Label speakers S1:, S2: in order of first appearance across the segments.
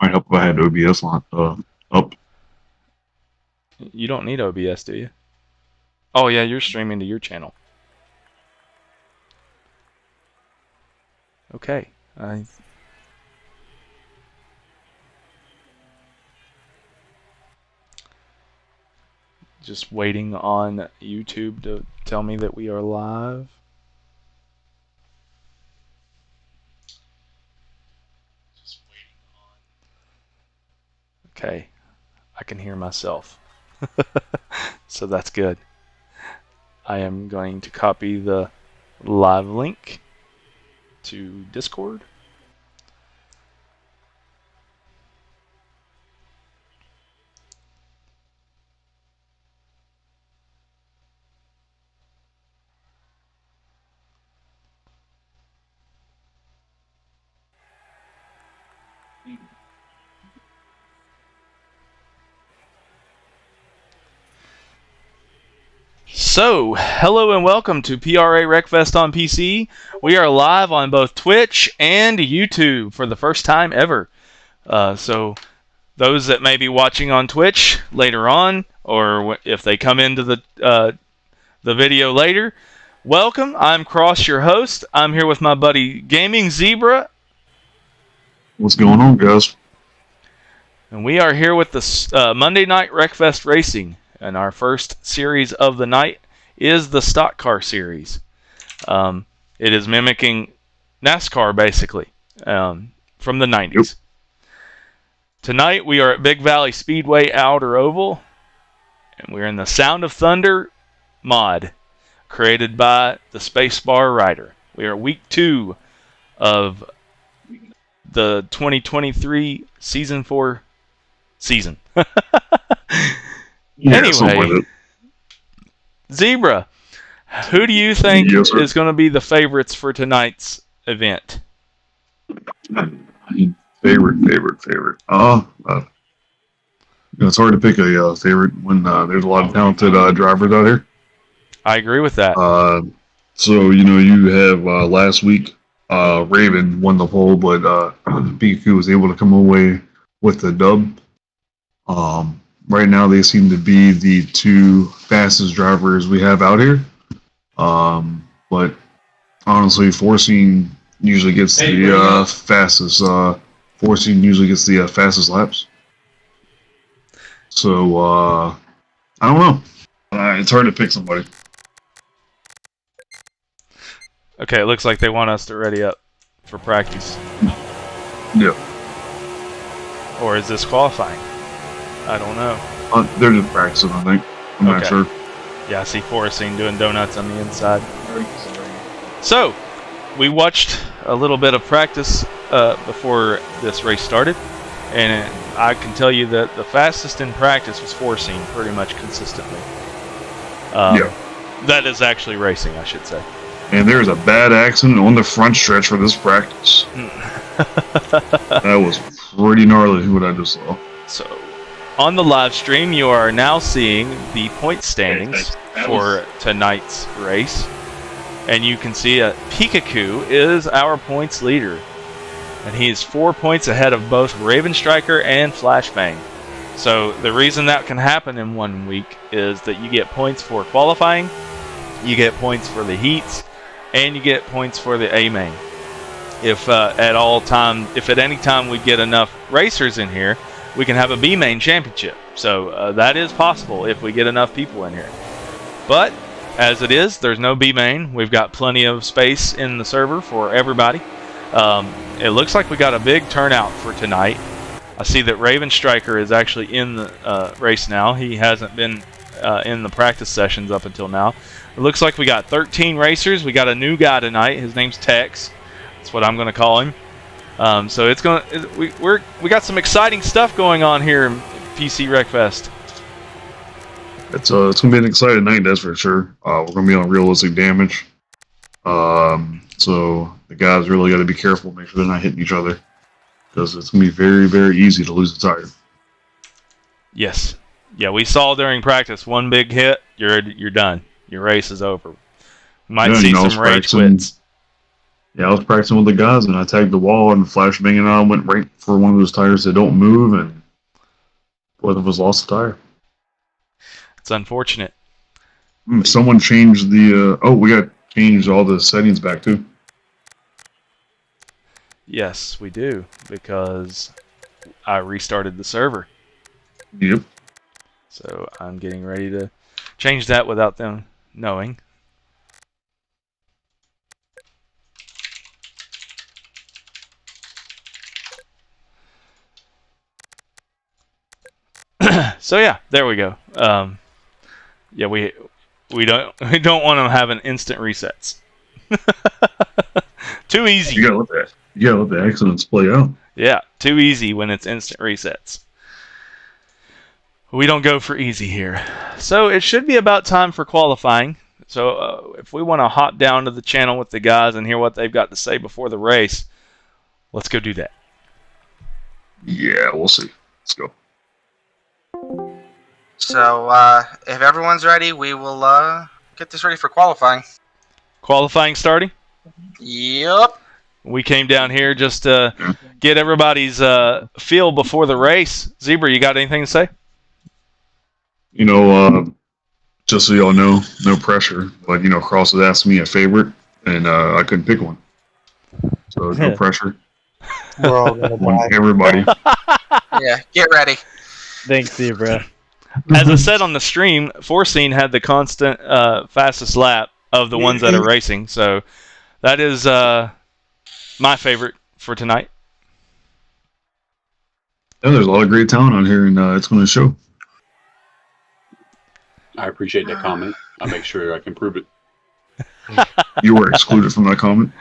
S1: Might help if I had OBS up.
S2: You don't need OBS, do you? Oh yeah, you're streaming to your channel. Okay. Just waiting on YouTube to tell me that we are live. Okay, I can hear myself. So that's good. I am going to copy the live link to Discord. So, hello and welcome to PRA Wreckfest on PC. We are live on both Twitch and YouTube for the first time ever. So, those that may be watching on Twitch later on, or if they come into the video later, welcome. I'm Cross, your host. I'm here with my buddy Gaming Zebra.
S1: What's going on, guys?
S2: And we are here with the Monday Night Wreckfest Racing. And our first series of the night is the Stock Car Series. It is mimicking NASCAR, basically, from the 90s. Yep. Tonight we are at Big Valley Speedway Outer Oval, and we're in the Sound of Thunder mod, created by the Spacebar Rider. We are week 2 of the 2023 Season 4 season.
S1: Yeah,
S2: anyway, Zebra, who do you think is going to be the favorites for tonight's event?
S1: Favorite. It's hard to pick a favorite when there's a lot of talented drivers out here.
S2: I agree with that.
S1: So, you have last week, Raven won the pole, but PQ was able to come away with the dub. Right now, they seem to be the two fastest drivers we have out here. But honestly, Forcing usually gets the fastest. Forcing usually gets the fastest laps. So I don't know. It's hard to pick somebody.
S2: Okay, it looks like they want us to ready up for practice.
S1: Yeah.
S2: Or is this qualifying? I don't know.
S1: They're just practicing, I think. I'm not sure.
S2: Yeah, I see Forrestine doing donuts on the inside. So, we watched a little bit of practice before this race started, and I can tell you that the fastest in practice was Forrestine pretty much consistently.
S1: Yeah.
S2: That is actually racing, I should say.
S1: And there is a bad accident on the front stretch for this practice. That was pretty gnarly what I just saw.
S2: So, on the live stream, you are now seeing the point standings for tonight's race. And you can see Pikachu is our points leader. And he is 4 points ahead of both Raven Striker and Flashbang. So the reason that can happen in 1 week is that you get points for qualifying, you get points for the heats, and you get points for the A main. If at any time we get enough racers in here, we can have a B main championship. So that is possible if we get enough people in here. But as it is, there's no B main. We've got plenty of space in the server for everybody. It looks like we got a big turnout for tonight. I see that Raven Striker is actually in the race now. He hasn't been in the practice sessions up until now. It looks like we got 13 racers. We got a new guy tonight. His name's Tex. That's what I'm going to call him. So we got some exciting stuff going on here in PC Wreckfest.
S1: It's gonna be an exciting night, that's for sure. We're gonna be on realistic damage. So the guys really got to be careful, make sure they're not hitting each other, because it's gonna be very, very easy to lose a tire.
S2: Yes. Yeah, we saw during practice one big hit, you're done. Your race is over. We might see some rage quits.
S1: Yeah, I was practicing with the guys, and I tagged the wall, and flashbang and I went right for one of those tires that don't move, and both of us lost the tire.
S2: It's unfortunate.
S1: Someone changed the. We got changed all the settings back too.
S2: Yes, we do, because I restarted the server.
S1: Yep.
S2: So I'm getting ready to change that without them knowing. So yeah, there we go. Yeah, we don't want to have an instant resets. Too easy.
S1: You gotta let the accidents play out.
S2: Yeah, too easy when it's instant resets. We don't go for easy here. So it should be about time for qualifying. So if we want to hop down to the channel with the guys and hear what they've got to say before the race, let's go do that.
S1: Yeah, we'll see. Let's go.
S3: So, if everyone's ready, we will get this ready for qualifying.
S2: Qualifying starting?
S3: Yep.
S2: We came down here just to get everybody's feel before the race. Zebra, you got anything to say?
S1: You know, just so y'all know, no pressure. But Cross was asking me a favorite, and I couldn't pick one. So no pressure.
S4: We're all gonna die.
S1: Everybody.
S3: Yeah, get ready.
S4: Thanks, Zebra.
S2: As I said on the stream, Forcine had the constant fastest lap of the ones that are racing. So that is my favorite for tonight.
S1: Yeah, there's a lot of great talent on here, and it's going to show.
S5: I appreciate that comment. I'll make sure I can prove it.
S1: You were excluded from that comment.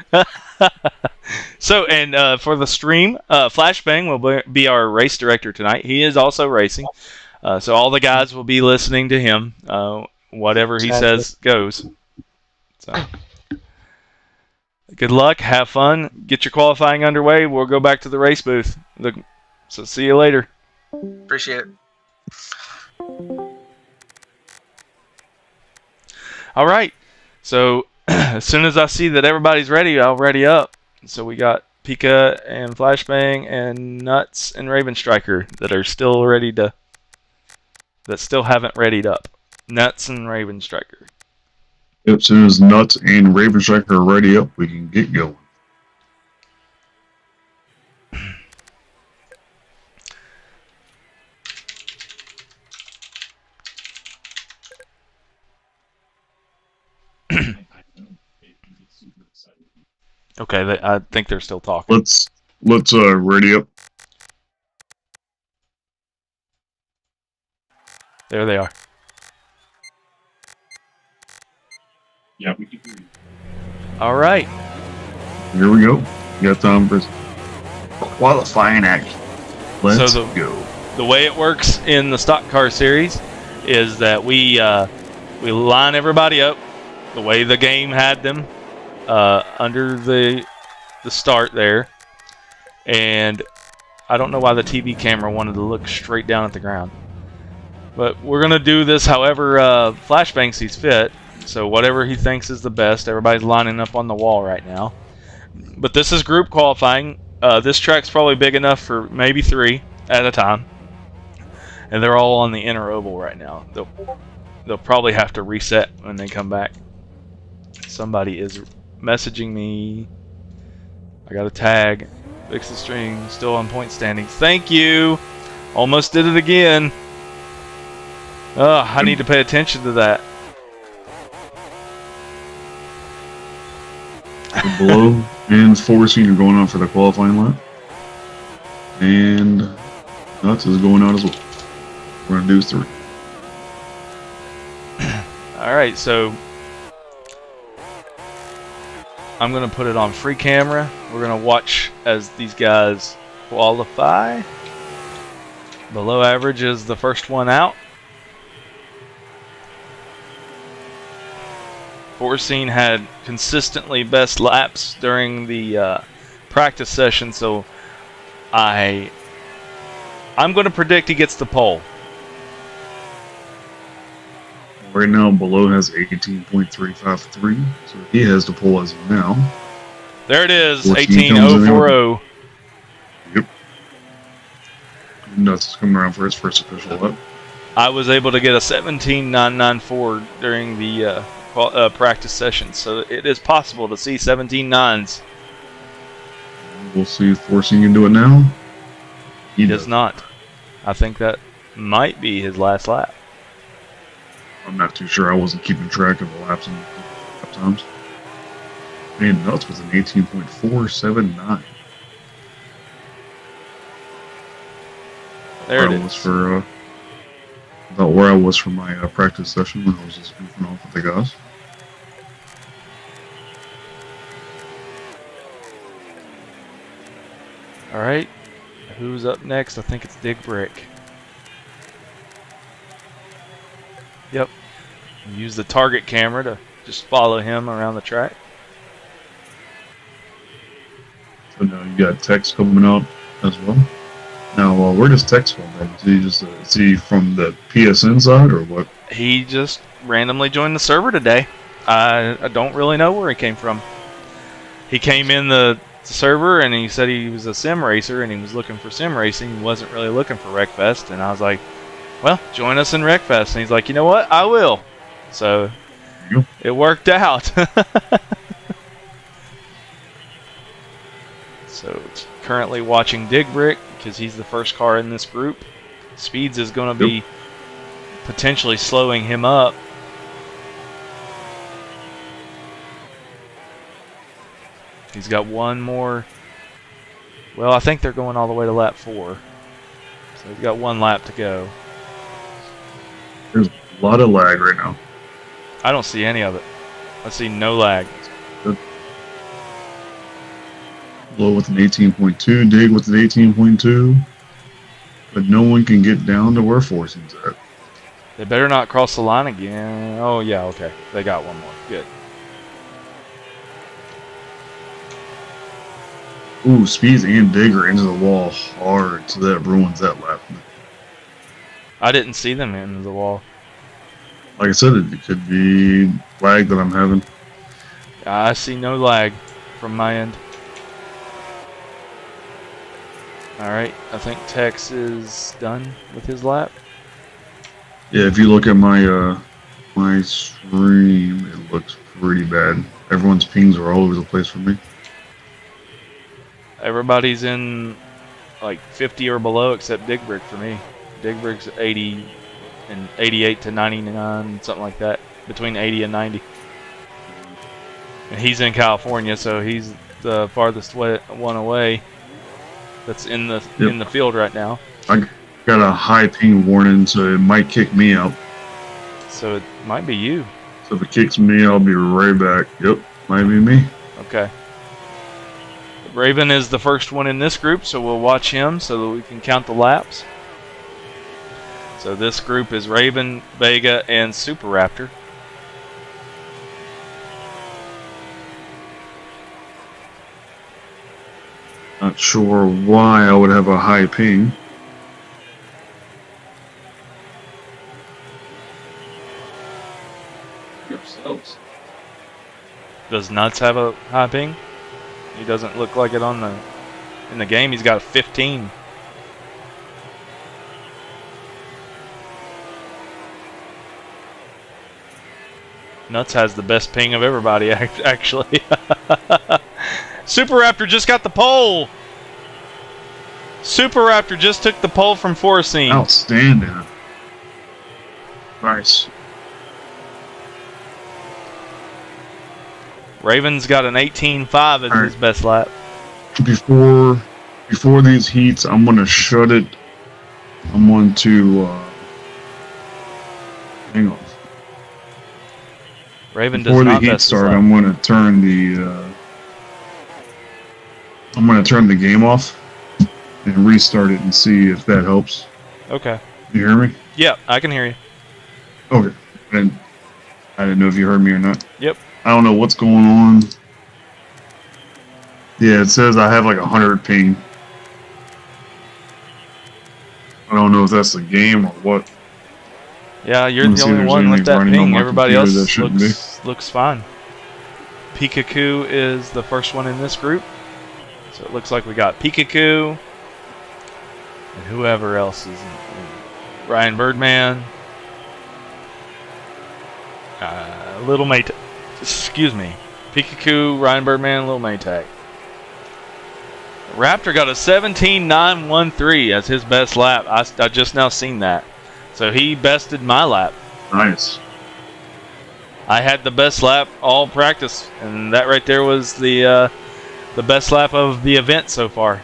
S2: So, and for the stream, Flashbang will be our race director tonight. He is also racing. So all the guys will be listening to him. Whatever he says goes. So, good luck. Have fun. Get your qualifying underway. We'll go back to the race booth. So see you later.
S3: Appreciate it.
S2: All right. So as soon as I see that everybody's ready, I'll ready up. So we got Pika and Flashbang and Nuts and Raven Striker that are still ready to. That still haven't readied up. Nuts and Raven Striker.
S1: Yep, as soon as Nuts and Raven Striker are ready up, we can get going.
S2: Okay, I think they're still talking.
S1: Let's ready up.
S2: There they are.
S5: Yeah, we can hear you.
S2: All right.
S1: Here we go. You got time for qualifying action. Let's go.
S2: The way it works in the stock car series is that we line everybody up the way the game had them under the start there, and I don't know why the TV camera wanted to look straight down at the ground, but we're gonna do this however Flashbang sees fit. So whatever he thinks is the best, everybody's lining up on the wall right now. But this is group qualifying. This track's probably big enough for maybe 3 at a time, and they're all on the inner oval right now. They'll probably have to reset when they come back. Somebody is messaging me. I got a tag. Fix the string. Still on point standings. Thank you. Almost did it again. I need to pay attention to that.
S1: Below and Forcing are going on for the qualifying lap. And Nuts is going out as well. We're going to do 3.
S2: Alright, so I'm going to put it on free camera. We're going to watch as these guys qualify. Below average is the first one out. Forcing had consistently best laps during the practice session, so I'm going to predict he gets the pole.
S1: Right now, Below has 18.353, so he has the pole as of now.
S2: There it is,
S1: 14 comes in there.
S2: 18040.
S1: Yep. Nuts is coming around for his first official lap.
S2: I was able to get a 17.994 during the practice session, so it is possible to see 17.9s.
S1: We'll see if Forcing can do it now.
S2: He does not. I think that might be his last lap.
S1: I'm not too sure. I wasn't keeping track of the laps and lap times. Man, Nuts was an 18.479.
S2: There it
S1: I was for about where I was for my practice session when I was just goofing off with the guys.
S2: All right, who's up next? I think it's Dig Brick. Yep. Use the target camera to just follow him around the track.
S1: So now you got Tex coming up as well. Now, where does Tex come from? Is he from the PSN side or what?
S2: He just randomly joined the server today. I don't really know where he came from. He came in the server and he said he was a sim racer and he was looking for sim racing. He wasn't really looking for Wreckfest, and I was like, well, join us in Wreckfest. And he's like, you know what? I will. So it worked out. So it's currently watching Dig Brick because he's the first car in this group. Speeds is going to be potentially slowing him up. He's got one more. Well, I think they're going all the way to lap 4. So he's got 1 lap to go.
S1: There's a lot of lag right now.
S2: I don't see any of it. I see no lag.
S1: Low with an 18.2, Dig with an 18.2. But no one can get down to where Forcing's at.
S2: They better not cross the line again. Oh, yeah, okay. They got one more. Good.
S1: Ooh, Speeds and Dig are into the wall hard, so that ruins that lap.
S2: I didn't see them into the wall.
S1: Like I said, it could be lag that I'm having.
S2: I see no lag from my end. Alright, I think Tex is done with his lap.
S1: Yeah, if you look at my my stream, it looks pretty bad. Everyone's pings are all over the place for me.
S2: Everybody's in like 50 or below except Dig Brick for me. Dig Brick's 80 and 88 to 99, something like that. Between 80 and 90. And he's in California, so he's the farthest one away that's in the field right now.
S1: I got a high ping warning, so it might kick me out.
S2: So it might be you.
S1: So if it kicks me, I'll be right back. Yep, might be me.
S2: Okay. Raven is the first one in this group, so we'll watch him so that we can count the laps. So this group is Raven, Vega, and Super Raptor.
S1: Not sure why I would have a high ping.
S5: Yourselves.
S2: Does Nuts have a high ping? He doesn't look like it on in the game. He's got a 15. Nuts has the best ping of everybody, actually. Super Raptor just got the pole. Super Raptor just took the pole from Forcing.
S1: Outstanding. Nice.
S2: Raven's got an 18.5 as his best lap.
S1: Before these heats, I'm gonna shut it. I'm going to hang on.
S2: Raven
S1: Before
S2: does
S1: the
S2: not
S1: heat
S2: best his
S1: start,
S2: lap.
S1: I'm gonna turn the game off and restart it and see if that helps.
S2: Okay.
S1: You hear me?
S2: Yeah, I can hear you.
S1: Okay. I didn't know if you heard me or not.
S2: Yep.
S1: I don't know what's going on. Yeah, it says I have like 100 ping. I don't know if that's the game or what.
S2: Yeah, you're the only one with that ping. Everybody else looks fine. Pikachu is the first one in this group. So it looks like we got Pikachu and whoever else is Ryan Birdman, Little Maytag. Excuse me, Pikachu, Ryan Birdman, Little Maytag. Raptor got a 17.913 as his best lap. I just now seen that, so he bested my lap.
S1: Nice.
S2: I had the best lap all practice, and that right there was the best lap of the event so far.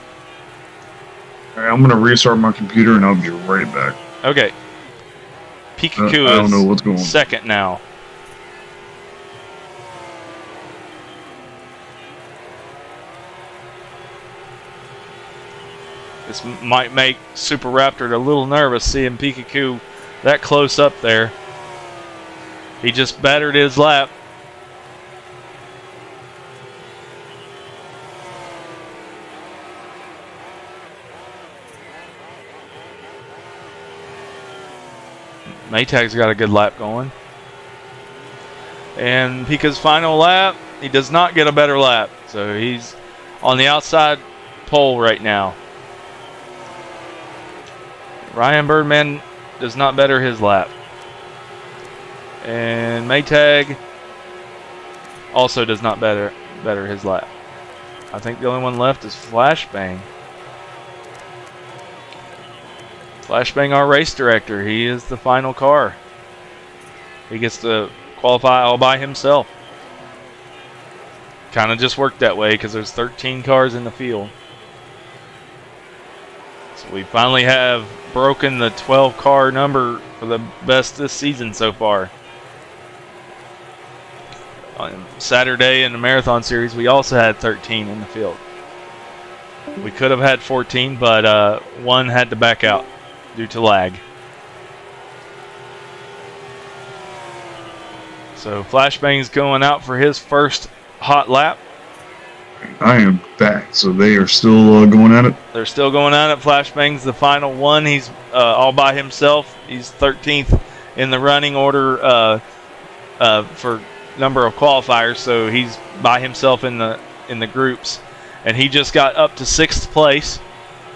S1: All right, I'm gonna restart my computer and I'll be right back.
S2: Okay. Pikachu
S1: I don't know what's going on.
S2: second now. This might make Super Raptor a little nervous seeing Pikachu that close up there. He just battered his lap. Maytag's got a good lap going. And Pika's final lap, he does not get a better lap. So he's on the outside pole right now. Ryan Birdman does not better his lap. And Maytag also does not better his lap. I think the only one left is Flashbang. Flashbang, our race director, he is the final car. He gets to qualify all by himself. Kind of just worked that way because there's 13 cars in the field. So we finally have broken the 12 car number for the best this season so far. On Saturday in the marathon series, we also had 13 in the field. We could have had 14, but one had to back out due to lag. So Flashbang's going out for his first hot lap.
S1: I am back, so they are still going at it.
S2: They're still going at it. Flashbang's the final one. He's all by himself. He's 13th in the running order for number of qualifiers, so he's by himself in the groups, and he just got up to 6th place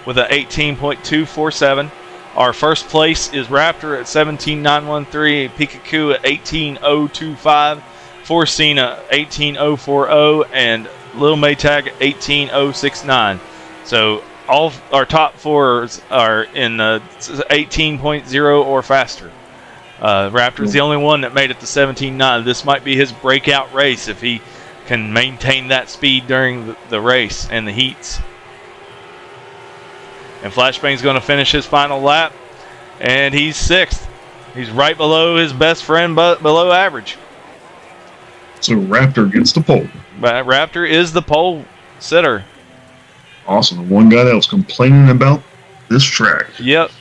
S2: with an 18.247. Our first place is Raptor at 17.913, Pikachu at 18.025, Forcina 18.040, and Little Maytag at 18.069. So all our top fours are in the 18.0 or faster. Raptor's the only one that made it to 17.9. This might be his breakout race if he can maintain that speed during the race and the heats. And Flashbang's going to finish his final lap, and he's 6th. He's right below his best friend, but below average.
S1: So Raptor gets the pole.
S2: But Raptor is the pole sitter.
S1: Awesome. The one guy that was complaining about this track.
S2: Yep.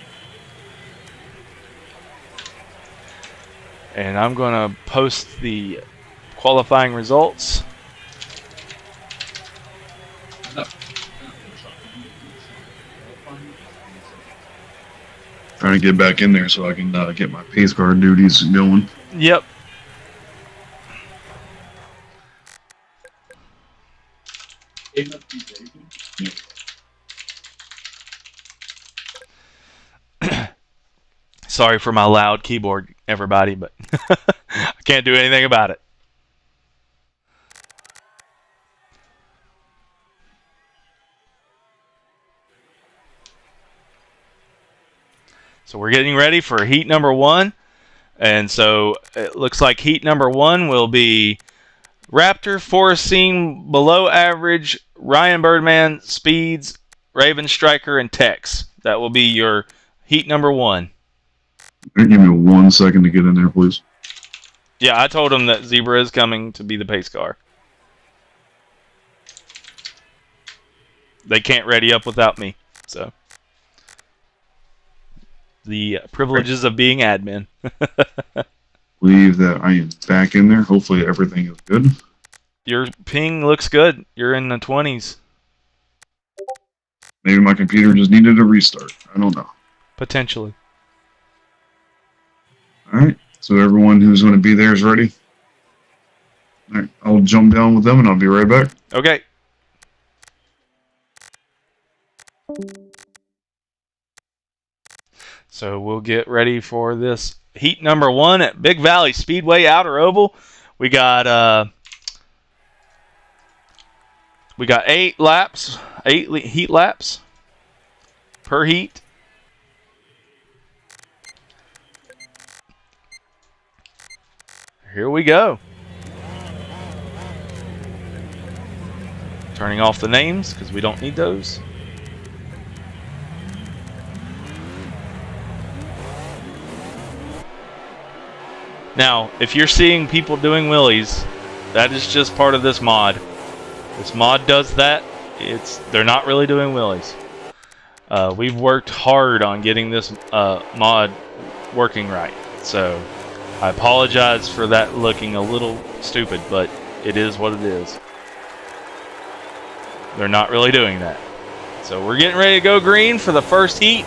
S2: And I'm going to post the qualifying results.
S1: Trying to get back in there so I can get my pace car duties going.
S2: Yep. Sorry for my loud keyboard, everybody, but I can't do anything about it. So we're getting ready for heat number 1. And so it looks like heat number 1 will be Raptor, Forcine, below average, Ryan Birdman, Speeds, Raven Striker, and Tex. That will be your heat number 1.
S1: Give me 1 second to get in there, please.
S2: Yeah, I told him that Zebra is coming to be the pace car. They can't ready up without me, so. The privileges of being admin.
S1: Believe that I am back in there. Hopefully everything is good.
S2: Your ping looks good. You're in the 20s.
S1: Maybe my computer just needed a restart. I don't know.
S2: Potentially.
S1: All right. So everyone who's going to be there is ready? All right, I'll jump down with them and I'll be right back.
S2: Okay. So we'll get ready for this heat number 1 at Big Valley Speedway Outer Oval. We got 8 laps, 8 heat laps per heat. Here we go. Turning off the names because we don't need those. Now, if you're seeing people doing wheelies, that is just part of this mod. This mod does that. They're not really doing wheelies. We've worked hard on getting this mod working right. So I apologize for that looking a little stupid, but it is what it is. They're not really doing that. So we're getting ready to go green for the first heat.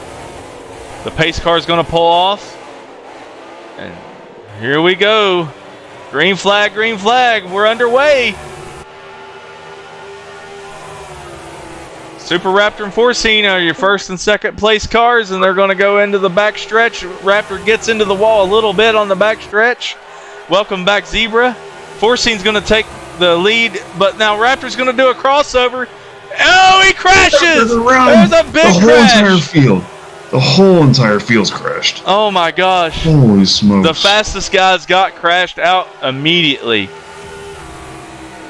S2: The pace car is going to pull off. And here we go. Green flag, we're underway. Super Raptor and Forcine are your first and second place cars, and they're going to go into the back stretch. Raptor gets into the wall a little bit on the back stretch. Welcome back, Zebra. Forcine's going to take the lead, but now Raptor's going to do a crossover. Oh, he crashes! There's a big crash.
S1: The whole entire field's crashed.
S2: Oh my gosh.
S1: Holy smokes.
S2: The fastest guys got crashed out immediately.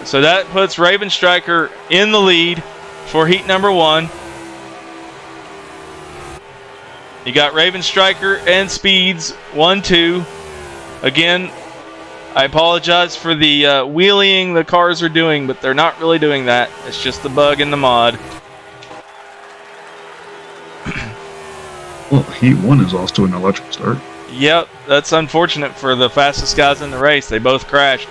S2: So that puts Raven Striker in the lead for heat number 1. You got Raven Striker and Speeds 1, 2. Again, I apologize for the wheeling the cars are doing, but they're not really doing that. It's just the bug in the mod.
S1: Well, heat 1 is off to an electric start.
S2: Yep, that's unfortunate for the fastest guys in the race. They both crashed.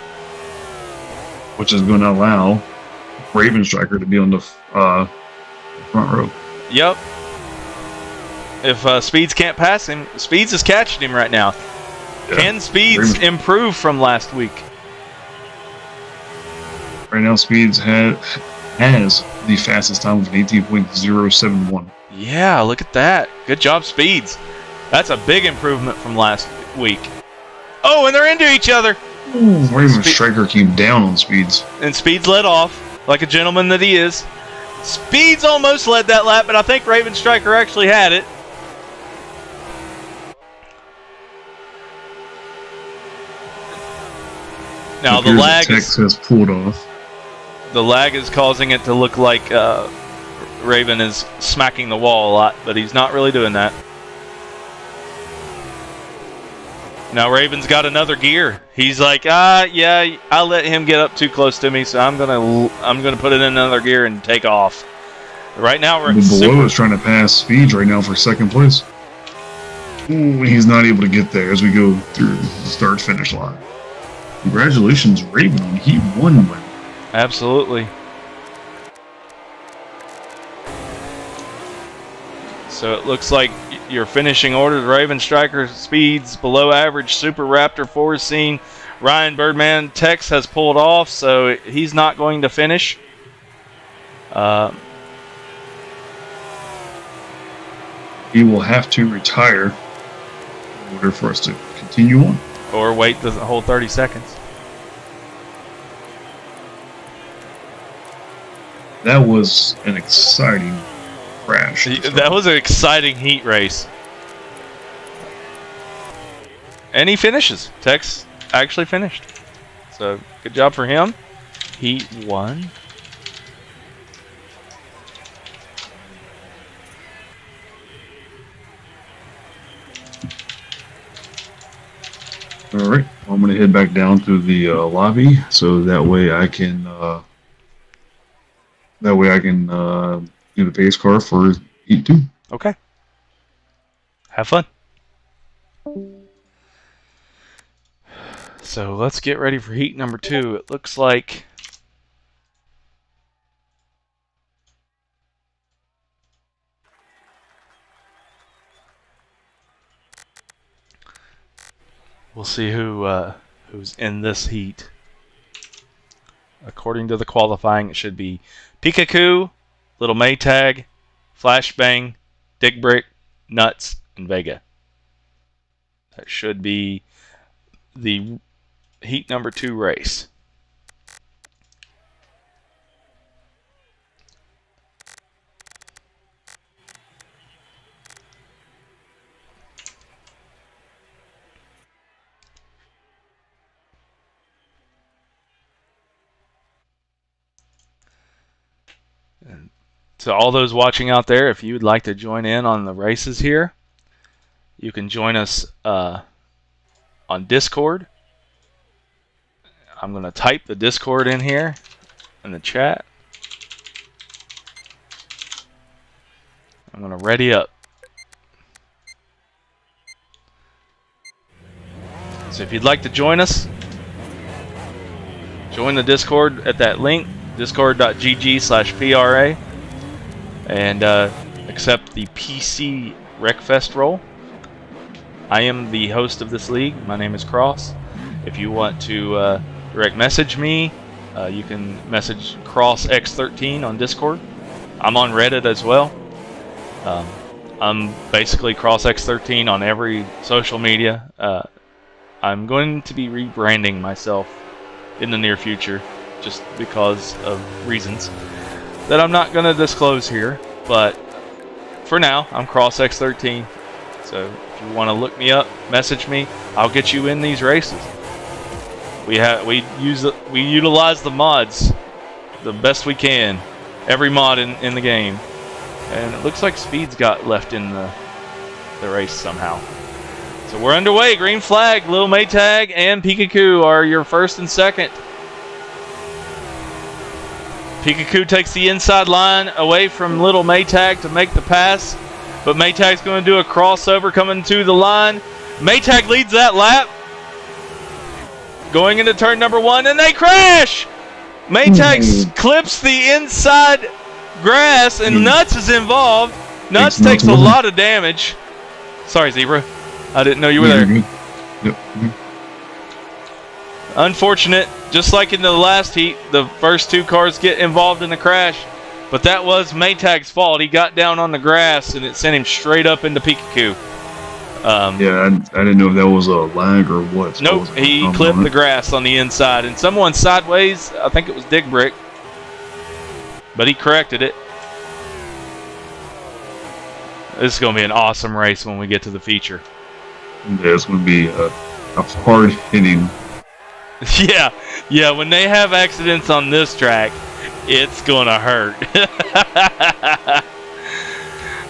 S1: Which is going to allow Raven Striker to be on the front row.
S2: Yep. If Speeds can't pass him, Speeds is catching him right now. Yeah. Can Speeds improve from last week?
S1: Right now, Speeds has the fastest time of an 18.071.
S2: Yeah, look at that. Good job, Speeds. That's a big improvement from last week. Oh, and they're into each other.
S1: Ooh, Raven Striker came down on Speeds.
S2: And Speeds led off, like a gentleman that he is. Speeds almost led that lap, but I think Raven Striker actually had it. Now the lag
S1: has pulled off.
S2: The lag is causing it to look like Raven is smacking the wall a lot, but he's not really doing that. Now Raven's got another gear. He's like, yeah, I let him get up too close to me, so I'm gonna put it in another gear and take off. Right now we're
S1: below is trying to pass Speeds right now for second place. Ooh, he's not able to get there as we go through the start-finish line. Congratulations, Raven, on Heat 1 win.
S2: Absolutely. So it looks like your finishing order: Raven Striker, Speeds, below average, Super Raptor, Forcine, Ryan Birdman. Tex has pulled off, so he's not going to finish.
S1: He will have to retire in order for us to continue on.
S2: Or wait the whole 30 seconds.
S1: That was an exciting crash.
S2: That was an exciting heat race. And he finishes. Tex actually finished. So good job for him. Heat 1.
S1: All right, I'm going to head back down to the lobby, so that way I can do the pace car for Heat 2.
S2: Okay. Have fun. So let's get ready for heat number 2. It looks like we'll see who's in this heat. according to the qualifying, it should be Pikachu, Little Maytag, Flashbang, Dig Brick, Nuts, and Vega. That should be the heat number 2 race. And to all those watching out there, if you would like to join in on the races here, you can join us on Discord. I'm going to type the Discord in here in the chat. I'm going to ready up. So if you'd like to join us, join the Discord at that link, discord.gg/PRA, and accept the PC Wreckfest role. I am the host of this league. My name is Cross. If you want to direct message me, you can message CrossX13 on Discord. I'm on Reddit as well. I'm basically CrossX13 on every social media. I'm going to be rebranding myself in the near future, just because of reasons that I'm not going to disclose here. But for now, I'm CrossX13. So if you want to look me up, message me. I'll get you in these races. We utilize the mods the best we can. Every mod in the game, and it looks like Speed's got left in the race somehow. So we're underway. Green flag. Little Maytag and Pikachu are your first and second. Pikachu takes the inside line away from Little Maytag to make the pass, but Maytag's going to do a crossover coming to the line. Maytag leads that lap, going into turn number 1, and they crash! Maytag clips the inside grass, and Nuts is involved. Nuts takes a lot of damage. Sorry, Zebra. I didn't know you were there.
S1: Yep.
S2: Unfortunate. Just like in the last heat, the first 2 cars get involved in the crash. But that was Maytag's fault. He got down on the grass, and it sent him straight up into Pikachu.
S1: Yeah, I didn't know if that was a lag or what.
S2: Nope, he clipped the grass on the inside, and someone sideways, I think it was Dig Brick, but he corrected it. This is going to be an awesome race when we get to the feature.
S1: Yeah, it's going to be a hard hitting.
S2: Yeah, when they have accidents on this track, it's going to hurt.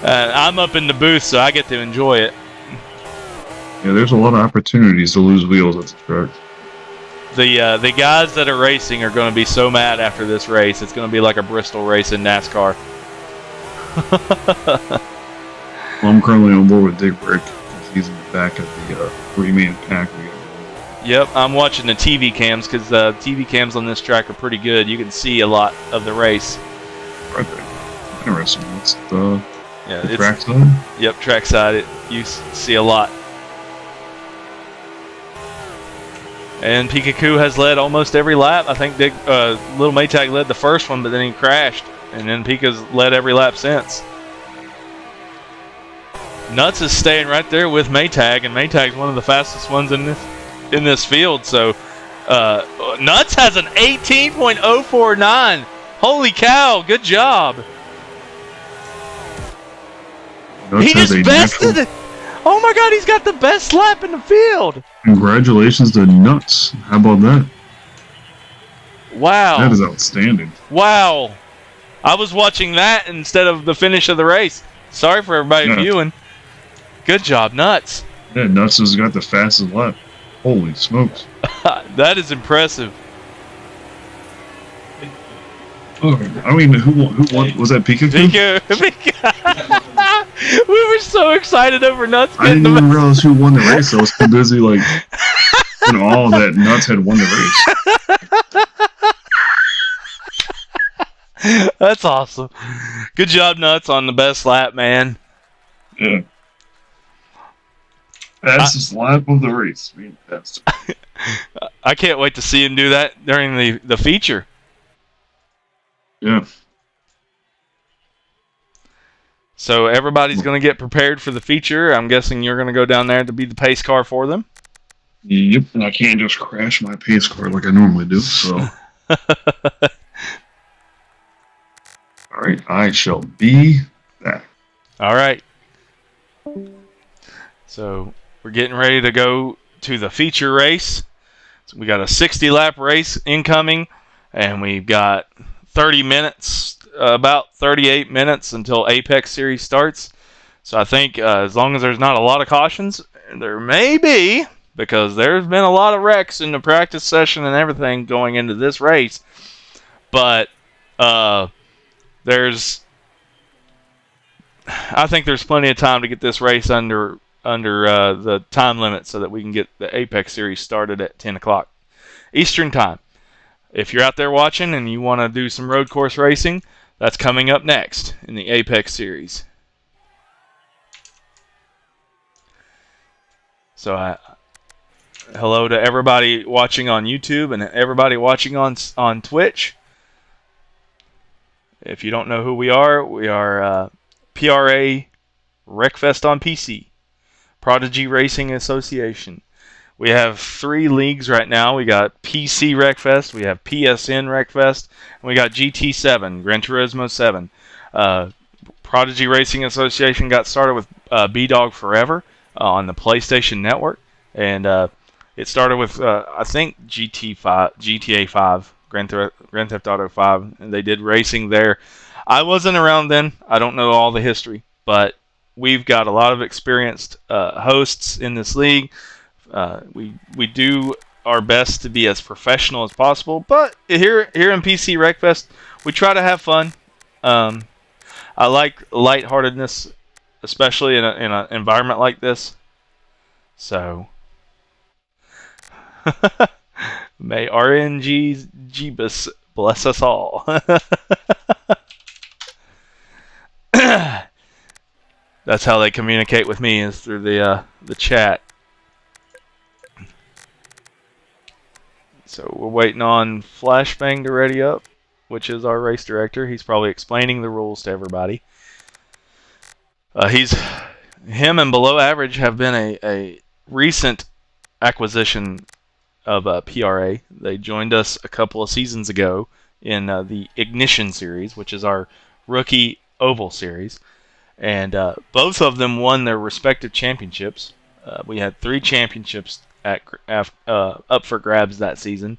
S2: I'm up in the booth, so I get to enjoy it.
S1: Yeah, there's a lot of opportunities to lose wheels at the track.
S2: The guys that are racing are going to be so mad after this race. It's going to be like a Bristol race in NASCAR.
S1: Well, I'm currently on board with Dig Brick. He's in the back of the 3-man pack.
S2: Yep, I'm watching the TV cams because the TV cams on this track are pretty good. You can see a lot of the race.
S1: Right there. Interesting. What's the track side?
S2: Yep, track side. You see a lot. And Pikachu has led almost every lap. I think Little Maytag led the first one, but then he crashed. And then Pika's led every lap since. Nuts is staying right there with Maytag, and Maytag's one of the fastest ones in this field. So Nuts has an 18.049. Holy cow! Good job.
S1: Nuts
S2: he just bested it. Oh my God! He's got the best lap in the field.
S1: Congratulations to Nuts. How about that?
S2: Wow.
S1: That is outstanding.
S2: Wow. I was watching that instead of the finish of the race. Sorry for everybody viewing. Good job, Nuts.
S1: Yeah, Nuts has got the fastest lap. Holy smokes.
S2: That is impressive.
S1: I mean, who won? Was that Pikachu?
S2: We were so excited over Nuts.
S1: I didn't even realize who won the race. I was too busy, in awe that Nuts had won the
S2: race. That's awesome. Good job, Nuts, on the best lap, man.
S1: Yeah. Fastest lap of the race. Fantastic.
S2: I can't wait to see him do that during the feature.
S1: Yeah.
S2: So everybody's going to get prepared for the feature. I'm guessing you're going to go down there to be the pace car for them.
S1: Yep. And I can't just crash my pace car like I normally do. So, all right, I shall be that.
S2: All right. So we're getting ready to go to the feature race. So we got a 60-lap race incoming, and we've got 30 minutes, about 38 minutes until Apex Series starts. So I think as long as there's not a lot of cautions, there may be, because there's been a lot of wrecks in the practice session and everything going into this race. But I think there's plenty of time to get this race under the time limit so that we can get the Apex Series started at 10 o'clock Eastern Time. If you're out there watching and you want to do some road course racing, that's coming up next in the Apex Series. So hello to everybody watching on YouTube and everybody watching on Twitch. If you don't know who we are PRA Wreckfest on PC, Prodigy Racing Association. We have 3 leagues right now. We got PC Wreckfest, we have PSN Wreckfest, and we got GT7, Gran Turismo 7. Prodigy Racing Association got started with B-Dog Forever on the PlayStation Network, and it started with, I think, GTA 5, Grand Theft Auto 5, and they did racing there. I wasn't around then. I don't know all the history, but we've got a lot of experienced hosts in this league. We do our best to be as professional as possible, but here in PC Wreckfest, we try to have fun. I like lightheartedness, especially in an environment like this. So, may RNG Jeebus bless us all. That's how they communicate with me, is through the chat. So we're waiting on Flashbang to ready up, which is our race director. He's probably explaining the rules to everybody. Him and Below Average have been a recent acquisition of PRA. They joined us a couple of seasons ago in the Ignition Series, which is our rookie oval series. And both of them won their respective championships. We had 3 championships up for grabs that season.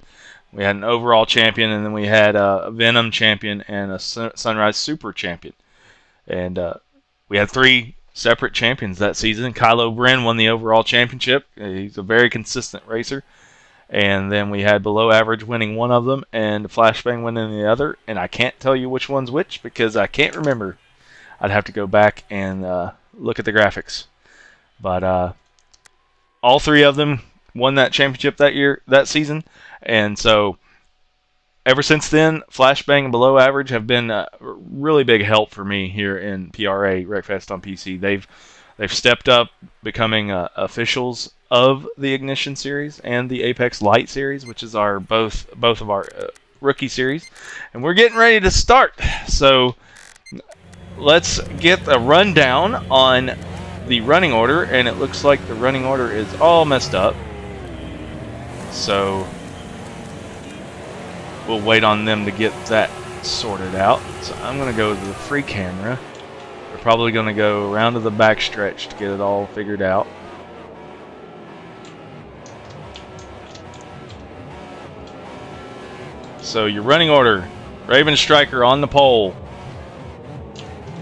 S2: We had an overall champion, and then we had a Venom champion and a Sunrise Super champion. And we had 3 separate champions that season. Kylo Bren won the overall championship. He's a very consistent racer. And then we had Below Average winning one of them and Flashbang winning the other. And I can't tell you which one's which because I can't remember. I'd have to go back and look at the graphics. But all 3 of them won that championship that season. And so ever since then, Flashbang and Below Average have been a really big help for me here in PRA Wreckfest on PC. They've stepped up, becoming officials of the Ignition Series and the Apex Light Series, which is both of our rookie series. And we're getting ready to start. So let's get a rundown on the running order, and it looks like the running order is all messed up. So we'll wait on them to get that sorted out. So I'm going to go to the free camera. We're probably going to go around to the back stretch to get it all figured out. So your running order, Raven Striker on the pole.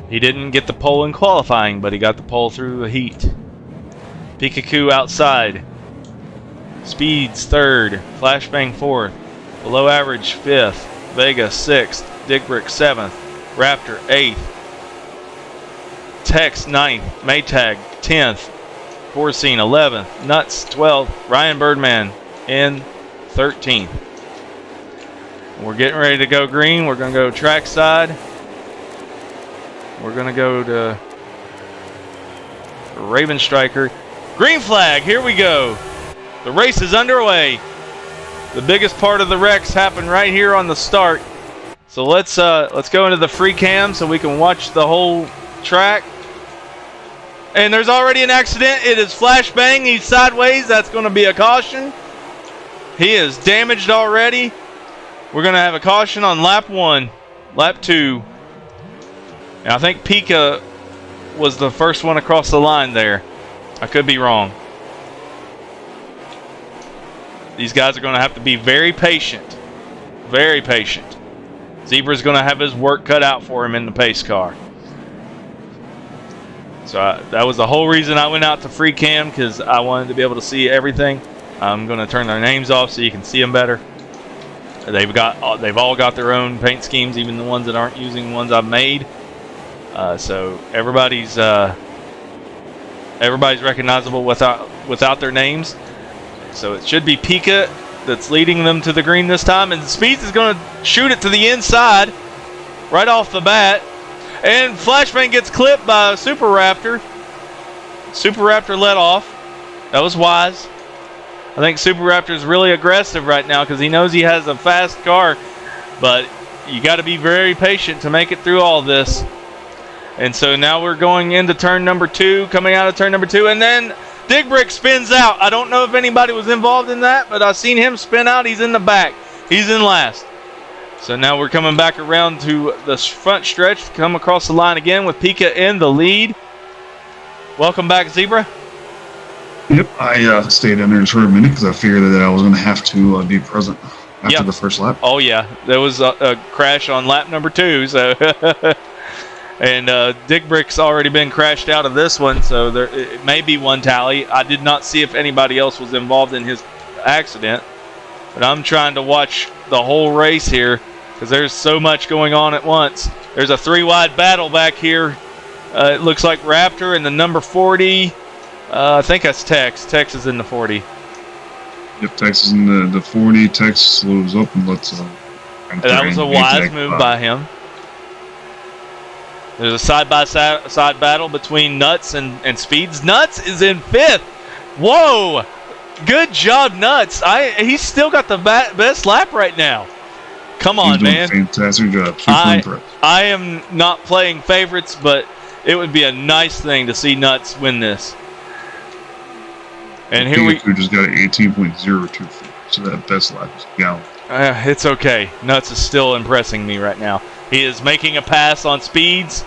S2: He didn't get the pole in qualifying, but he got the pole through the heat. Pikachu outside. Speeds 3rd. Flashbang 4th. Below Average 5th. Vega 6th. Dickbrick 7th. Raptor 8th. Tex 9th. Maytag 10th. Forcine 11th. Nuts 12th. Ryan Birdman in 13th. We're getting ready to go green. We're going to go trackside. We're going to go to Raven Striker. Green flag, here we go. The race is underway. The biggest part of the wrecks happen right here on the start. So let's go into the free cam so we can watch the whole track. And there's already an accident. It is Flashbang. He's sideways. That's going to be a caution. He is damaged already. We're going to have a caution on lap 1. Lap 2. And I think Pika was the first one across the line there. I could be wrong. These guys are going to have to be very patient. Very patient. Zebra's going to have his work cut out for him in the pace car. So that was the whole reason I went out to free cam, because I wanted to be able to see everything. I'm going to turn their names off so you can see them better. They've all got their own paint schemes, even the ones that aren't using ones I've made. So everybody's recognizable without their names. So it should be Pika that's leading them to the green this time, and Speeds is going to shoot it to the inside right off the bat. And Flashbang gets clipped by Super Raptor. Super Raptor let off. That was wise. I think Super Raptor is really aggressive right now because he knows he has a fast car. But you got to be very patient to make it through all this. And so now we're going into turn number 2, coming out of turn number 2. And then Digbrick spins out. I don't know if anybody was involved in that, but I've seen him spin out. He's in the back. He's in last. So now we're coming back around to the front stretch, come across the line again with Pika in the lead. Welcome back, Zebra.
S1: Yep, I stayed in there for a minute because I figured that I was going to have to be present after the first lap.
S2: Oh, yeah. There was a crash on lap number 2. So and Digbrick's already been crashed out of this one, so it may be one tally. I did not see if anybody else was involved in his accident. But I'm trying to watch the whole race here because there's so much going on at once. There's a 3-wide battle back here. It looks like Raptor in the number 40. I think that's Tex. Tex is in the 40.
S1: Yep, Tex is in the 40. Tex slows up and lets...
S2: that was a wise move by him. There's a side-by-side battle between Nuts and Speeds. Nuts is in 5th. Whoa! Good job, Nuts. He's still got the best lap right now. Come on, man.
S1: Fantastic job.
S2: I am not playing favorites, but it would be a nice thing to see Nuts win this. And here we
S1: just got an 18.02, so that best lap is gallon.
S2: It's okay. Nuts is still impressing me right now. He is making a pass on Speeds.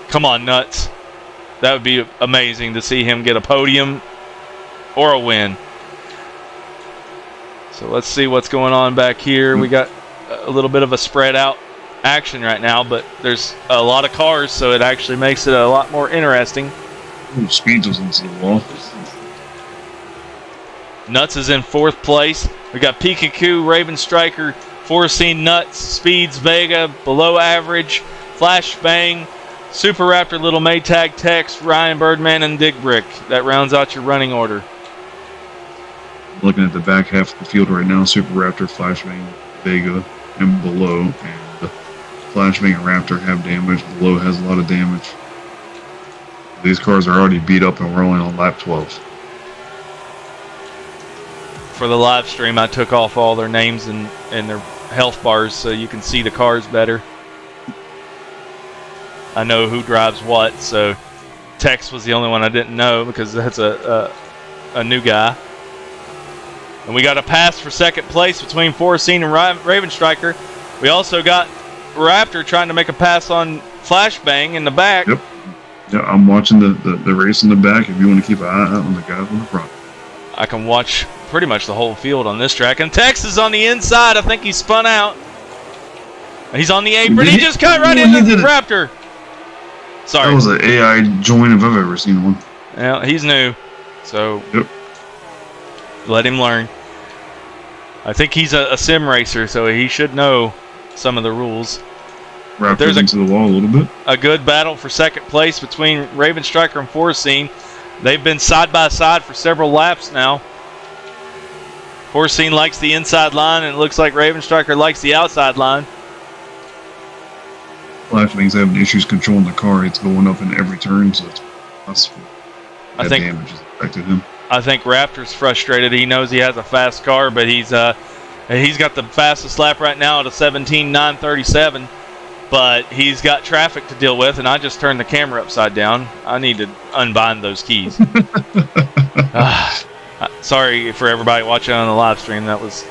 S2: Come on, Nuts. That would be amazing to see him get a podium or a win. So let's see what's going on back here. We got a little bit of a spread out action right now, but there's a lot of cars, so it actually makes it a lot more interesting.
S1: Ooh, Speeds was into the wall.
S2: Nuts is in 4th place. We got Pikachu, Raven Striker, Forcing, Nuts, Speeds, Vega, below average, Flashbang, Super Raptor, Little Maytag, Tex, Ryan Birdman, and Digbrick. That rounds out your running order.
S1: Looking at the back half of the field right now, Super Raptor, Flashbang, Vega, and below. And Flashbang and Raptor have damage. Below has a lot of damage. These cars are already beat up and we're only on lap 12.
S2: For the live stream, I took off all their names and their health bars so you can see the cars better. I know who drives what, so Tex was the only one I didn't know because that's a new guy. And we got a pass for 2nd place between Forcing and Raven Striker. We also got Raptor trying to make a pass on Flashbang in the back.
S1: Yep. Yeah, I'm watching the race in the back if you want to keep an eye out on the guys in the front.
S2: I can watch pretty much the whole field on this track. And Tex is on the inside. I think he spun out. He's on the apron. He just cut right into the Raptor. Sorry.
S1: That was an AI join if I've ever seen one.
S2: Yeah, he's new. So
S1: yep.
S2: Let him learn. I think he's a sim racer, so he should know some of the rules.
S1: Raptor's into the wall a little bit.
S2: A good battle for 2nd place between Raven Striker and Forcing. They've been side by side for several laps now. Forcing likes the inside line, and it looks like Raven Striker likes the outside line.
S1: Flashbang's having issues controlling the car. It's going up in every turn, so it's possible that damage has affected him.
S2: I think Raptor's frustrated. He knows he has a fast car, but he's And he's got the fastest lap right now at a 17:9:37, but he's got traffic to deal with, and I just turned the camera upside down. I need to unbind those keys. Sorry for everybody watching on the live stream. That was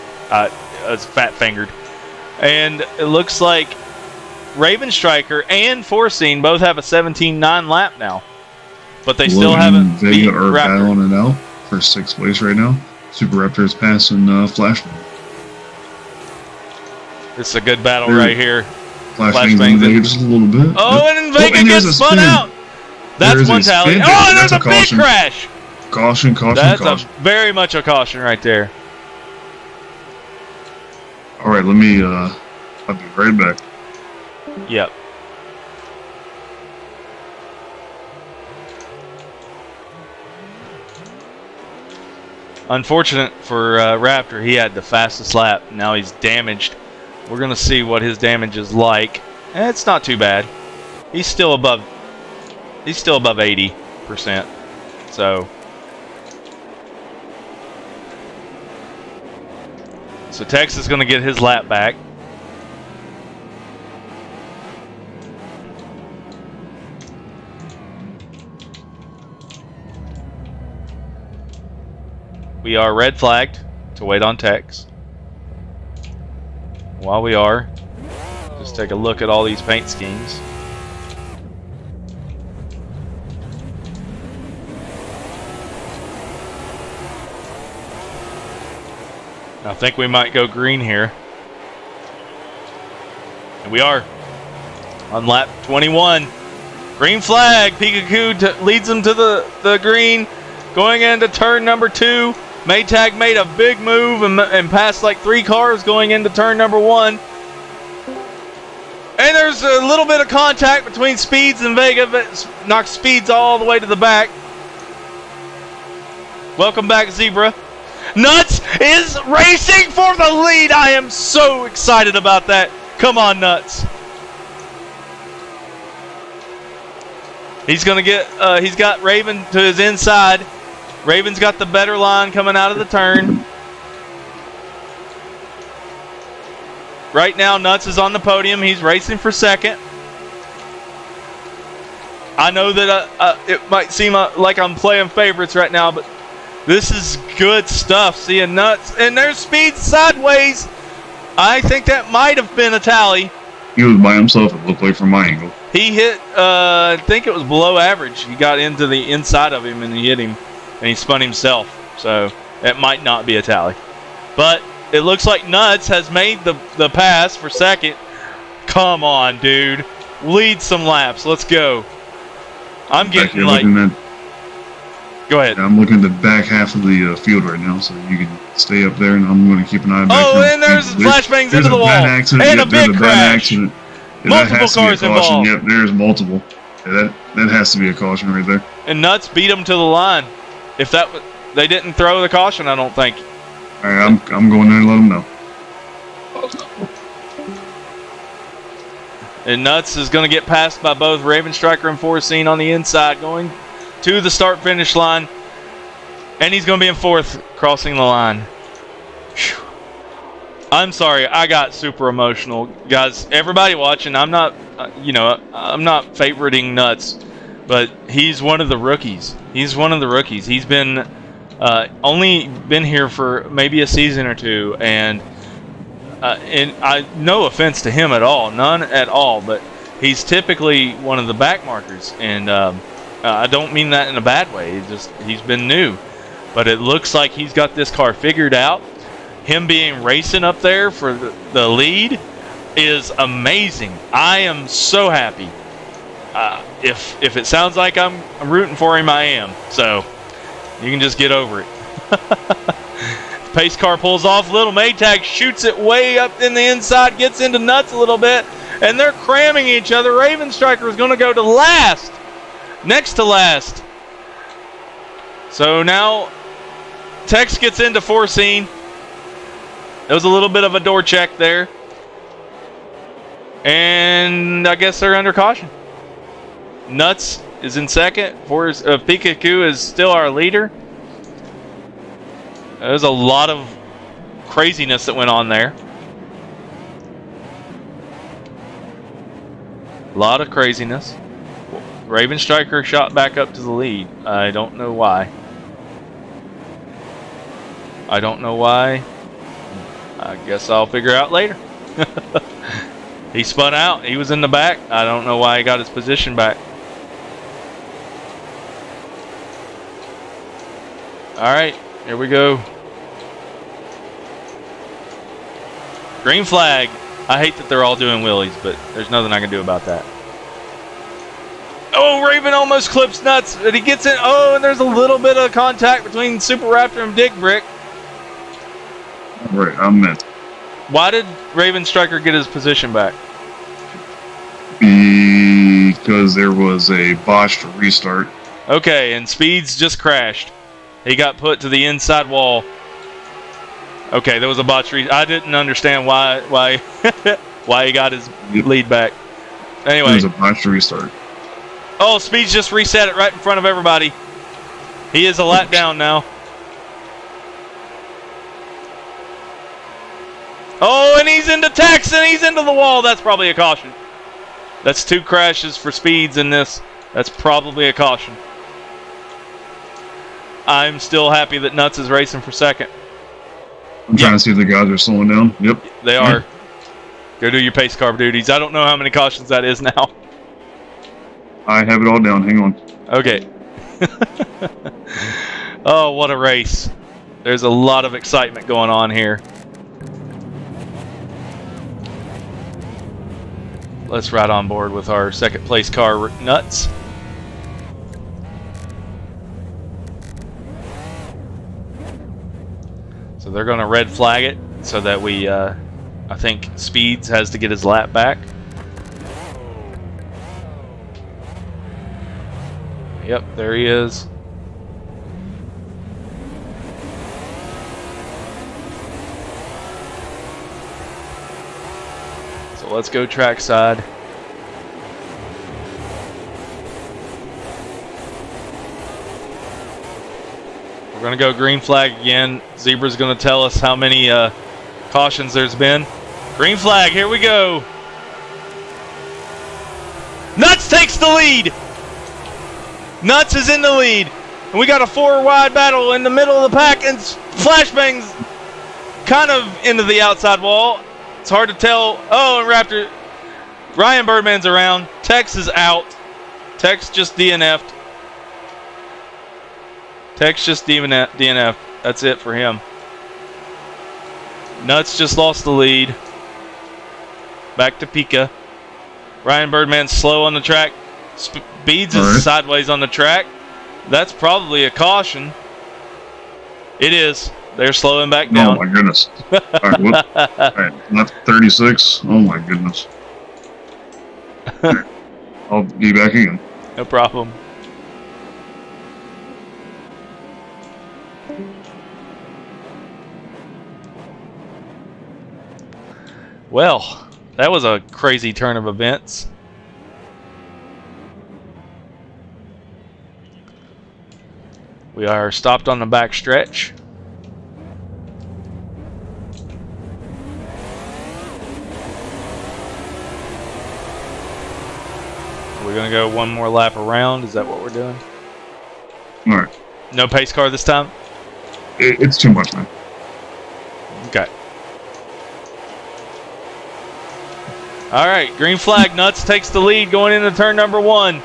S2: fat-fingered. And it looks like Raven Striker and Forcing both have a 17:9 lap now, but they still haven't beat
S1: Vega are
S2: Raptor.
S1: battling it out for 6th place right now. Super Raptor is passing Flashbang.
S2: It's a good battle right here.
S1: Flashbang's in Vega just a little bit.
S2: Oh, and Vega gets spun out. That's one tally. Oh, and there's a big crash.
S1: Caution.
S2: That's very much a caution right there.
S1: All right, let me. I'll be right back.
S2: Yep. Unfortunate for Raptor, he had the fastest lap. Now he's damaged. We're gonna see what his damage is like. It's not too bad. He's still above 80%. So Tex is gonna get his lap back. We are red flagged to wait on Tex. While we are, just take a look at all these paint schemes. I think we might go green here. And we are on lap 21. Green flag. Pikachu leads them to the green. Going into turn number 2. Maytag made a big move and passed like 3 cars going into turn number 1. And there's a little bit of contact between Speeds and Vega, but knocks Speeds all the way to the back. Welcome back, Zebra. Nuts is racing for the lead. I am so excited about that. Come on, Nuts. He's gonna get. He's got Raven to his inside. Raven's got the better line coming out of the turn. Right now, Nuts is on the podium. He's racing for second. I know that it might seem like I'm playing favorites right now, but this is good stuff. Seeing Nuts. And there's Speed sideways. I think that might have been a tally.
S1: He was by himself, it looked like, from my angle.
S2: He hit, I think it was below average. He got into the inside of him and he hit him. And he spun himself. So it might not be a tally. But it looks like Nuts has made the pass for second. Come on, dude. Lead some laps. Let's go. I'm getting like... Go ahead.
S1: Yeah, I'm looking at the back half of the field right now, so you can stay up there, and I'm going to keep an eye back.
S2: Oh, and there's flashbangs into the wall. And a big crash. Multiple cars involved.
S1: Yep, there's multiple. Yeah, that has to be a caution right there.
S2: And Nuts beat him to the line. If they didn't throw the caution, I don't think.
S1: All right, I'm going there and let them know.
S2: And Nuts is going to get passed by both Raven Striker and Forcing on the inside, going to the start-finish line. And he's going to be in fourth, crossing the line. Whew. I'm sorry, I got super emotional. Guys, everybody watching, I'm not, I'm not favoriting Nuts, but he's one of the rookies. He's one of the rookies. He's been only been here for maybe a season or two, and I no offense to him at all, none at all, but he's typically one of the back markers, and I don't mean that in a bad way. He's been new, but it looks like he's got this car figured out. Him being racing up there for the lead is amazing. I am so happy. If it sounds like I'm rooting for him, I am. So you can just get over it. Pace car pulls off. Little Maytag shoots it way up in the inside, gets into Nuts a little bit, and they're cramming each other. Raven Striker is going to go to last, next to last. So now Tex gets into Forcing. There was a little bit of a door check there. And I guess they're under caution. Nuts is in second. Pikachu is still our leader. There's a lot of craziness that went on there. A lot of craziness. Raven Striker shot back up to the lead. I don't know why. I don't know why. I guess I'll figure out later. He spun out. He was in the back. I don't know why he got his position back. Alright, here we go. Green flag. I hate that they're all doing wheelies, but there's nothing I can do about that. Oh, Raven almost clips Nuts, but he gets in. Oh, and there's a little bit of contact between Super Raptor and Dick Brick.
S1: Right, I'm in.
S2: Why did Raven Striker get his position back?
S1: Because there was a botched restart.
S2: Okay, and Speeds just crashed. He got put to the inside wall. Okay, there was a botched restart. I didn't understand why why he got his lead back. Anyway.
S1: There was a botched restart.
S2: Oh, Speeds just reset it right in front of everybody. He is a lap down now. Oh, and he's into Tex, and he's into the wall. That's probably a caution. That's 2 crashes for Speeds in this. That's probably a caution. I'm still happy that Nuts is racing for second.
S1: I'm trying to see if the guys are slowing down. Yep.
S2: They are. Go do your pace car duties. I don't know how many cautions that is now.
S1: I have it all down. Hang on.
S2: Okay. Oh, what a race. There's a lot of excitement going on here. Let's ride on board with our second place car, Nuts. So they're going to red flag it so that we, I think Speeds has to get his lap back. Yep, there he is. So let's go trackside. We're going to go green flag again. Zebra's going to tell us how many cautions there's been. Green flag, here we go. Nuts takes the lead. Nuts is in the lead. And we got a 4-wide battle in the middle of the pack, and Flashbang's kind of into the outside wall. It's hard to tell. Oh, and Raptor. Ryan Birdman's around. Tex is out. Tex just DNF'd. Tex just DNF'd. That's it for him. Nuts just lost the lead. Back to Pika. Ryan Birdman's slow on the track. Speeds is sideways on the track. That's probably a caution. It is. They're slowing back down.
S1: Oh my goodness. Alright, Alright, not 36. Oh my goodness. Right. I'll be back again.
S2: No problem. Well, that was a crazy turn of events. We are stopped on the back stretch. We're going to go one more lap around. Is that what we're doing?
S1: Alright.
S2: No pace car this time?
S1: It's too much, man.
S2: Okay. Alright, green flag. Nuts takes the lead going into turn number 1.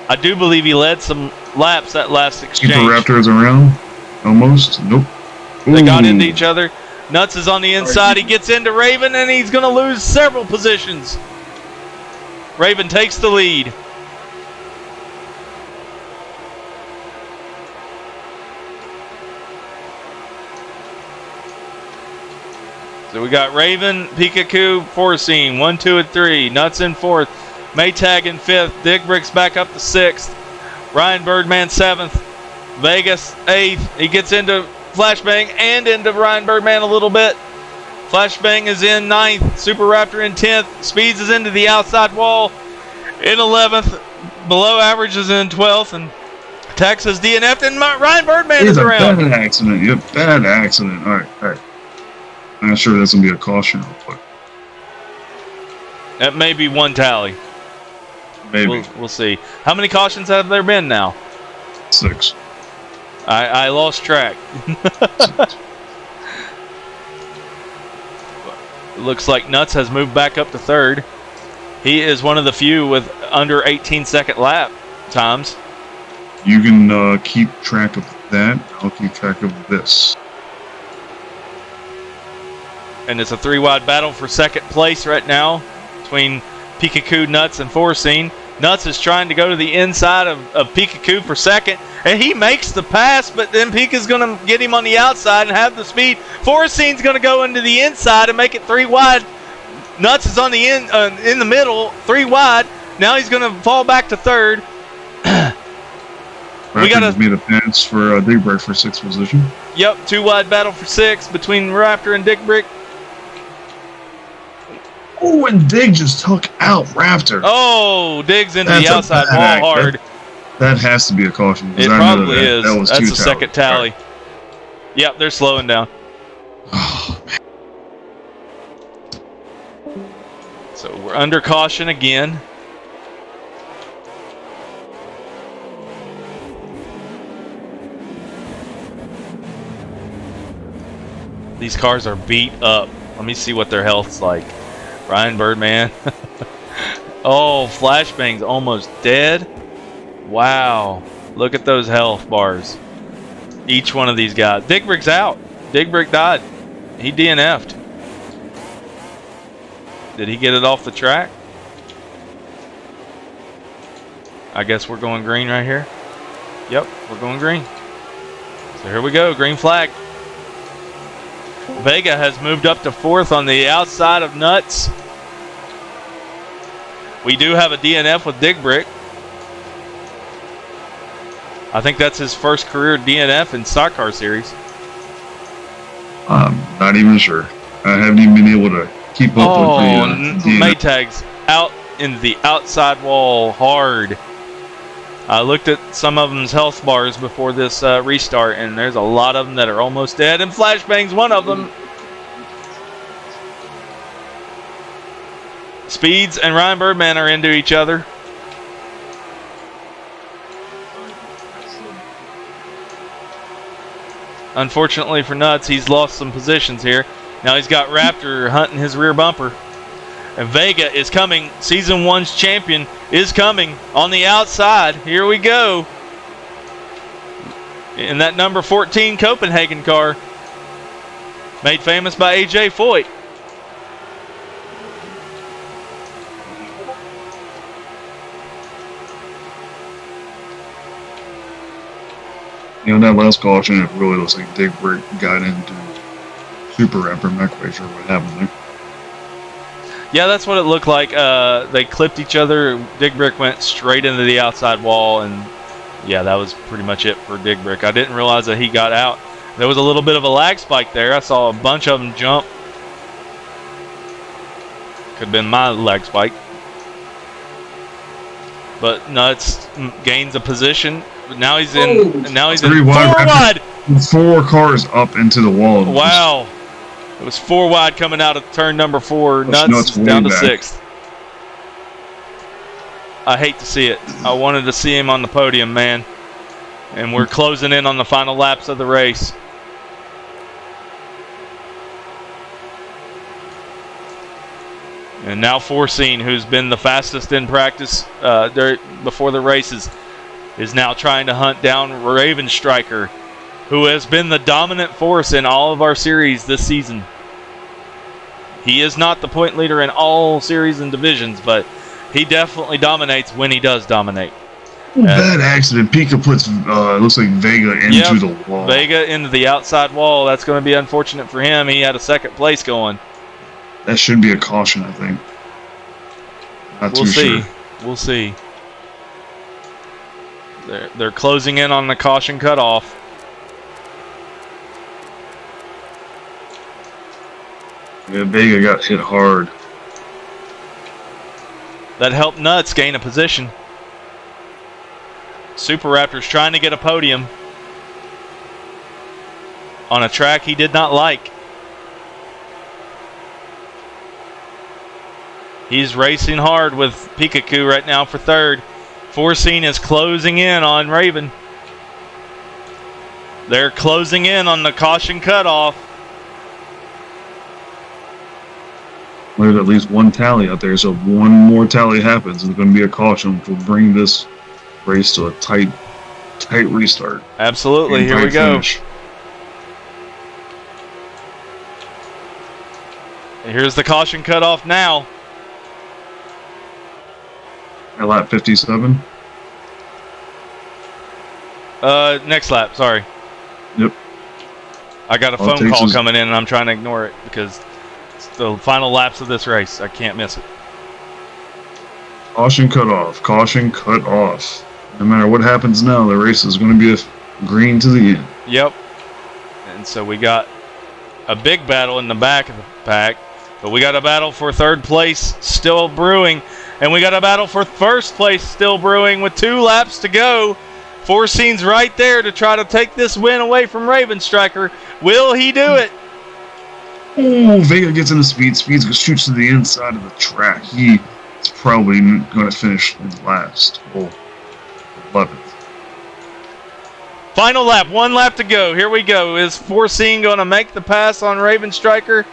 S2: I do believe he led some laps that last exchange.
S1: Super Raptor is around. Almost. Nope.
S2: They got into each other. Nuts is on the inside. He gets into Raven, and he's going to lose several positions. Raven takes the lead. So we got Raven, Pikachu, 4th, 1, 2, and 3. Nuts in 4th. Maytag in 5th. Dick Bricks back up to 6th. Ryan Birdman 7th. Vegas 8th. He gets into Flashbang and into Ryan Birdman a little bit. Flashbang is in 9th. Super Raptor in 10th. Speeds is into the outside wall in 11th. Below average is in 12th. And Texas DNF and Ryan Birdman
S1: It's
S2: is
S1: a
S2: around.
S1: bad accident. Yep, bad accident. All right. I'm not sure that's going to be a caution real quick.
S2: That may be one tally.
S1: Maybe.
S2: We'll see. How many cautions have there been now?
S1: 6.
S2: I lost track. Looks like Nuts has moved back up to third. He is one of the few with under 18-second lap times.
S1: You can keep track of that. I'll keep track of this.
S2: And it's a 3-wide battle for second place right now between Pikachu, Nuts, and Forcine. Nuts is trying to go to the inside of Pikachu for second, and he makes the pass, but then Pika's going to get him on the outside and have the speed. Forcine's going to go into the inside and make it 3 wide. Nuts is on the in the middle, 3 wide. Now he's going to fall back to third. We got
S1: made a pass for Dig Brick for 6th position.
S2: Yep, 2-wide battle for 6 between Raptor and Dick Brick.
S1: Oh, and Dig just took out Raptor.
S2: Oh, Dig's into
S1: That's
S2: the outside wall hard.
S1: That has to be a caution.
S2: It probably is.
S1: That was
S2: That's
S1: 2
S2: the second tally.
S1: Right.
S2: Yep, they're slowing down.
S1: Oh, man.
S2: So we're under caution again. These cars are beat up. Let me see what their health's like. Ryan Birdman. Oh, Flashbang's almost dead. Wow. Look at those health bars. Each one of these guys. Dick Brick's out. Dick Brick died. He DNF'd. Did he get it off the track? I guess we're going green right here. Yep, we're going green. So here we go, green flag. Vega has moved up to 4th on the outside of Nuts. We do have a DNF with Dig Brick. I think that's his first career DNF in Stock Car Series.
S1: I'm not even sure. I haven't even been able to keep up with the
S2: Maytag's out in the outside wall hard. I looked at some of them's health bars before this restart, and there's a lot of them that are almost dead, and Flashbang's one of them. Speeds and Ryan Birdman are into each other. Unfortunately for Nuts, he's lost some positions here. Now he's got Raptor hunting his rear bumper. And Vega is coming. Season 1's champion is coming on the outside. Here we go. In that number 14 Copenhagen car. Made famous by AJ Foyt.
S1: You know, that last caution, it really looks like Dig Brick got into Super Raptor. I'm not quite sure what happened there.
S2: Yeah, that's what it looked like. They clipped each other. Dig Brick went straight into the outside wall, and yeah, that was pretty much it for Dig Brick. I didn't realize that he got out. There was a little bit of a lag spike there. I saw a bunch of them jump. Could have been my lag spike. But Nuts gains a position. Now he's in. Now he's in 4 wide.
S1: 4 cars up into the wall.
S2: Wow. It was 4 wide coming out of turn number 4. Nuts down to 6th. I hate to see it. I wanted to see him on the podium, man. And we're closing in on the final laps of the race. And now Forcine, who's been the fastest in practice before the races, is now trying to hunt down Raven Striker, who has been the dominant force in all of our series this season. He is not the point leader in all series and divisions, but he definitely dominates when he does dominate.
S1: Bad accident. Pika puts, looks like Vega into the wall.
S2: Vega into the outside wall. That's going to be unfortunate for him. He had a second place going.
S1: That should be a caution, I think. Not
S2: We'll
S1: too
S2: see.
S1: sure.
S2: We'll see. They're closing in on the caution cutoff.
S1: Yeah, Vega got hit hard.
S2: That helped Nuts gain a position. Super Raptor's trying to get a podium on a track he did not like. He's racing hard with Pikachu right now for third. Forcing is closing in on Raven. They're closing in on the caution cutoff.
S1: There's at least one tally out there, so if one more tally happens, it's going to be a caution, which will bring this race to a tight restart.
S2: Absolutely, here we go.
S1: Finish.
S2: Here's the caution cutoff now.
S1: At lap 57.
S2: Next lap, sorry.
S1: Yep.
S2: I got a
S1: All it
S2: phone
S1: takes
S2: call
S1: is-
S2: coming in and I'm trying to ignore it because it's the final laps of this race. I can't miss it.
S1: Caution cut off. Caution cut off. No matter what happens now, the race is going to be a green to the end.
S2: Yep. And so we got a big battle in the back of the pack, but we got a battle for third place still brewing, and we got a battle for first place still brewing with 2 laps to go. Four Scenes right there to try to take this win away from Raven Striker. Will he do it?
S1: Oh, Vega gets into speed. Speed shoots to the inside of the track. He's probably going to finish in last. Oh, 11th.
S2: Final lap, 1 lap to go. Here we go. Is Foreseen going to make the pass on Raven Striker?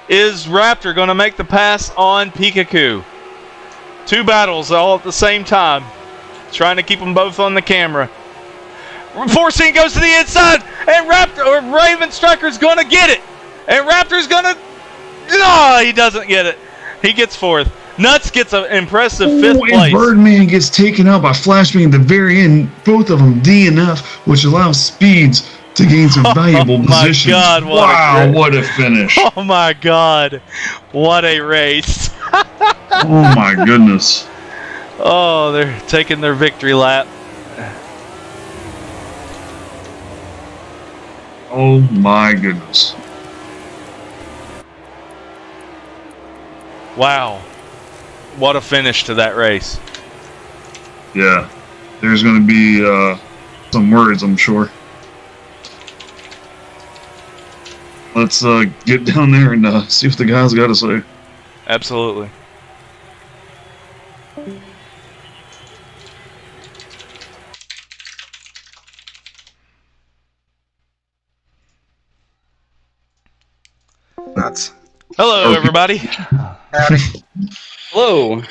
S2: Is Raptor going to make the pass on Pikachu? 2 battles all at the same time. Trying to keep them both on the camera. Foreseen goes to the inside, and Raven Striker's going to get it. And Raptor's going to... No, he doesn't get it. He gets 4th. Nuts gets an impressive 5th
S1: And
S2: place.
S1: Birdman gets taken out by Flashbang at the very end. Both of them DNF, which allows Speeds to gain some valuable
S2: my
S1: positions.
S2: God,
S1: what a finish.
S2: Oh my God. What a race.
S1: Oh my goodness.
S2: Oh, they're taking their victory lap.
S1: Oh my goodness.
S2: Wow. What a finish to that race.
S1: Yeah. There's going to be some words, I'm sure. Let's get down there and see what the guys got to say.
S2: Absolutely.
S3: Nuts.
S2: Hello, everybody.
S3: Howdy.
S6: Hello.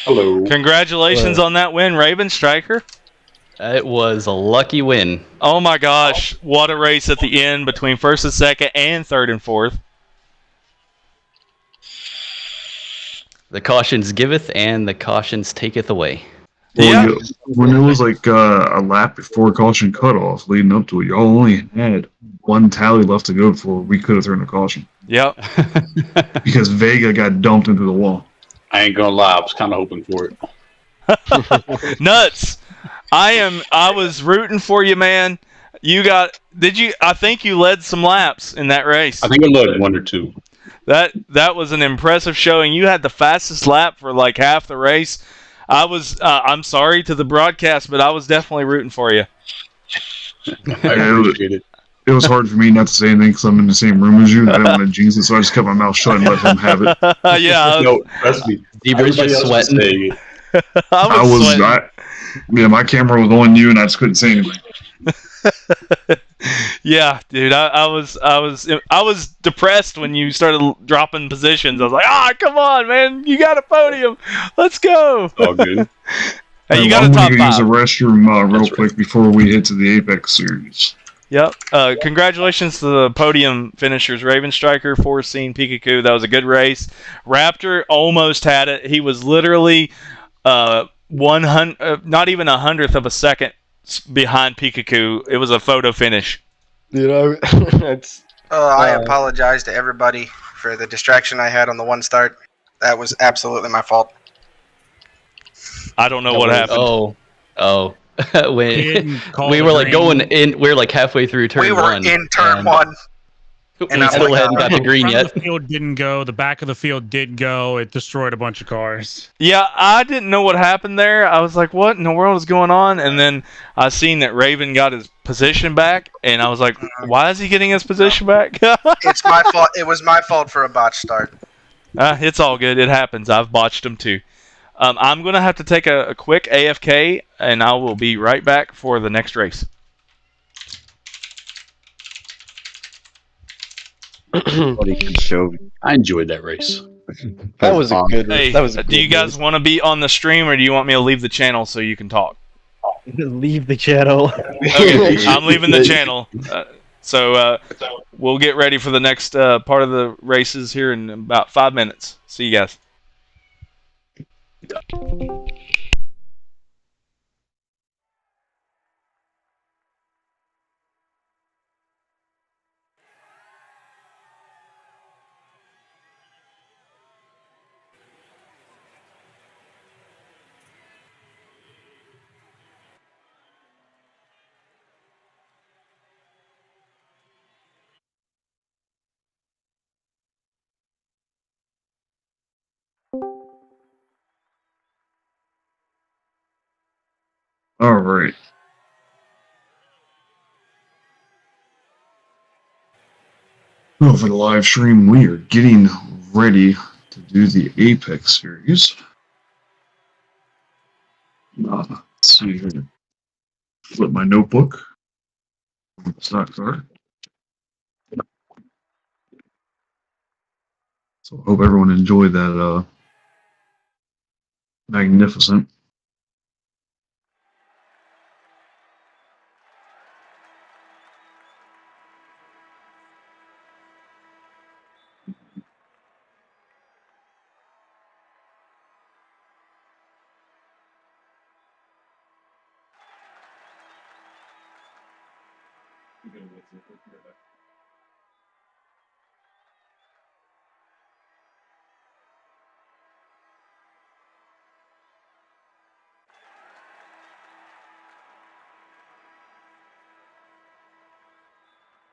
S5: Hello.
S2: Congratulations on that win, Raven Striker.
S6: It was a lucky win.
S2: Oh my gosh, what a race at the end between first and second and third and fourth.
S6: The cautions giveth and the cautions taketh away.
S2: Yeah.
S1: Well, when it was like a lap before caution cutoff leading up to it, y'all only had 1 tally left to go before we could have thrown a caution.
S2: Yep.
S1: Because Vega got dumped into the wall.
S5: I ain't gonna lie, I was kind of hoping for it.
S2: Nuts. I was rooting for you, man. I think you led some laps in that race.
S5: I think I loaded 1 or 2.
S2: That was an impressive showing. You had the fastest lap for like half the race. I'm sorry to the broadcast, but I was definitely rooting for you.
S5: I appreciate it.
S1: It was hard for me not to say anything because I'm in the same room as you. I didn't want to jinx it, so I just kept my mouth shut and let him have it.
S2: Yeah,
S5: No, trust me.
S6: Debra's
S5: Everybody
S6: just
S5: else was
S6: sweating.
S5: saying it.
S2: I was sweating.
S1: My camera was on you, and I just couldn't say anything.
S2: Yeah, dude, I was depressed when you started dropping positions. I was like, come on, man, you got a podium, let's go.
S5: All good.
S2: Hey, you got a
S1: I'm
S2: top
S1: gonna go use the
S2: 5.
S1: restroom real
S5: That's
S1: quick before we head to the Apex series.
S2: Yep. Congratulations to the podium finishers, Raven Striker, Foreseen, Pikachu. That was a good race. Raptor almost had it. He was literally 100, not even 100th of a second behind Pikachu. It was a photo finish.
S4: You know, it's
S3: I apologize to everybody for the distraction I had on the 1 start. That was absolutely my fault.
S2: I don't know what happened.
S6: Oh. When we were like going in, we were like halfway through turn
S3: We were
S6: 1.
S3: in turn
S6: and
S3: 1. And
S6: We
S3: I'm
S6: still
S3: like,
S6: hadn't got the green
S7: front
S6: yet.
S7: of the field didn't go. The back of the field did go. It destroyed a bunch of cars.
S2: Yeah, I didn't know what happened there. I was like, what in the world is going on? And then I seen that Raven got his position back, and I was like, why is he getting his position back?
S3: it's my fault. It was my fault for a botch start.
S2: It's all good. It happens. I've botched them too. I'm going to have to take a quick AFK, and I will be right back for the next race.
S8: Somebody could show.
S5: I enjoyed that race.
S4: That was a good.
S2: Hey,
S4: That was. A
S2: do you
S4: good
S2: guys want to be on the stream, or do you want me to leave the channel so you can talk?
S8: Leave the channel.
S2: Okay, I'm leaving the channel. So we'll get ready for the next part of the races here in about 5 minutes. See you guys.
S1: All right. Well, for the live stream, we are getting ready to do the Apex series. Let's see here. Flip my notebook. Stock car. So I hope everyone enjoyed that magnificent.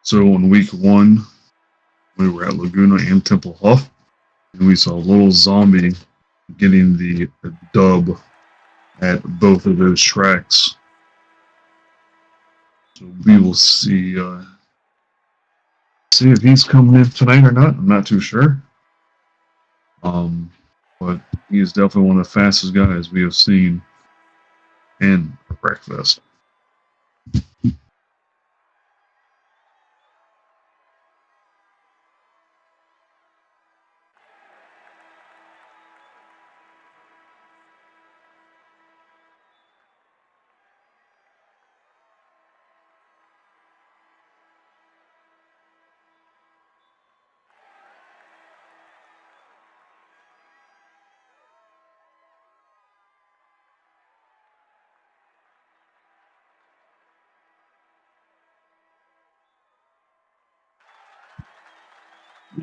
S1: So in week 1, we were at Laguna and Temple Huff, and we saw Little Zombie getting the dub at both of those tracks. So we will see if he's coming in tonight or not. I'm not too sure. But he is definitely one of the fastest guys we have seen in Wreckfest.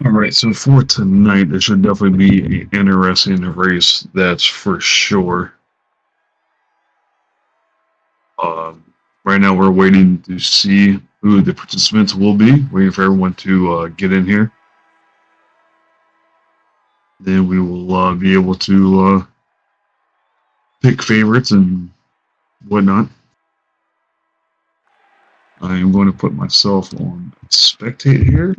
S1: All right, so for tonight, it should definitely be an interesting race. That's for sure. Right now, we're waiting to see who the participants will be. Waiting for everyone to get in here. Then we will be able to pick favorites and whatnot. I am going to put myself on spectate here.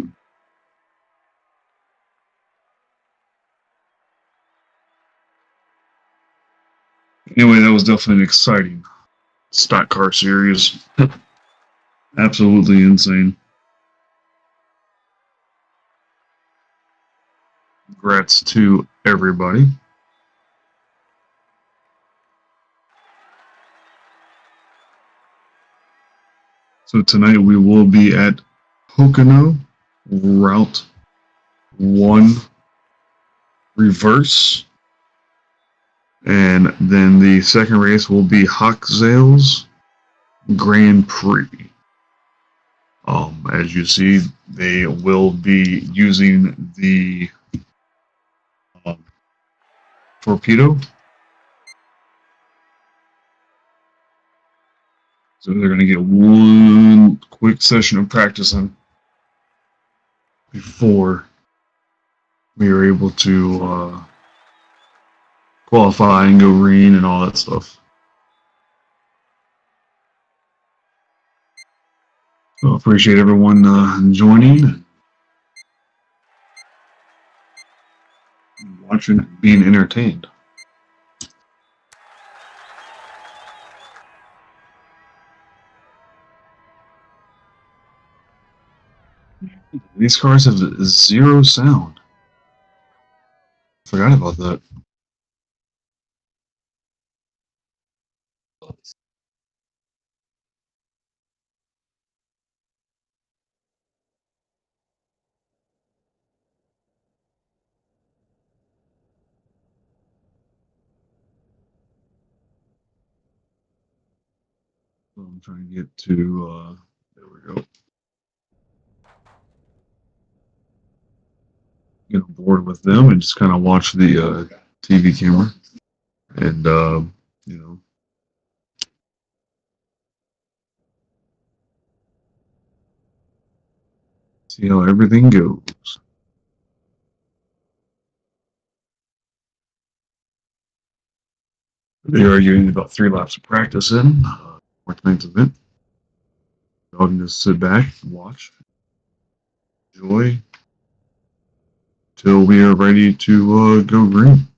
S1: Anyway, that was definitely an exciting stock car series. Absolutely insane. Congrats to everybody. So tonight we will be at Pocono, Route 1 Reverse. And then the second race will be Hoxzales Grand Prix. As you see, they will be using the torpedo. So they're going to get one quick session of practicing. before we were able to qualify and go green and all that stuff. So appreciate everyone joining, watching, being entertained. These cars have zero sound. Forgot about that. So I'm trying to get to. There we go. Get on board with them and just kind of watch the TV camera, and you know, see how everything goes. They are getting about 3 laps of practice in for tonight's event. Y'all can just sit back, watch, enjoy till we are ready to go green.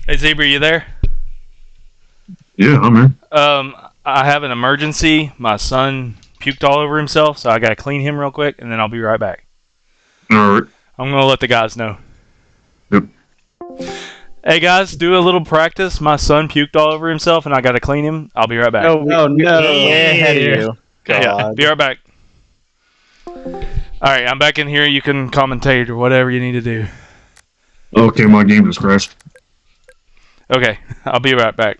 S2: Hey Zebra, you there?
S1: Yeah, I'm here.
S2: I have an emergency. My son puked all over himself, so I gotta clean him real quick, and then I'll be right back.
S1: All right.
S2: I'm gonna let the guys know.
S1: Yep.
S2: Hey guys, do a little practice. My son puked all over himself, and I gotta clean him. I'll be right back.
S8: No, way ahead of you.
S2: Yeah,
S8: God.
S2: be right back. All right, I'm back in here. You can commentate or whatever you need to do.
S1: Okay, my game just crashed.
S2: Okay, I'll be right back.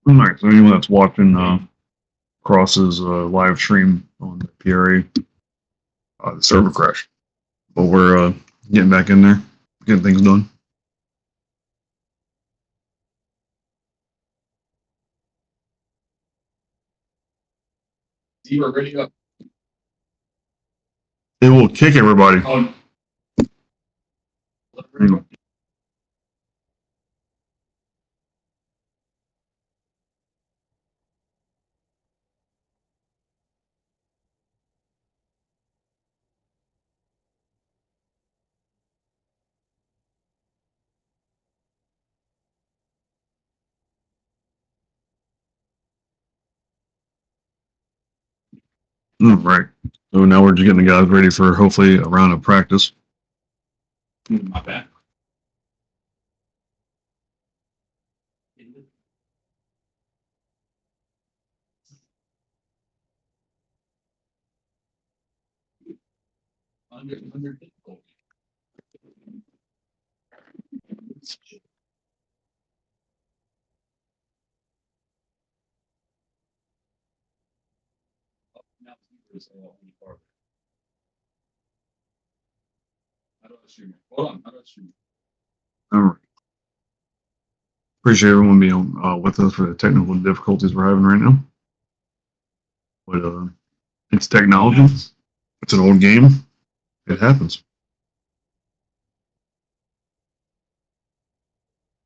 S1: All right, so anyone that's watching Cross's live stream on the PRA, the server crashed. But we're getting back in there, getting things done.
S5: Zebra, ready up.
S1: It will kick everybody.
S5: Oh.
S1: Right. So now we're just getting the guys ready for hopefully a round of practice.
S5: My bad. Under difficulty. Now Zebra's a lot farther. How do I stream it? Hold on, how do I stream it?
S1: All right. Appreciate everyone being with us for the technical difficulties we're having right now. But it's technology. It's an old game. It happens.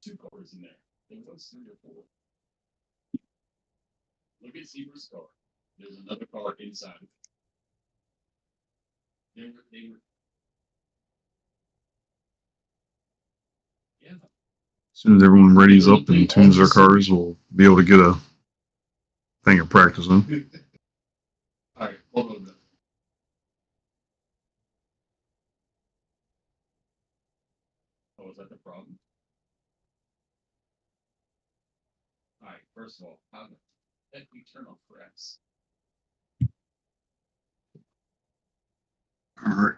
S5: Two cars in there. I think that's 3 or 4. Look at Zebra's car. There's another car inside. They were. Yeah.
S1: As soon as everyone readies up and tunes their cars, we'll be able to get a thing of practice in.
S5: All right, hold on. Oh, is that the problem? All right, first of all, how the heck we turn off press?
S1: All right.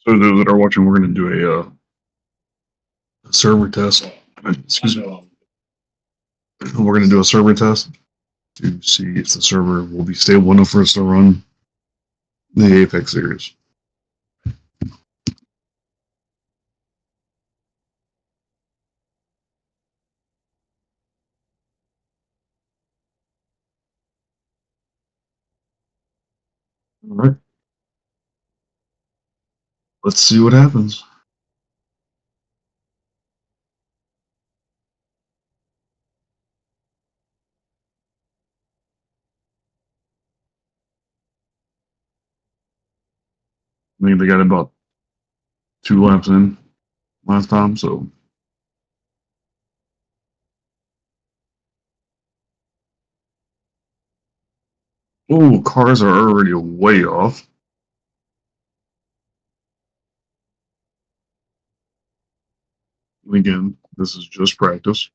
S1: So those that are watching, we're going to do a server test. Excuse me. We're going to do a server test to see if the server will be stable enough for us to run the Apex series. All right. Let's see what happens. I think they got about 2 laps in last time, so. Oh, cars are already way off. Again, this is just practice.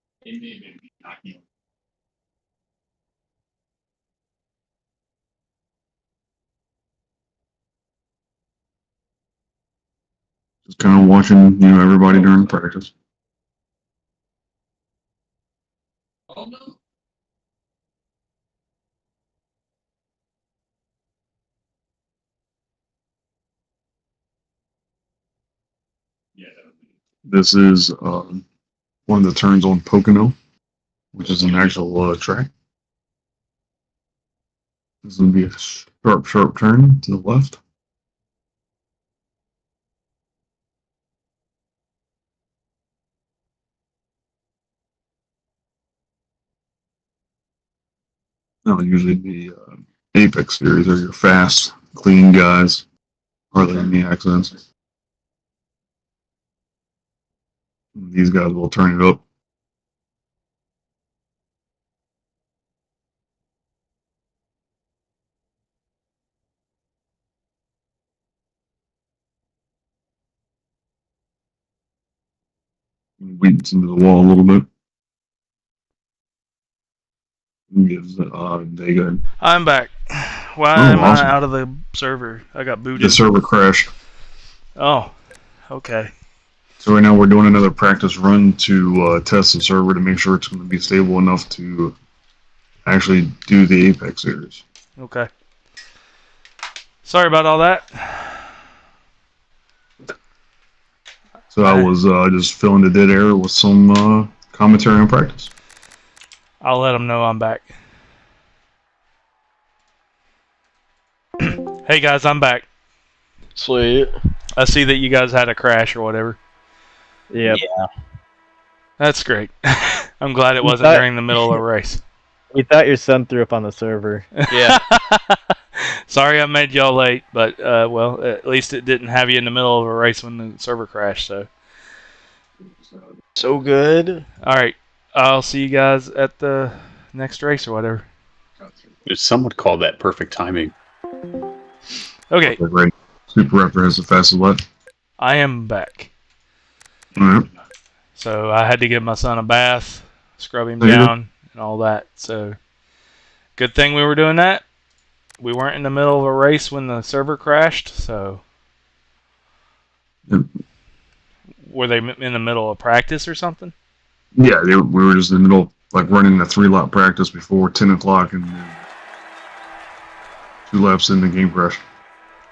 S1: Just kind of watching, everybody during practice.
S5: Oh no. Yeah, that would be.
S1: This is one of the turns on Pocono, which is an actual track. This would be a sharp turn to the left. Now, usually the Apex series are your fast, clean guys. hardly any accidents. These guys will turn it up. Weeds into the wall a little bit. Gives they got
S2: I'm back. Why am
S1: awesome.
S2: I out of the server? I got
S1: The
S2: booted.
S1: server crashed.
S2: Oh, okay.
S1: So right now we're doing another practice run to test the server to make sure it's going to be stable enough to actually do the Apex series.
S2: Okay. Sorry about all that.
S1: So I was just filling the dead air with some commentary on practice.
S2: I'll let them know I'm back. Hey guys, I'm back.
S4: Sweet.
S2: I see that you guys had a crash or whatever.
S8: Yep.
S2: That's great. I'm glad it
S8: You
S2: wasn't
S8: thought-
S2: during the middle of a race.
S8: We thought your son threw up on the server.
S6: Yeah.
S2: Sorry I made y'all late, but well, at least it didn't have you in the middle of a race when the server crashed. So,
S4: So good.
S2: all right, I'll see you guys at the next race or whatever.
S9: Some would call that perfect timing.
S2: Okay,
S1: Right. Super Raptor has the fastest lap.
S2: I am back.
S1: All right.
S2: So I had to give my son a bath, scrub him
S1: There you go.
S2: down, and all that. So good thing we were doing that. We weren't in the middle of a race when the server crashed. So
S1: Yep.
S2: were they in the middle of practice or something?
S1: Yeah, we were just in the middle, like running a 3-lap practice before 10 o'clock, and then 2 laps in the game crash.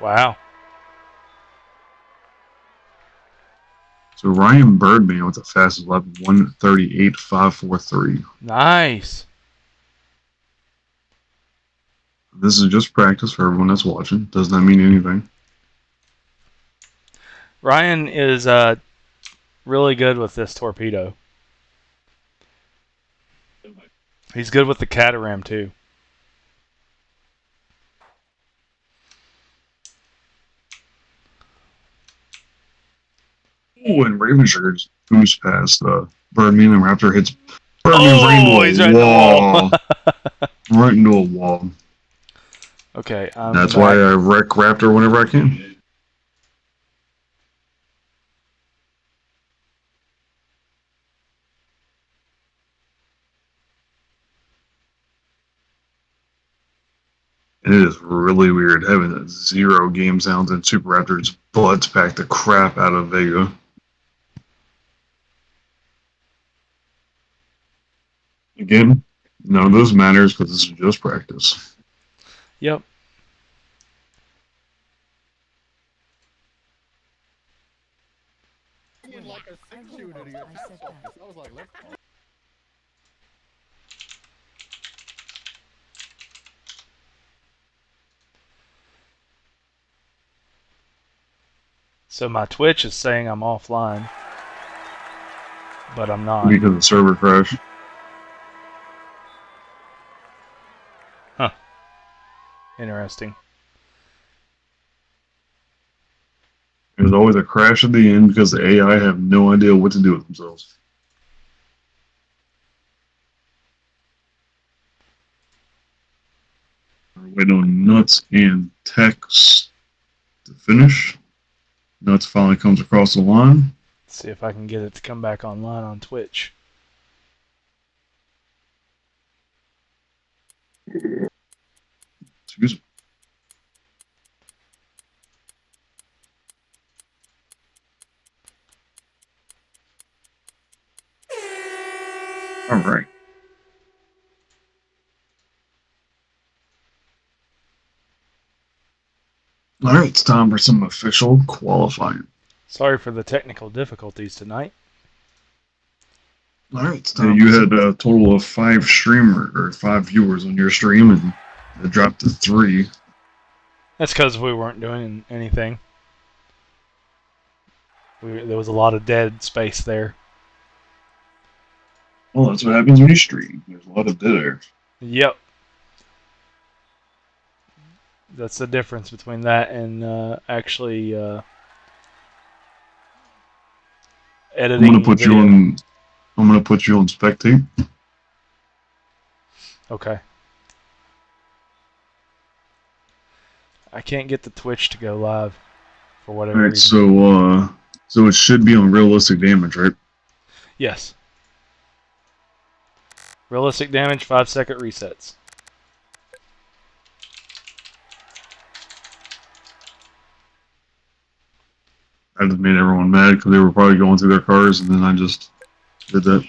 S2: Wow.
S1: So Ryan Birdman with the fastest lap, 1:38.543.
S2: Nice.
S1: This is just practice for everyone that's watching. Does not mean anything.
S2: Ryan is really good with this torpedo. He's good with the Cataram too.
S1: Oh, and Raven Sugar just boost past Birdman, and Raptor hits Birdman right
S2: he's
S1: into
S2: right
S1: a
S2: in the wall.
S1: wall. Right into a wall.
S2: Okay,
S1: That's why I wreck Raptor whenever I can. And it is really weird having that 0 game sounds and Super Raptors butts pack the crap out of Vega. Again, none of this matters because this is just practice.
S2: Yep. So my Twitch is saying I'm offline, but I'm not.
S1: Because of the server crash.
S2: Interesting.
S1: There's always a crash at the end because the AI have no idea what to do with themselves. We're waiting on Nuts and Tex to finish. Nuts finally comes across the line.
S2: Let's see if I can get it to come back online on Twitch.
S1: Excuse me. All right. All right, it's time for some official qualifying.
S2: Sorry for the technical difficulties tonight.
S1: All right, so you had a total of 5 viewers on your stream, and it dropped to 3.
S2: That's because we weren't doing anything. There was a lot of dead space there.
S1: Well, that's what happens when you stream. There's a lot of dead air.
S2: Yep. That's the difference between that and actually
S1: I'm
S2: editing
S1: gonna put you
S2: video.
S1: on. I'm gonna put you on spectate.
S2: Okay. I can't get the Twitch to go live for
S1: All
S2: whatever
S1: right,
S2: reason.
S1: so it should be on realistic damage, right?
S2: Yes. Realistic damage, 5-second resets.
S1: I just made everyone mad because they were probably going through their cars, and then I just did that.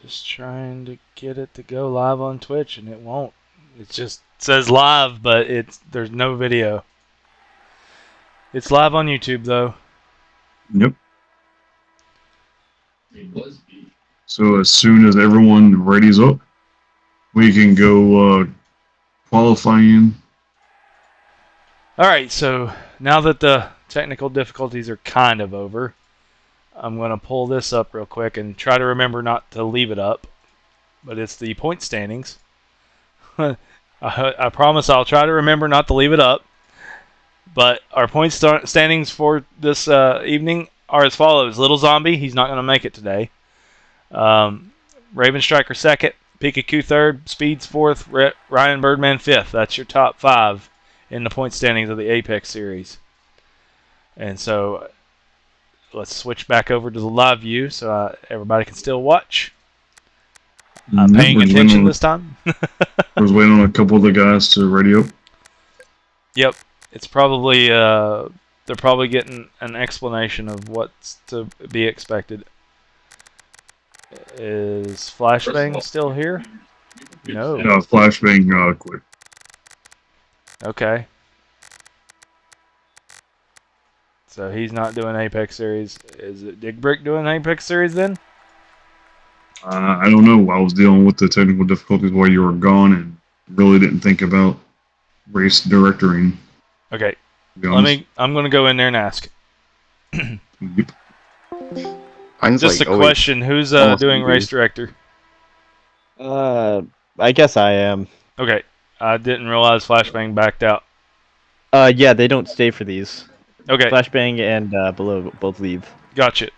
S2: Just trying to get it to go live on Twitch, and it won't. It just says live, but there's no video. It's live on YouTube though.
S1: Yep.
S5: It was B.
S1: So as soon as everyone readies up, we can go qualifying.
S2: All right, so now that the technical difficulties are kind of over, I'm going to pull this up real quick and try to remember not to leave it up. But it's the point standings. I promise I'll try to remember not to leave it up. But our point standings for this evening are as follows. Little Zombie, he's not going to make it today. Raven Striker second, Pikachu third, Speeds fourth, Ryan Birdman fifth. That's your top 5 in the point standings of the Apex series. And so let's switch back over to the live view so everybody can still watch. I'm paying attention this time.
S1: I was waiting on a couple of the guys to ready up.
S2: Yep. It's probably, they're probably getting an explanation of what's to be expected. Is Flashbang still here? No.
S1: No, Flashbang quit.
S2: Okay. So he's not doing Apex Series. Is it Dig Brick doing Apex Series then?
S1: I don't know. I was dealing with the technical difficulties while you were gone and really didn't think about race directoring.
S2: Okay.
S1: To be honest.
S2: I'm gonna go in there and ask.
S1: Yep.
S2: Just a question, who's doing race director?
S8: I guess I am.
S2: Okay. I didn't realize Flashbang backed out.
S8: Yeah, they don't stay for these.
S2: Okay.
S8: Flashbang and Below both leave.
S2: Gotcha.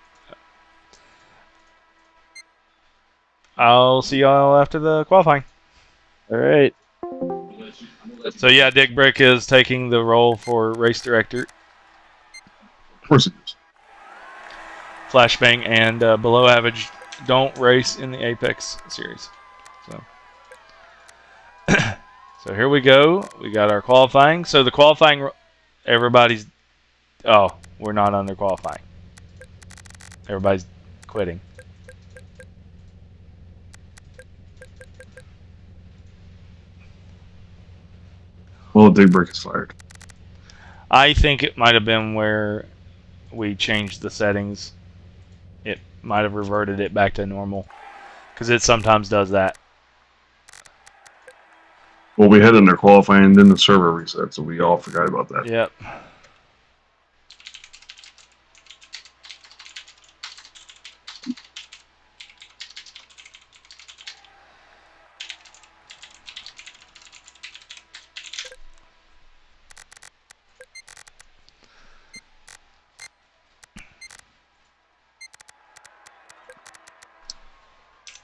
S2: I'll see y'all after the qualifying.
S8: All right.
S2: So yeah, Dig Brick is taking the role for race director.
S1: Of course it is.
S2: Flashbang and Below Average don't race in the Apex series. So, so here we go. We got our qualifying. So the qualifying, everybody's. Oh, we're not under qualifying. Everybody's quitting.
S1: Well, Daybreak is fired.
S2: I think it might have been where we changed the settings. It might have reverted it back to normal. Because it sometimes does that.
S1: Well, we had under qualifying, then the server reset, so we all forgot about that.
S2: Yep.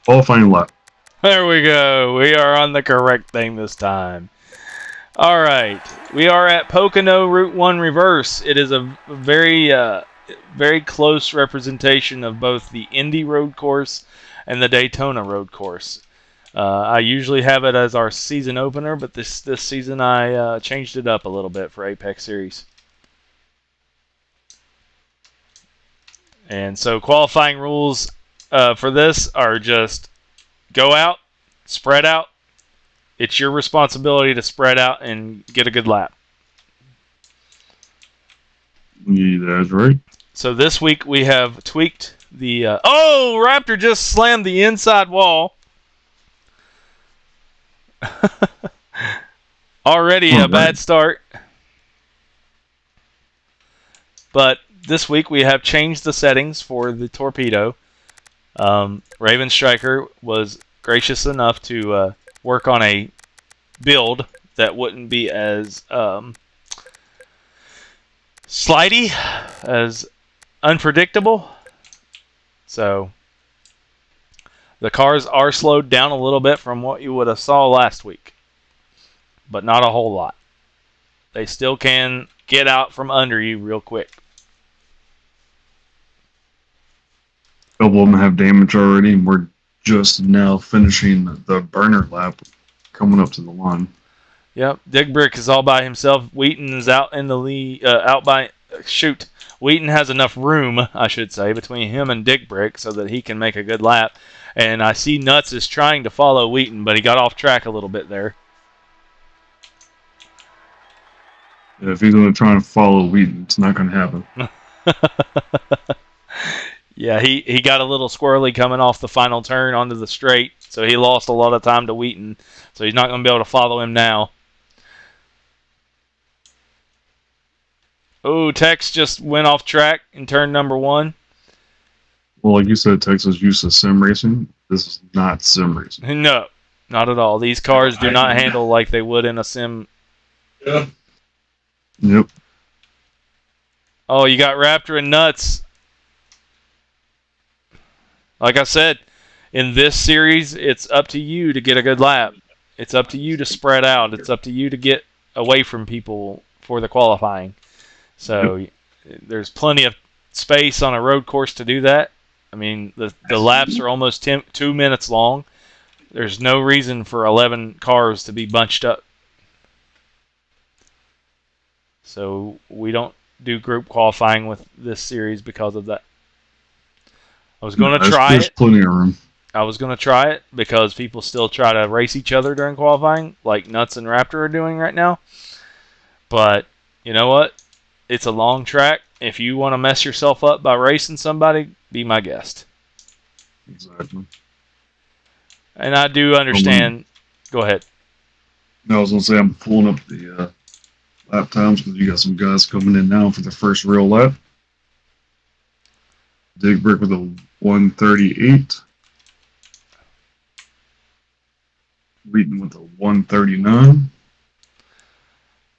S1: Qualifying left.
S2: There we go. We are on the correct thing this time. All right. We are at Pocono Route 1 Reverse. It is a very, very close representation of both the Indy Road Course and the Daytona Road Course. I usually have it as our season opener, but this season I changed it up a little bit for Apex Series. And so qualifying rules for this are just go out, spread out. It's your responsibility to spread out and get a good lap.
S1: Yeah, that's right.
S2: So this week we have tweaked the... oh! Raptor just slammed the inside wall. Already a bad start. But this week we have changed the settings for the torpedo. Raven Striker was gracious enough to work on a build that wouldn't be as slidey, as unpredictable. So the cars are slowed down a little bit from what you would have saw last week, but not a whole lot. They still can get out from under you real quick.
S1: A couple of them have damage already, and we're just now finishing the burner lap, coming up to the line.
S2: Yep, Dig Brick is all by himself. Wheaton is out in the lead. Wheaton has enough room, I should say, between him and Dig Brick so that he can make a good lap. And I see Nuts is trying to follow Wheaton, but he got off track a little bit there.
S1: Yeah, if he's going to try and follow Wheaton, it's not going to happen.
S2: Yeah, he got a little squirrely coming off the final turn onto the straight, so he lost a lot of time to Wheaton, so he's not going to be able to follow him now. Oh, Tex just went off track in turn number 1.
S1: Well, like you said, Texas used to sim racing. This is not sim racing.
S2: No, not at all. These cars do not handle like they would in a sim.
S1: Yeah. Yep.
S2: Oh, you got Raptor and Nuts. Like I said, in this series, it's up to you to get a good lap. It's up to you to spread out. It's up to you to get away from people for the qualifying. So there's plenty of space on a road course to do that. I mean, the laps are almost 2 minutes long. There's no reason for 11 cars to be bunched up. So we don't do group qualifying with this series because of that. I was going to try
S1: There's
S2: it.
S1: plenty of room.
S2: I was going to try it because people still try to race each other during qualifying, like Nuts and Raptor are doing right now. But you know what? It's a long track. If you want to mess yourself up by racing somebody, be my guest.
S1: Exactly.
S2: And I do understand. Go ahead.
S1: No, I was going to say I'm pulling up the lap times because you got some guys coming in now for the first real lap. Dig Brick with a 138. Wheaton with a 139.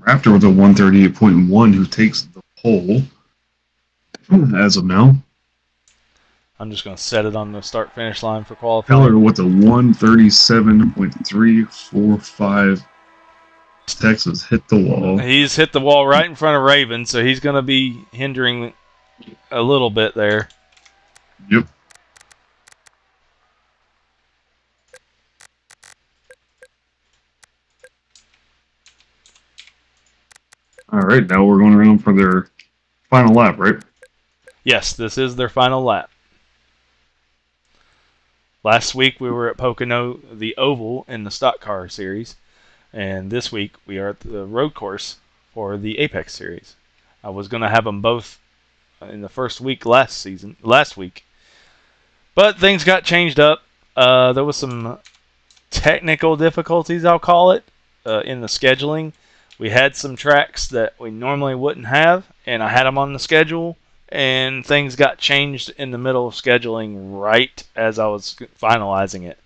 S1: Raptor with a 138.1, who takes the pole as of now.
S2: I'm just going to set it on the start-finish line for qualifying.
S1: Keller with a 137.345. Texas hit the wall.
S2: He's hit the wall right in front of Raven, so he's going to be hindering a little bit there.
S1: Yep. All right, now we're going around for their final lap, right?
S2: Yes, this is their final lap. Last week we were at Pocono, the Oval in the Stock Car Series, and this week we are at the road course for the Apex Series. I was going to have them both in the first week last week, but things got changed up. There was some technical difficulties, I'll call it, in the scheduling. We had some tracks that we normally wouldn't have, and I had them on the schedule, and things got changed in the middle of scheduling right as I was finalizing it.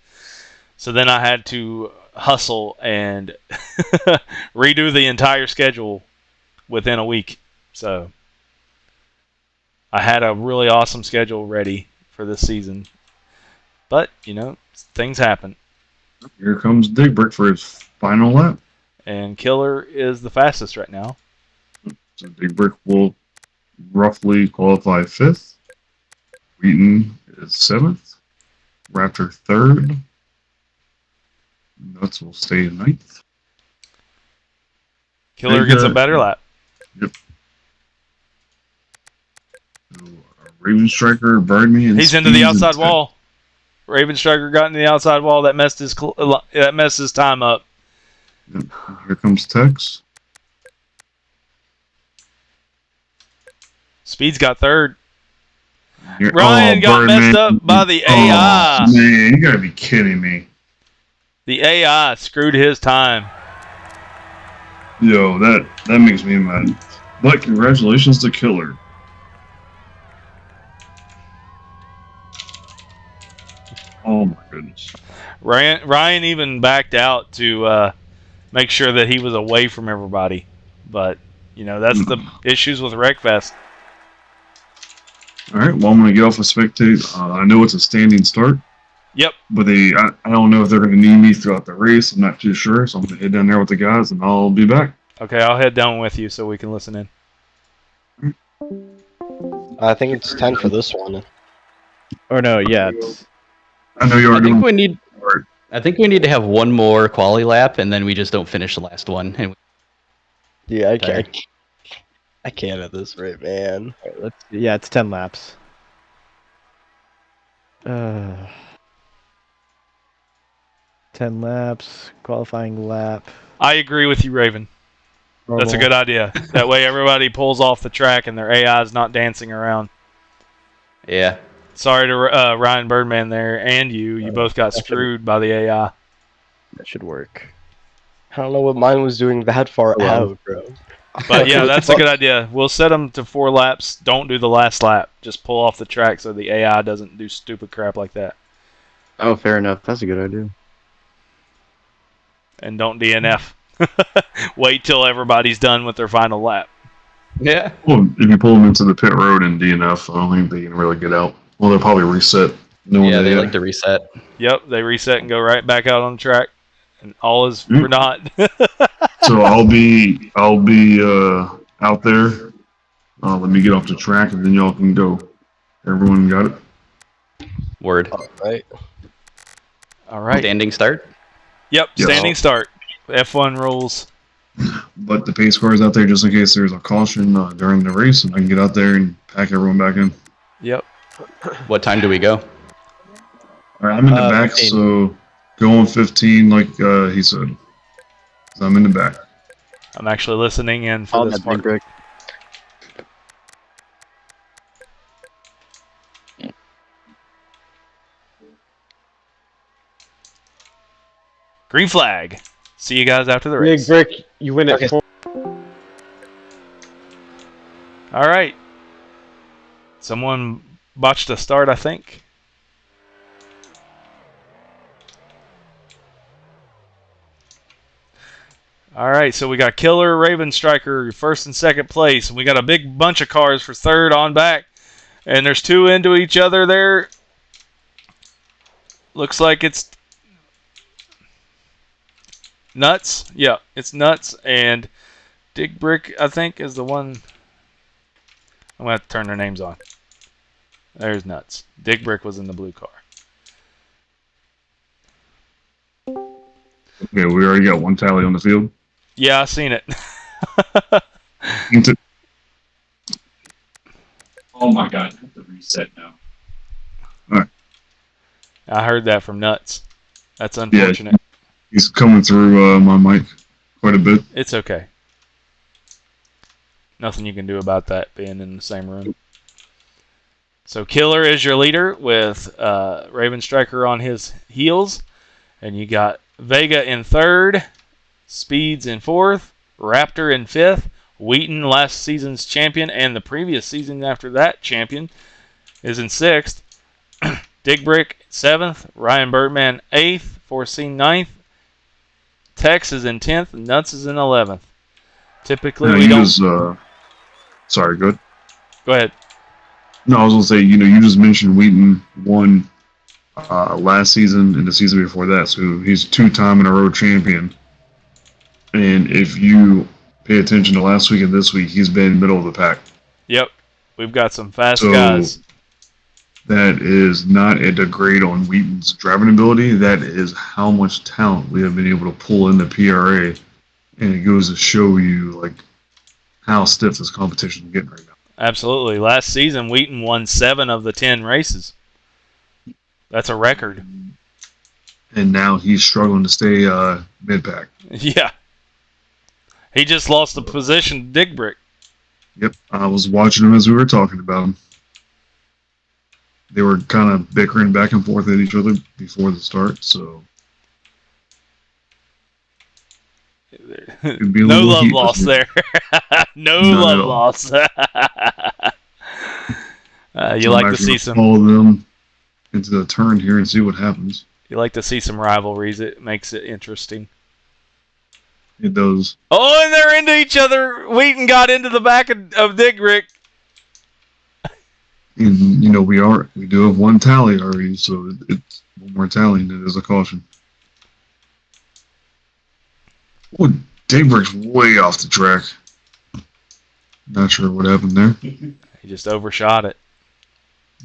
S2: So then I had to hustle and redo the entire schedule within a week. So I had a really awesome schedule ready for this season. But, you know, things happen.
S1: Here comes Dig Brick for his final lap.
S2: And Killer is the fastest right now.
S1: So Dig Brick will roughly qualify 5th. Wheaton is 7th. Raptor 3rd. Nuts will stay in 9th.
S2: Killer gets a better lap.
S1: Yep. So, Raven Striker, Birdman, and
S2: He's into the outside wall. Raven Striker got into the outside wall. That messed his time up.
S1: Yep. Here comes Tex.
S2: Speed's got 3rd.
S1: Here,
S2: Ryan got messed up by the AI.
S1: Man, you gotta be kidding me.
S2: The AI screwed his time.
S1: Yo, that makes me mad. But congratulations to Killer.
S2: Ryan even backed out to make sure that he was away from everybody. But, that's the issues with Wreckfest.
S1: All right. Well, I'm going to get off of spectate. I know it's a standing start.
S2: Yep.
S1: But I don't know if they're going to need me throughout the race. I'm not too sure. So I'm going to head down there with the guys, and I'll be back.
S2: Okay, I'll head down with you so we can listen in.
S4: I think it's 10 for this one.
S8: Or no, yeah.
S1: I know you
S6: I
S1: already.
S6: think we need to have one more quali lap, and then we just don't finish the last one. And
S4: Yeah, I can't at this rate, man.
S8: Yeah, it's 10 laps. 10 laps, qualifying lap.
S2: I agree with you, Raven. That's a good idea. That way everybody pulls off the track and their AI is not dancing around.
S6: yeah.
S2: Sorry to Ryan Birdman there and you. You both got screwed by the AI.
S8: That should work.
S4: I don't know what mine was doing that far out, bro.
S2: But yeah, that's a good idea. We'll set them to 4 laps. Don't do the last lap. Just pull off the track so the AI doesn't do stupid crap like that.
S8: Oh, fair enough. That's a good idea.
S2: And don't DNF. Wait till everybody's done with their final lap.
S6: Yeah.
S1: Well, if you pull them into the pit road and DNF, I don't think they can really get out. Well, they'll probably reset.
S6: Yeah, they like to reset.
S2: Yep, they reset and go right back out on the track. And all is for naught.
S1: So I'll be out there. Let me get off the track, and then y'all can go. Everyone got it?
S6: Word.
S4: Right.
S2: All right.
S6: Standing start.
S2: Yep,
S1: Yes.
S2: standing start. F1 rules.
S1: But the pace car is out there just in case there's a caution during the race, and I can get out there and pack everyone back in.
S2: Yep.
S6: What time do we go?
S1: All right, I'm in the back,
S8: 15.
S1: so go on 15, like he said. 'Cause I'm in the back.
S2: I'm actually listening in for this part.
S8: Brick.
S2: Green flag. See you guys after the race.
S8: Big Brick, you win it.
S2: All right. Someone botched a start, I think. All right, so we got Killer, Raven Striker, first and second place. And we got a big bunch of cars for third on back. And there's 2 into each other there. Looks like it's Nuts. Yeah, it's Nuts. And Dig Brick, I think, is the one. I'm going to have to turn their names on. There's Nuts. Dig Brick was in the blue car.
S1: Okay, we already got 1 tally on the field.
S2: Yeah, I seen it.
S5: Oh my god, I have to reset now.
S2: I heard that from Nuts. That's unfortunate.
S1: He's coming through my mic quite a bit.
S2: It's okay. Nothing you can do about that being in the same room. So Killer is your leader with Raven Striker on his heels. And you got Vega in third, Speeds in fourth, Raptor in fifth, Wheaton, last season's champion, and the previous season after that champion, is in sixth. Dig Brick seventh, Ryan Birdman eighth, Foreseen ninth, Tex is in 10th, and Nuts is in 11th. Typically, we don't.
S1: Sorry, good.
S2: Go ahead.
S1: No, I was gonna say, you just mentioned Wheaton won last season and the season before that, so he's 2-time in a row champion. And if you pay attention to last week and this week, he's been middle of the pack.
S2: Yep, we've got some fast guys.
S1: That is not a degrade on Wheaton's driving ability. That is how much talent we have been able to pull in the PRA, and it goes to show you how stiff this competition is getting right now.
S2: Absolutely. Last season, Wheaton won 7 of the 10 races. That's a record.
S1: And now he's struggling to stay mid-pack.
S2: Yeah. He just lost the position to Dig Brick.
S1: Yep, I was watching him as we were talking about him. They were kind of bickering back and forth at each other before the start, so it'd be a
S2: No
S1: little
S2: love
S1: heat
S2: lost
S1: this
S2: there. No
S1: None
S2: love
S1: at all.
S2: lost. You
S1: So
S2: like
S1: I'm
S2: to
S1: actually
S2: see
S1: gonna
S2: some.
S1: follow them into the turn here and see what happens.
S2: You like to see some rivalries. It makes it interesting.
S1: It does.
S2: Oh, and they're into each other. Wheaton got into the back of Digrick.
S1: And we do have one tally already, so it's one more tally, and it is a caution. Oh, Digrick's way off the track. Not sure what happened there.
S2: He just overshot it.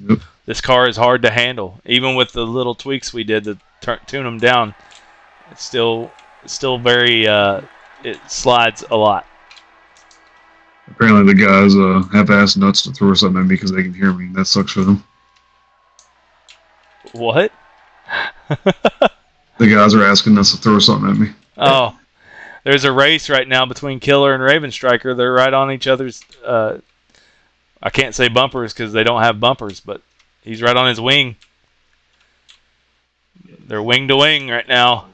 S1: Yep.
S2: This car is hard to handle, even with the little tweaks we did to tune them down. It's still very. It slides a lot.
S1: Apparently, the guys have ass nuts to throw something at me because they can hear me. That sucks for them.
S2: What?
S1: The guys are asking us to throw something at me.
S2: Oh, there's a race right now between Killer and Raven Striker. They're right on each other's. I can't say bumpers because they don't have bumpers, but he's right on his wing. They're wing to wing right now.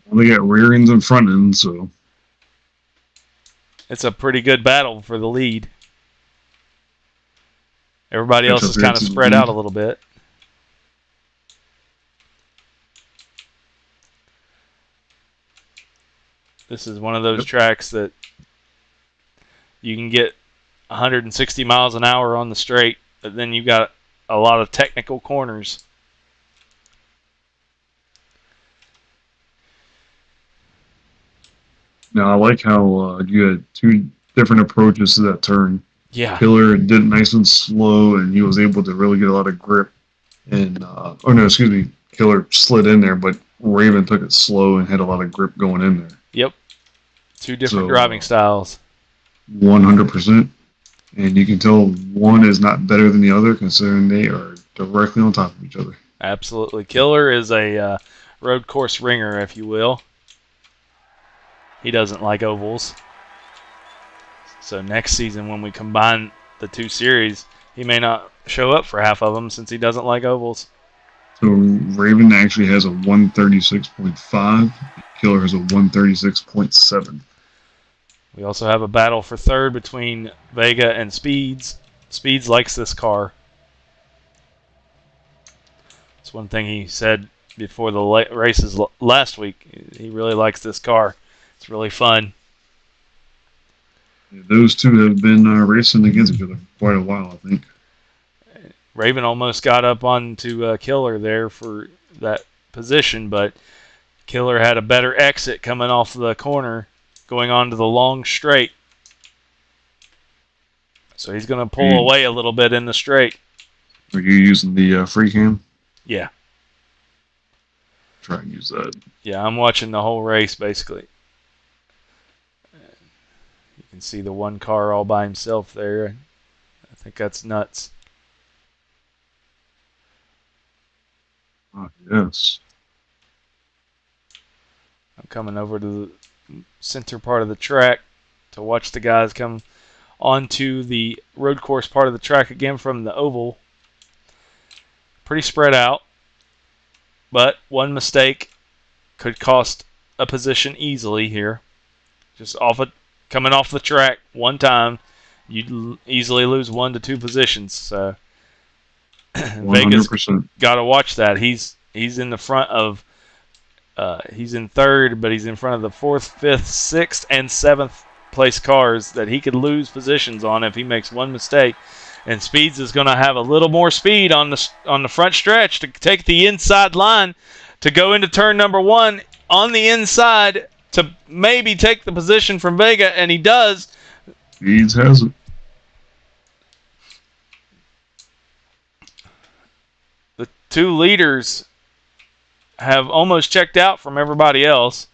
S1: Well, they got rear ends and front ends, so
S2: it's a pretty good battle for the lead. Everybody else is kind of spread out a little bit. This is one of those tracks that you can get 160 miles an hour on the straight, but then you've got a lot of technical corners.
S1: Now I like how you had two different approaches to that turn.
S2: Yeah.
S1: Killer did it nice and slow, and he was able to really get a lot of grip. And Killer slid in there, but Raven took it slow and had a lot of grip going in there.
S2: Yep. Two different driving styles.
S1: 100%. And you can tell one is not better than the other, considering they are directly on top of each other.
S2: Absolutely. Killer is a road course ringer, if you will. He doesn't like ovals. So next season, when we combine the two series, he may not show up for half of them since he doesn't like ovals.
S1: So Raven actually has a 136.5. Killer has a 136.7.
S2: We also have a battle for third between Vega and Speeds. Speeds likes this car. It's one thing he said before the races last week. He really likes this car. It's really fun.
S1: Yeah, those two have been racing against each other for quite a while, I think.
S2: Raven almost got up onto Killer there for that position, but Killer had a better exit coming off the corner, going on to the long straight. So he's going to pull away a little bit in the straight.
S1: Are you using the free cam?
S2: Yeah.
S1: Try and use that.
S2: Yeah, I'm watching the whole race, basically. You can see the one car all by himself there. I think that's nuts.
S1: Oh, yes.
S2: I'm coming over to the center part of the track to watch the guys come onto the road course part of the track again from the oval. Pretty spread out, but one mistake could cost a position easily here. Just coming off the track one time, you'd easily lose 1 to 2 positions. So
S1: 100%.
S2: Vegas got to watch that. He's in the front of. He's in third, but he's in front of the 4th, 5th, 6th, and 7th place cars that he could lose positions on if he makes one mistake. And Speeds is going to have a little more speed on the front stretch to take the inside line to go into turn number 1 on the inside to maybe take the position from Vega, and he does.
S1: Speeds has it.
S2: The two leaders have almost checked out from everybody else.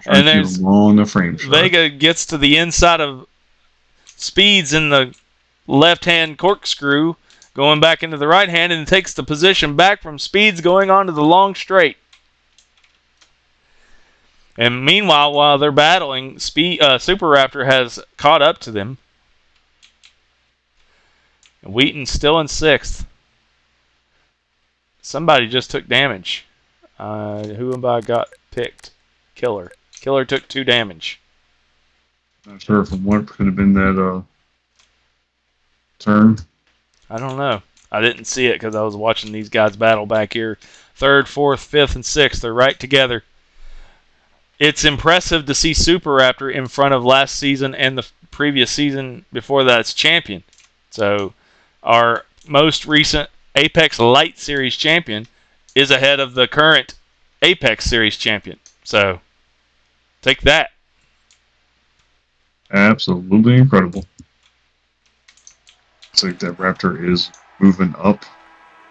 S2: And there's
S1: along the frame shot.
S2: Vega gets to the inside of Speeds in the left-hand corkscrew, going back into the right hand, and takes the position back from Speeds going on to the long straight. And meanwhile, while they're battling, Super Raptor has caught up to them. Wheaton's still in 6th. Somebody just took damage. Who have I got picked? Killer. Killer took 2 damage.
S1: Not sure from what could have been that turn.
S2: I don't know. I didn't see it because I was watching these guys battle back here. 3rd, 4th, 5th, and 6th. They're right together. It's impressive to see Super Raptor in front of last season and the previous season before that's champion. So our most recent Apex Light Series champion is ahead of the current Apex Series champion. So take that.
S1: Absolutely incredible. Looks like that Raptor is moving up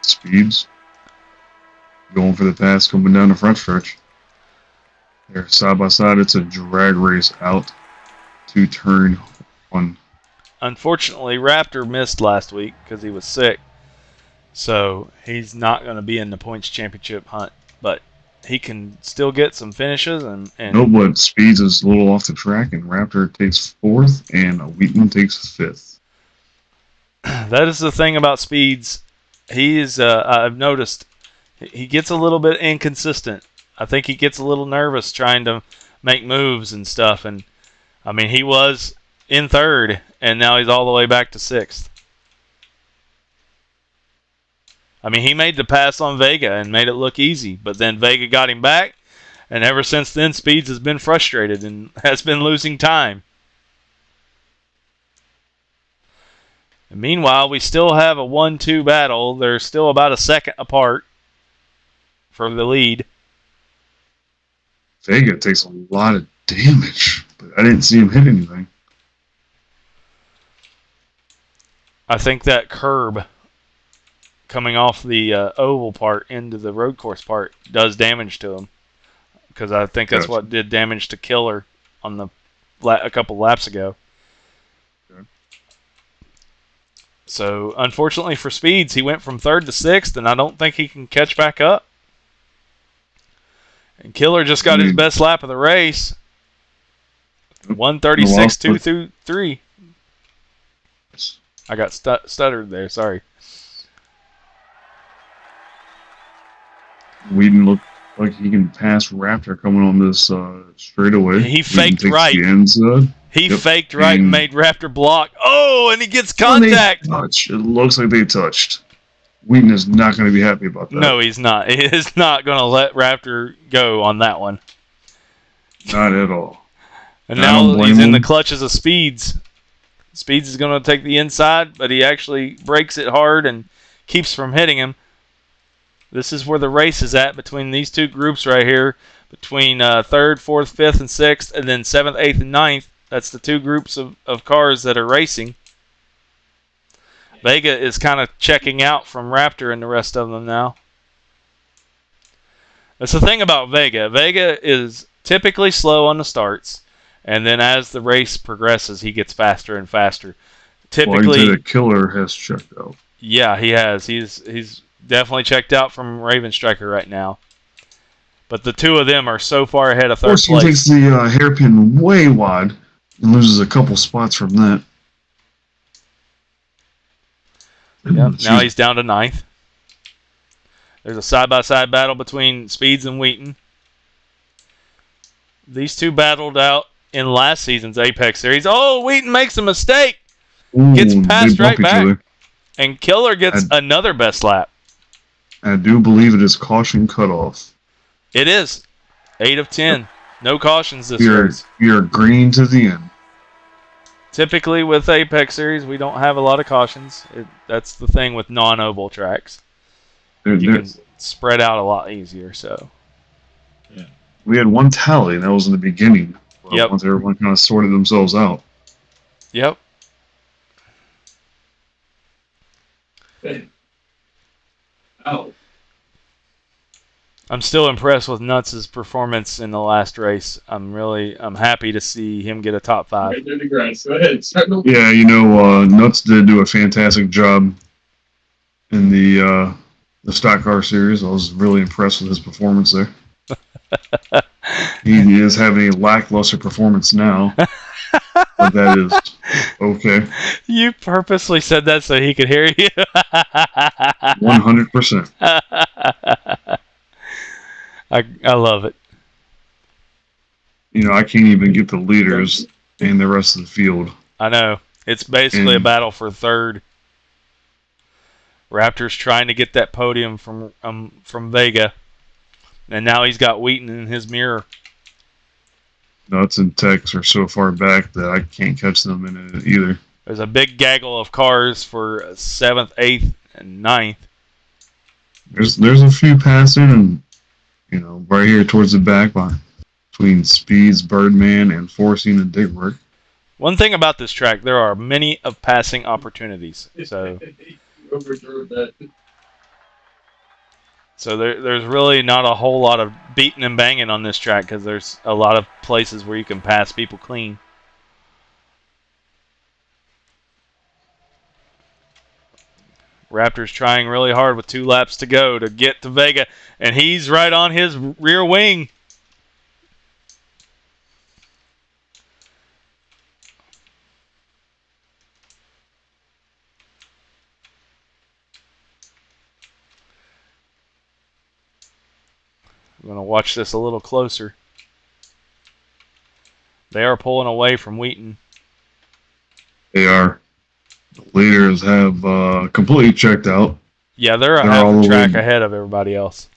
S1: speeds. Going for the pass, coming down the front stretch. They're side by side. It's a drag race out to turn 1.
S2: Unfortunately, Raptor missed last week because he was sick. So he's not going to be in the points championship hunt. But he can still get some finishes. And
S1: No, but Speeds is a little off the track, and Raptor takes 4th, and Wheaton takes 5th.
S2: That is the thing about Speeds. He's I've noticed he gets a little bit inconsistent. I think he gets a little nervous trying to make moves and stuff. And I mean, he was in 3rd, and now he's all the way back to 6th. I mean, he made the pass on Vega and made it look easy, but then Vega got him back, and ever since then, Speeds has been frustrated and has been losing time. And meanwhile, we still have a 1-2 battle. They're still about a second apart for the lead.
S1: Vega takes a lot of damage, but I didn't see him hit anything.
S2: I think that curb coming off the oval part into the road course part does damage to him, because I think that's what did damage to Killer on the a couple laps ago.
S1: Okay.
S2: So unfortunately for Speeds, he went from 3rd to 6th, and I don't think he can catch back up. And Killer just got his best lap of the race. 1:36.223. I got stuttered there. Sorry.
S1: Wheaton looked like he can pass Raptor coming on this straightaway.
S2: He faked
S1: Wheaton takes
S2: right.
S1: The inside.
S2: He faked right and made Raptor block. Oh, and he gets contact.
S1: It looks like they touched. Wheaton is not going to be happy about that.
S2: No, he's not. He is not going to let Raptor go on that one.
S1: Not at all.
S2: And now he's in the clutches of Speeds. Speeds is going to take the inside, but he actually breaks it hard and keeps from hitting him. This is where the race is at between these two groups right here, between 3rd, 4th, 5th, and 6th, and then 7th, 8th, and 9th. That's the two groups of cars that are racing. Vega is kind of checking out from Raptor and the rest of them now. That's the thing about Vega. Vega is typically slow on the starts, and then as the race progresses, he gets faster and faster. Typically,
S1: the Killer has checked out.
S2: Yeah, he has. He's definitely checked out from Raven Striker right now. But the two of them are so far ahead of 3rd place.
S1: He takes the hairpin way wide and loses a couple spots from that.
S2: Yep. Now he's down to 9th. There's a side-by-side battle between Speeds and Wheaton. These two battled out in last season's Apex Series. Oh, Wheaton makes a mistake.
S1: Ooh,
S2: Gets passed right back.
S1: Other.
S2: And Killer gets another best lap.
S1: I do believe it is caution cutoff.
S2: It is. 8 of 10. No cautions this race.
S1: You're green to the end.
S2: Typically with Apex Series, we don't have a lot of cautions. That's the thing with non-oval tracks. You can spread out a lot easier. So
S1: yeah. We had one tally, and that was in the beginning.
S2: Yep.
S1: Once everyone kind of sorted themselves out.
S2: Yep.
S5: Oh.
S2: I'm still impressed with Nuts' performance in the last race. I'm happy to see him get a top 5.
S5: Right there to grass. Go ahead.
S1: Yeah, Nuts did do a fantastic job in the stock car series. I was really impressed with his performance there. He is having a lackluster performance now, but that is okay.
S2: You purposely said that so he could hear you.
S1: 100%.
S2: I love it.
S1: I can't even get the leaders and the rest of the field.
S2: I know. It's basically a battle for 3rd. Raptor's trying to get that podium from Vega, and now he's got Wheaton in his mirror.
S1: Nuts and Tex are so far back that I can't catch them in it either.
S2: There's a big gaggle of cars for 7th, 8th, and 9th.
S1: There's a few passing, and right here towards the back between Speeds, Birdman, and Forcing and Dickwork.
S2: One thing about this track, there are many of passing opportunities. So there's really not a whole lot of beating and banging on this track because there's a lot of places where you can pass people clean. Raptor's trying really hard with 2 laps to go to get to Vega, and he's right on his rear wing. I'm going to watch this a little closer. They are pulling away from Wheaton.
S1: They are. The leaders have completely checked out.
S2: Yeah, they're a half a track ahead of everybody else.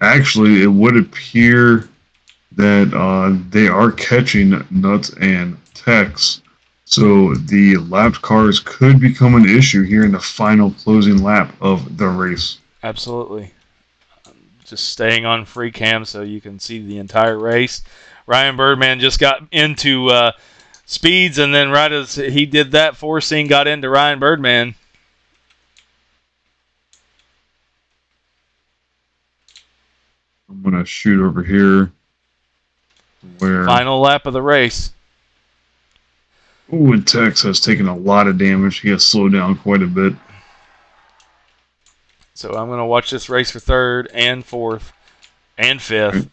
S1: Actually, it would appear that they are catching Nuts and Tex. So the lapped cars could become an issue here in the final closing lap of the race.
S2: Absolutely. Just staying on free cam so you can see the entire race. Ryan Birdman just got into Speeds, and then right as he did that, Forcing got into Ryan Birdman.
S1: I'm going to shoot over here. Where
S2: Final lap of the race.
S1: Ooh, and Tex has taken a lot of damage. He has slowed down quite a bit.
S2: So I'm going to watch this race for 3rd and 4th and 5th.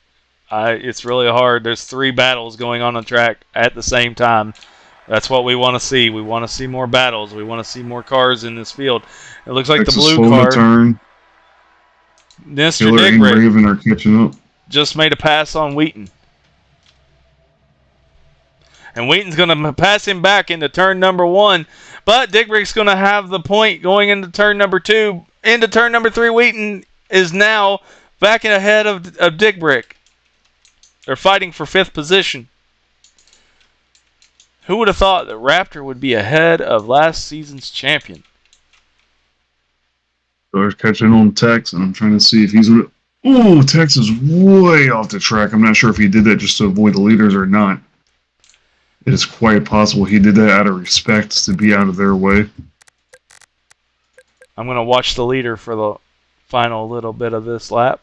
S2: It's really hard. There's 3 battles going on the track at the same time. That's what we want to see. We want to see more battles. We want to see more cars in this field. It looks like
S1: Tex
S2: the blue car.
S1: Turn.
S2: Mr.
S1: Killer and Raven are catching up.
S2: Just made a pass on Wheaton. And Wheaton's going to pass him back into turn number 1. But Dickbrick's going to have the point going into turn number 2. Into turn number 3, Wheaton is now back in ahead of Dickbrick. They're fighting for 5th position. Who would have thought that Raptor would be ahead of last season's champion?
S1: They're catching on Tex, and I'm trying to see if he's... Ooh, Tex is way off the track. I'm not sure if he did that just to avoid the leaders or not. It is quite possible he did that out of respect to be out of their way.
S2: I'm going to watch the leader for the final little bit of this lap.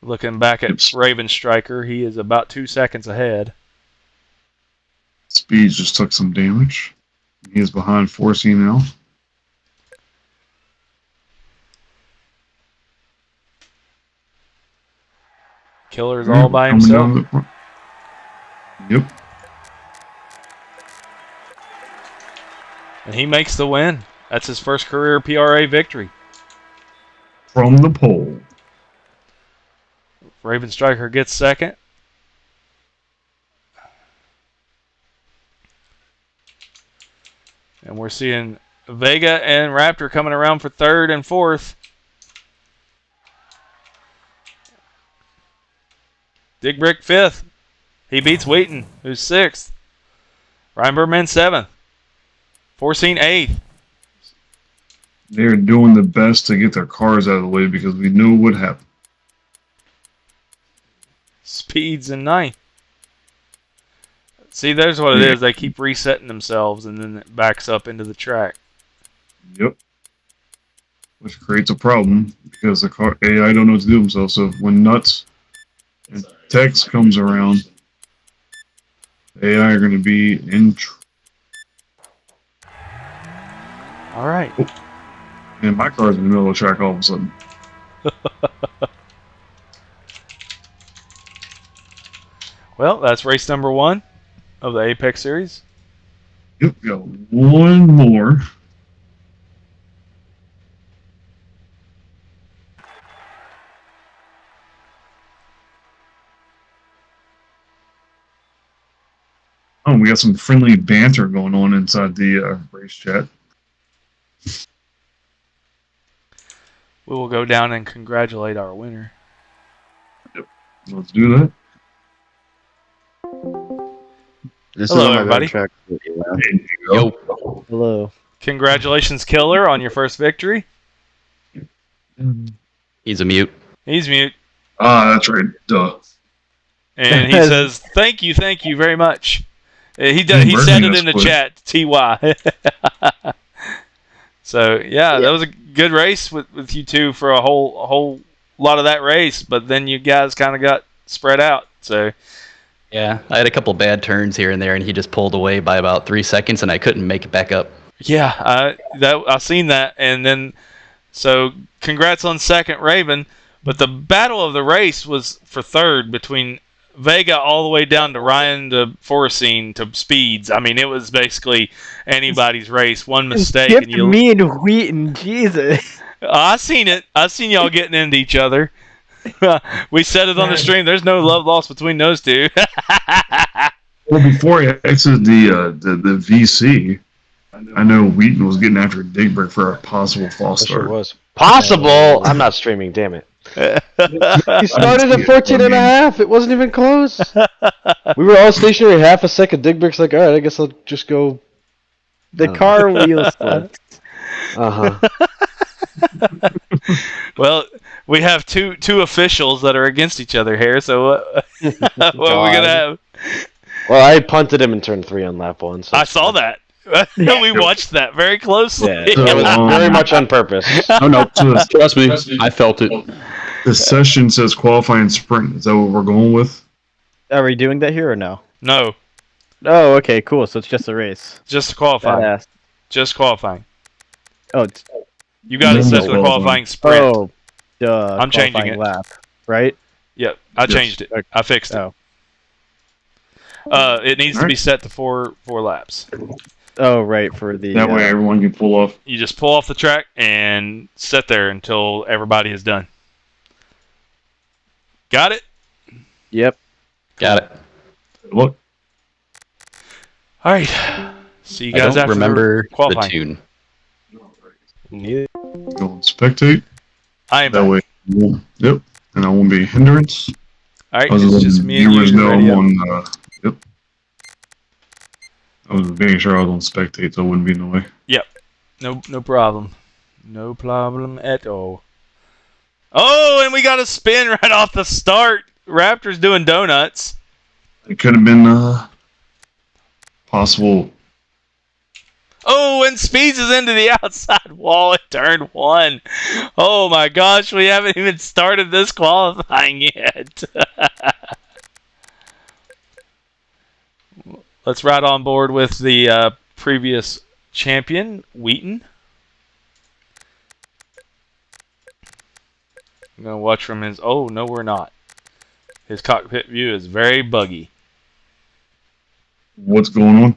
S2: Looking back at Raven Striker, he is about 2 seconds ahead.
S1: Speeds just took some damage. He is behind Forcing now.
S2: Killer's all by himself.
S1: Yep.
S2: And he makes the win. That's his first career PRA victory.
S1: From the pole.
S2: Raven Striker gets 2nd. And we're seeing Vega and Raptor coming around for 3rd and 4th. Dickbrick 5th. He beats Wheaton, who's 6th. Ryan Birdman 7th. Forcing 8th.
S1: They're doing the best to get their cars out of the way because we knew what would happen.
S2: Speeds in 9th. See, there's what it is. They keep resetting themselves, and then it backs up into the track.
S1: Yep. Which creates a problem because the car AI don't know what to do themselves. So when Nuts and Tex comes around, AI are going to be in.
S2: All right.
S1: Oh. And my car's in the middle of the track all of a sudden.
S2: Well, that's race number 1 of the Apex Series.
S1: Yep, we got one more. Oh, we got some friendly banter going on inside the race chat.
S2: We will go down and congratulate our winner.
S1: Let's do that.
S8: This
S2: Hello,
S8: is on my
S2: everybody.
S8: track.
S1: There you go.
S8: Hello.
S2: Congratulations, Killer, on your first victory.
S6: He's a mute.
S2: He's mute.
S1: Ah, that's right. Duh.
S2: And he says, thank you very much. He
S1: Birthday
S2: said it in the
S1: was-
S2: chat, TY. So, yeah, that was a good race with you two for a whole lot of that race, but then you guys kind of got spread out. So,
S6: Yeah, I had a couple bad turns here and there, and he just pulled away by about 3 seconds, and I couldn't make it back up.
S2: yeah, I seen that. And then, so congrats on second, Raven. But the battle of the race was for third between Vega all the way down to Ryan to Forcine to Speeds. I mean, it was basically anybody's race. One mistake
S8: Skip
S2: and you.
S8: me and Wheaton, Jesus.
S2: I seen it. I seen y'all getting into each other. We said it on the stream. There's no love lost between those two.
S1: Well, before he exited the VC, I know Wheaton was getting after Digbrick for a possible false
S10: Sure
S1: start.
S10: was. Possible! I'm not streaming, damn it. He started at 14 and a half. It wasn't even close. We were all stationary half a second. Digbrick's like, alright, I guess I'll just go.
S8: The car wheel slipped.
S10: Uh-huh.
S2: Well, we have two officials that are against each other here. So what are we gonna have?
S10: Well, I punted him in turn 3 on lap 1. So
S2: I saw that. We watched that very closely.
S10: Yeah, it was very much on purpose.
S9: Oh no, trust me, I felt it.
S1: The session says qualifying sprint. Is that what we're going with?
S8: Are we doing that here or no?
S2: No,
S8: Oh, okay, cool. So it's just a race.
S2: just qualifying.
S8: Badass.
S2: Just qualifying.
S8: Oh, it's,
S2: You got it set to qualifying sprint.
S8: oh, duh.
S2: I'm changing
S8: qualifying
S2: it.
S8: lap, right?
S2: Yep, I changed it. I fixed it.
S8: Oh.
S2: It needs to be set to four laps.
S8: Oh, right, for the...
S1: That way everyone can pull off.
S2: You just pull off the track and sit there until everybody is done. Got it?
S8: Yep.
S6: Got it.
S1: Look,
S2: All right. See you
S6: I
S2: guys
S6: don't
S2: after
S6: remember the
S2: qualifying.
S6: tune.
S10: Neither.
S1: go and spectate.
S2: I am
S1: That
S2: back.
S1: way, yep, and I won't be a hindrance.
S2: All right,
S1: Other
S2: it's
S1: than
S2: just me and
S1: viewers
S2: you.
S1: know
S2: Ready
S1: I'm
S2: up.
S1: on. Yep. I was making sure I was on spectate, so I wouldn't be in the way.
S2: No problem. No problem at all. Oh, and we got a spin right off the start. Raptors doing donuts.
S1: It could have been possible.
S2: Oh, and Speeds is into the outside wall at turn 1. Oh my gosh, we haven't even started this qualifying yet. Let's ride on board with the previous champion, Wheaton. I'm going to watch from his... Oh, no, we're not. His cockpit view is very buggy.
S1: What's going on?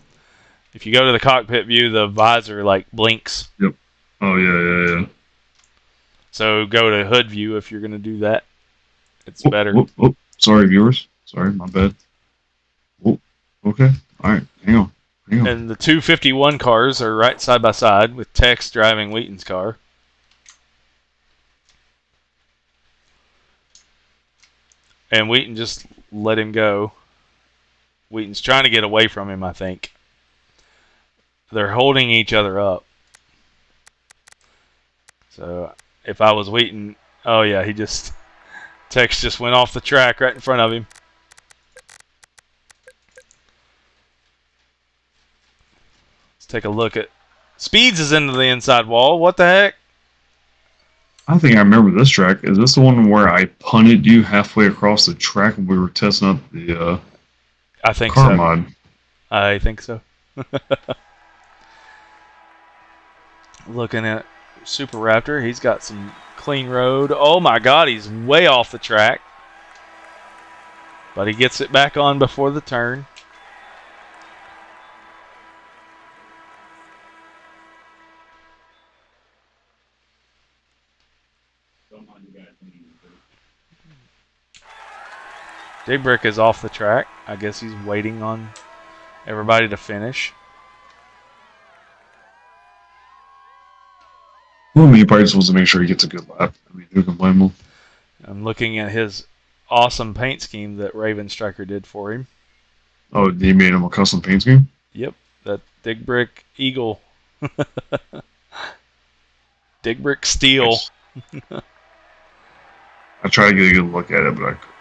S2: If you go to the cockpit view, the visor, like, blinks.
S1: Oh yeah.
S2: So go to hood view if you're going to do that. It's better.
S1: Oh, sorry, viewers. Sorry, my bad. Oh, okay. All right. Hang on.
S2: And the 251 cars are right side by side with Tex driving Wheaton's car. And Wheaton just let him go. Wheaton's trying to get away from him, I think. They're holding each other up. So if I was Wheaton, oh yeah, Tex just went off the track right in front of him. Let's take a look at... Speeds is into the inside wall. What the heck?
S1: I think I remember this track. Is this the one where I punted you halfway across the track when we were testing out the
S2: I think
S1: car
S2: so.
S1: mod?
S2: I think so. Looking at Super Raptor, he's got some clean road. Oh my god, he's way off the track. But he gets it back on before the turn. Big Brick is off the track. I guess he's waiting on everybody to finish.
S1: Well, I mean, he probably just wants to make sure he gets a good lap. I mean, who can blame him?
S2: I'm looking at his awesome paint scheme that Raven Striker did for him.
S1: Oh, he made him a custom paint scheme?
S2: Yep, that Dig Brick Eagle. Dig Brick Steel.
S1: Nice. I tried to get a good look at it, but I couldn't.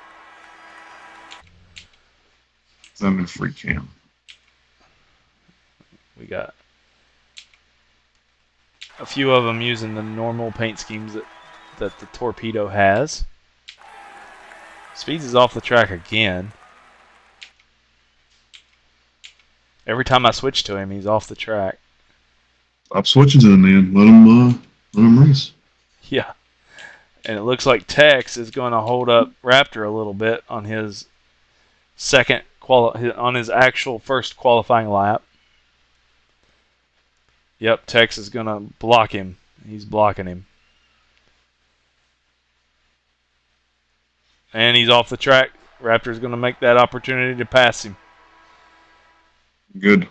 S1: I'm in free cam.
S2: We got a few of them using the normal paint schemes that the Torpedo has. Speeds is off the track again. Every time I switch to him, he's off the track.
S1: Stop switching to the man. Let him race.
S2: Yeah. And it looks like Tex is going to hold up Raptor a little bit on his on his actual first qualifying lap. Yep, Tex is going to block him. He's blocking him. And he's off the track. Raptor's going to make that opportunity to pass him.
S1: Good.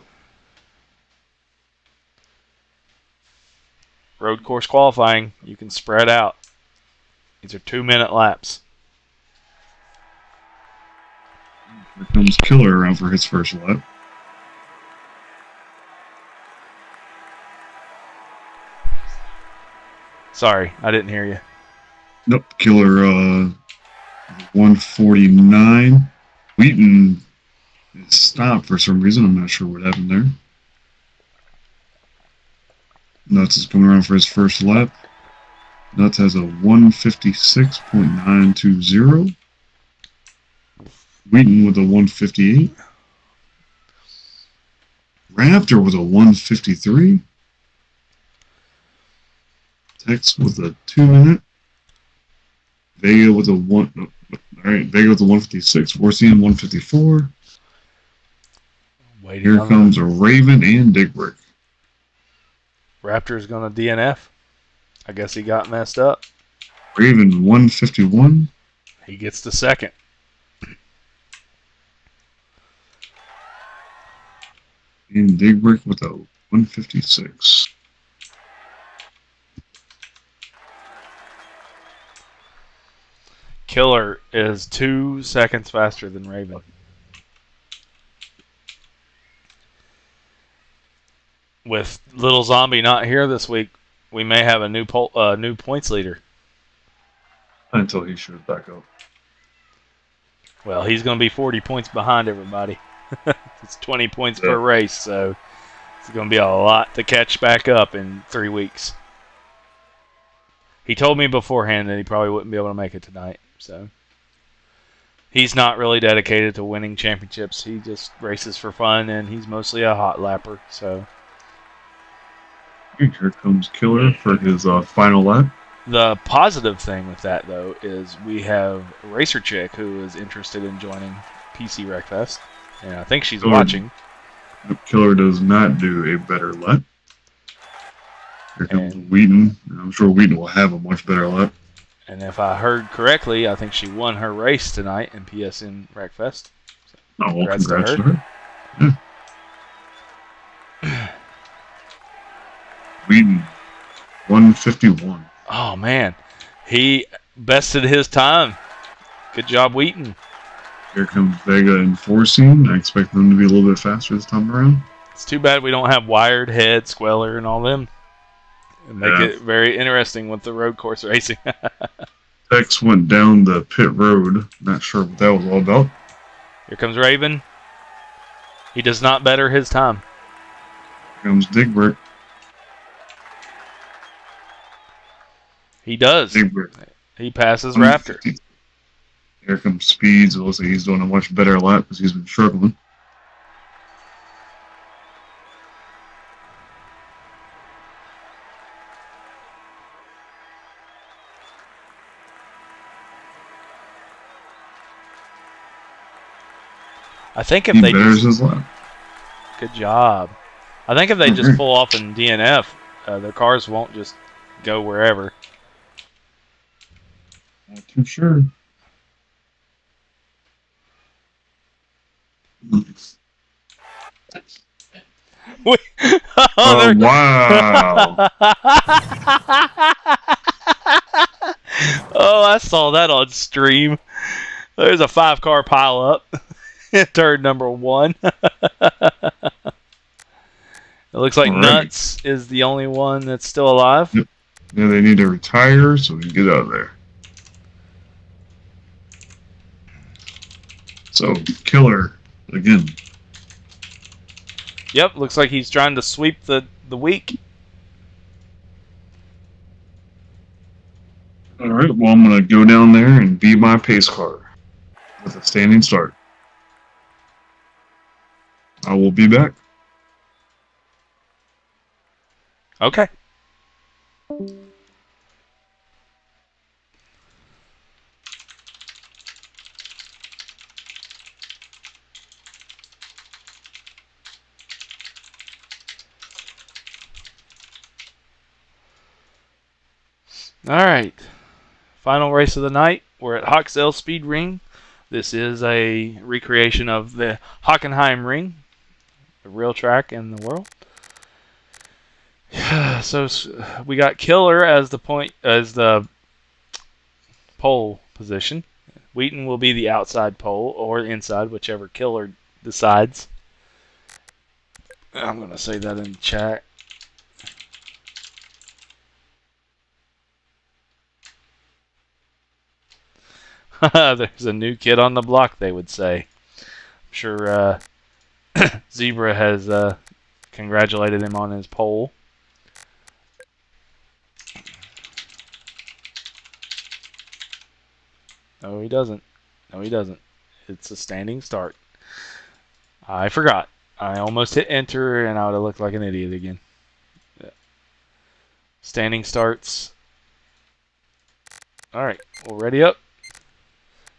S2: Road course qualifying, you can spread out. These are 2-minute laps.
S1: Here comes Killer around for his first lap.
S2: Sorry, I didn't hear you.
S1: Nope, Killer 149. Wheaton is stopped for some reason. I'm not sure what happened there. Nuts is coming around for his first lap. Nuts has a 156.920. Wheaton with a 158. Raptor with a 153. Tex with a 2-minute. Vega with a 1. All right, Vega with a 156. Forcing 154. Here comes a Raven and Dick Brick.
S2: Raptor's going to DNF. I guess he got messed up.
S1: Raven 151.
S2: He gets the second.
S1: And Dig Brick with a 156.
S2: Killer is 2 seconds faster than Raven. With Little Zombie not here this week, we may have a new points leader.
S1: Until he shows back up.
S2: Well, he's going to be 40 points behind everybody. It's 20 points per race, so it's going to be a lot to catch back up in 3 weeks. He told me beforehand that he probably wouldn't be able to make it tonight, so he's not really dedicated to winning championships. He just races for fun, and he's mostly a hot lapper. So
S1: here comes Killer for his final lap.
S2: The positive thing with that, though, is we have a Racer Chick who is interested in joining PC Wreckfest, and I think she's watching.
S1: Killer does not do a better lap. Here comes Wheaton. I'm sure Wheaton will have a much better lap.
S2: And if I heard correctly, I think she won her race tonight in PSN Wreckfest.
S1: So congrats to her. Yeah. Wheaton, 151.
S2: Oh, man. He bested his time. Good job, Wheaton.
S1: Here comes Vega enforcing. I expect them to be a little bit faster this time around.
S2: It's too bad we don't have Wired, Head, Squeller, and all them. And make it very interesting with the road course racing.
S1: Tex went down the pit road. Not sure what that was all about.
S2: Here comes Raven. He does not better his time.
S1: Here comes Dig Brick.
S2: He does.
S1: Dig Brick.
S2: He passes Raptor.
S1: Here comes Speeds. It looks like he's doing a much better lap because he's been struggling.
S2: I think if they
S1: his lap.
S2: Good job. I think if they just pull off in DNF, their cars won't just go wherever.
S1: Not too sure. Oh, wow.
S2: Oh, I saw that on stream. There's a 5-car pileup. Turn number 1. It looks like
S1: Alright.
S2: Nuts is the only one that's still alive.
S1: Yep. Yeah, they need to retire so we can get out of there. So, Killer, again.
S2: Yep, looks like he's trying to sweep the week.
S1: Alright, well, I'm going to go down there and be my pace car with a standing start. I will be back.
S2: Okay. Alright. Final race of the night. We're at Hoxell Speed Ring. This is a recreation of the Hockenheim Ring, the real track in the world. So we got Killer as the pole position. Wheaton will be the outside pole or inside, whichever Killer decides. I'm gonna say that in the chat. There's a new kid on the block, they would say. I'm sure Zebra has congratulated him on his pole. No, he doesn't. No, he doesn't. It's a standing start. I forgot. I almost hit enter and I would have looked like an idiot again. Yeah. Standing starts. Alright, well, ready up.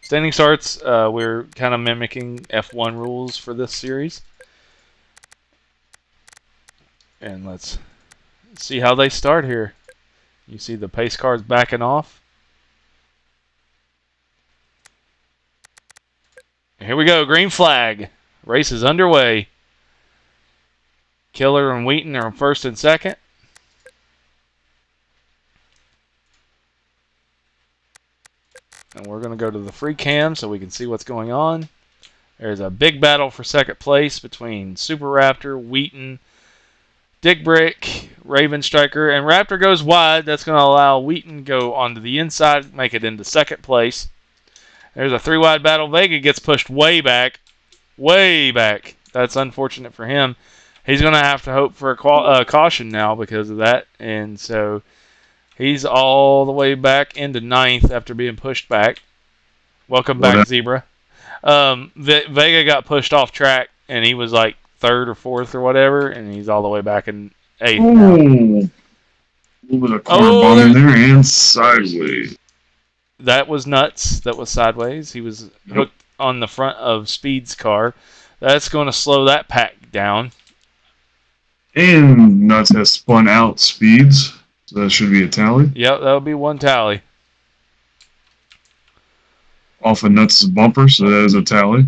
S2: Standing starts, we're kind of mimicking F1 rules for this series. And let's see how they start here. You see the pace cars backing off. Here we go, green flag. Race is underway. Killer and Wheaton are first and second. And we're going to go to the free cam so we can see what's going on. There's a big battle for second place between Super Raptor, Wheaton, Dick Brick, Raven Striker, and Raptor goes wide. That's going to allow Wheaton go onto the inside, make it into second place. There's a 3-wide battle. Vega gets pushed way back. Way back. That's unfortunate for him. He's going to have to hope for a caution now because of that. And so he's all the way back into 9th after being pushed back. Welcome back, Zebra. Vega got pushed off track, and he was like 3rd or 4th or whatever, and he's all the way back in 8th now.
S1: A little bit of car bombing there and sideways.
S2: That was Nuts. That was sideways. He was hooked on the front of Speed's car. That's going to slow that pack down.
S1: And Nuts has spun out Speeds. So that should be a tally.
S2: Yep, that'll be 1 tally.
S1: Off of Nuts' bumper, so that is a tally.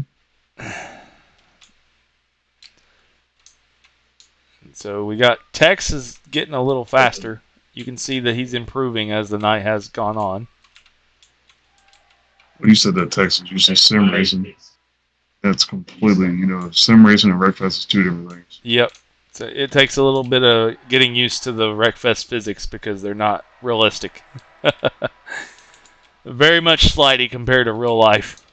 S2: So we got Tex is getting a little faster. You can see that he's improving as the night has gone on.
S1: Well, you said that Texas, you say sim racing. That's completely, sim racing and Wreckfest is 2 different things.
S2: Yep. So it takes a little bit of getting used to the Wreckfest physics because they're not realistic. Very much slidey compared to real life.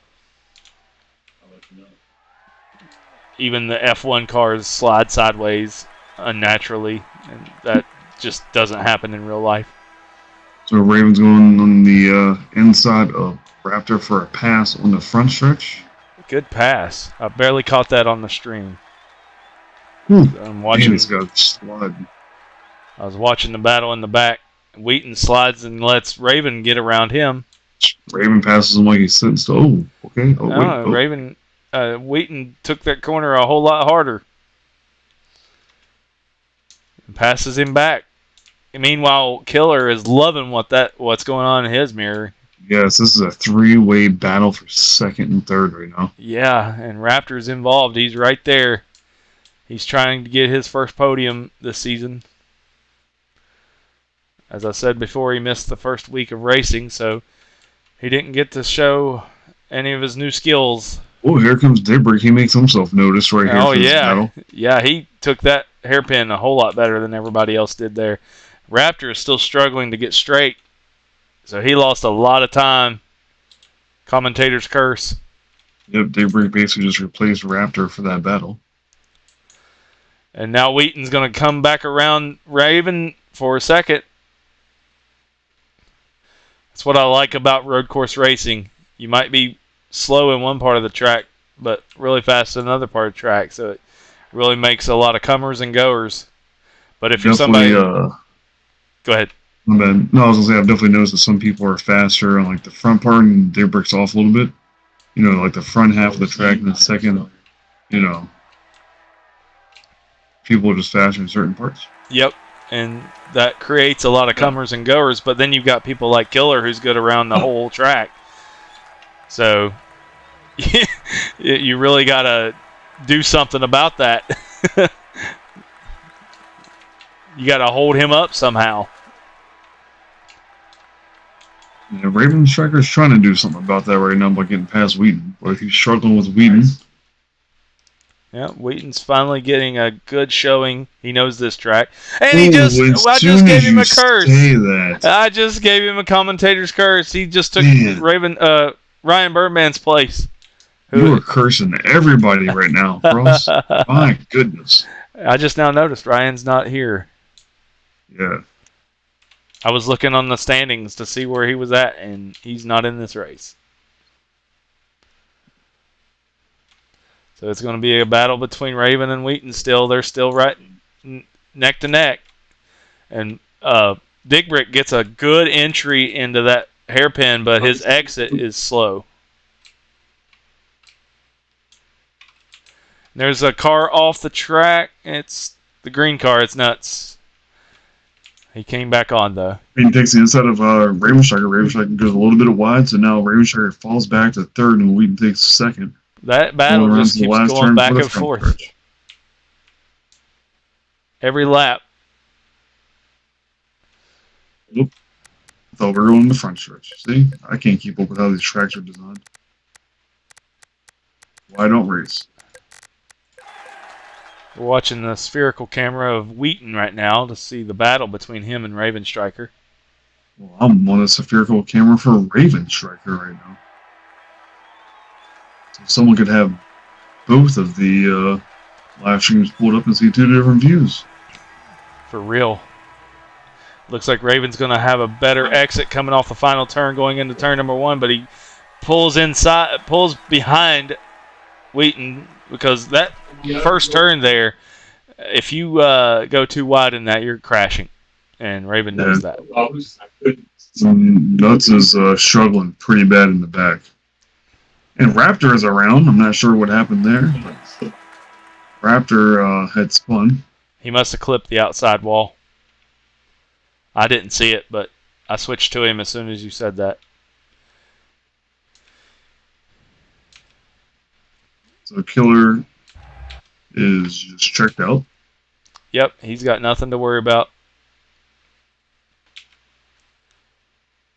S2: Even the F1 cars slide sideways unnaturally, and that just doesn't happen in real life.
S1: So Raven's going on the inside of Raptor for a pass on the front stretch.
S2: Good pass. I barely caught that on the stream.
S1: I'm watching. He's got slide.
S2: I was watching the battle in the back. Wheaton slides and lets Raven get around him.
S1: Raven passes him like he's sitting still. Oh, okay. Oh, wait. Oh.
S2: Raven, Wheaton took that corner a whole lot harder. And passes him back. And meanwhile, Killer is loving what's going on in his mirror.
S1: Yes, this is a 3-way battle for 2nd and 3rd right now.
S2: Yeah, and Raptor's involved. He's right there. He's trying to get his first podium this season. As I said before, he missed the first week of racing, so he didn't get to show any of his new skills.
S1: Oh, here comes Dibbrick. He makes himself notice right here.
S2: Oh,
S1: for this
S2: yeah.
S1: battle.
S2: Yeah, he took that hairpin a whole lot better than everybody else did there. Raptor is still struggling to get straight, so he lost a lot of time. Commentator's curse.
S1: Yep, Dibbrick basically just replaced Raptor for that battle.
S2: And now Wheaton's going to come back around Raven for a second. That's what I like about road course racing. You might be slow in one part of the track, but really fast in another part of the track. So it really makes a lot of comers and goers. But if you're somebody... Go ahead.
S1: No, I was going to say, I've definitely noticed that some people are faster on like the front part and Dibbrick's off a little bit. You know, like the front half of the track and the second, you know, people are just faster in certain parts.
S2: Yep, and that creates a lot of comers and goers, but then you've got people like Killer who's good around the whole track. So you really got to do something about that. You got to hold him up somehow.
S1: Yeah, Raven Striker's trying to do something about that right now by getting past Wheaton. But if he's struggling with Wheaton.
S2: Yeah, Wheaton's finally getting a good showing. He knows this track. And I just gave him a curse. I just gave him a commentator's curse. He just took Ryan Birdman's place.
S1: You are cursing everybody right now, Cross. My goodness.
S2: I just now noticed Ryan's not here.
S1: Yeah.
S2: I was looking on the standings to see where he was at, and he's not in this race. So it's going to be a battle between Raven and Wheaton still. They're still right neck to neck. And Dibbrick gets a good entry into that hairpin, but his exit is slow. There's a car off the track. It's the green car. It's nuts. He came back on, though.
S1: He takes the inside of Raven Striker. Raven Striker goes a little bit wide, so now Raven Striker falls back to third, and Wheaton takes second.
S2: That battle just keeps going back and forth. Every lap.
S1: Nope. I thought we were going in the front stretch. See? I can't keep up with how these tracks are designed. Why don't race?
S2: We're watching the spherical camera of Wheaton right now to see the battle between him and Raven Striker.
S1: Well, I'm on a spherical camera for Raven Striker right now. So someone could have both of the live streams pulled up and see two different views.
S2: For real. Looks like Raven's going to have a better exit coming off the final turn going into turn number 1, but he pulls behind Wheaton because that first turn there, if you go too wide in that, you're crashing. And Raven knows that.
S1: Nuts is struggling pretty bad in the back. And Raptor is around. I'm not sure what happened there. But Raptor had spun.
S2: He must have clipped the outside wall. I didn't see it, but I switched to him as soon as you said that.
S1: So Killer is just checked out.
S2: Yep, he's got nothing to worry about.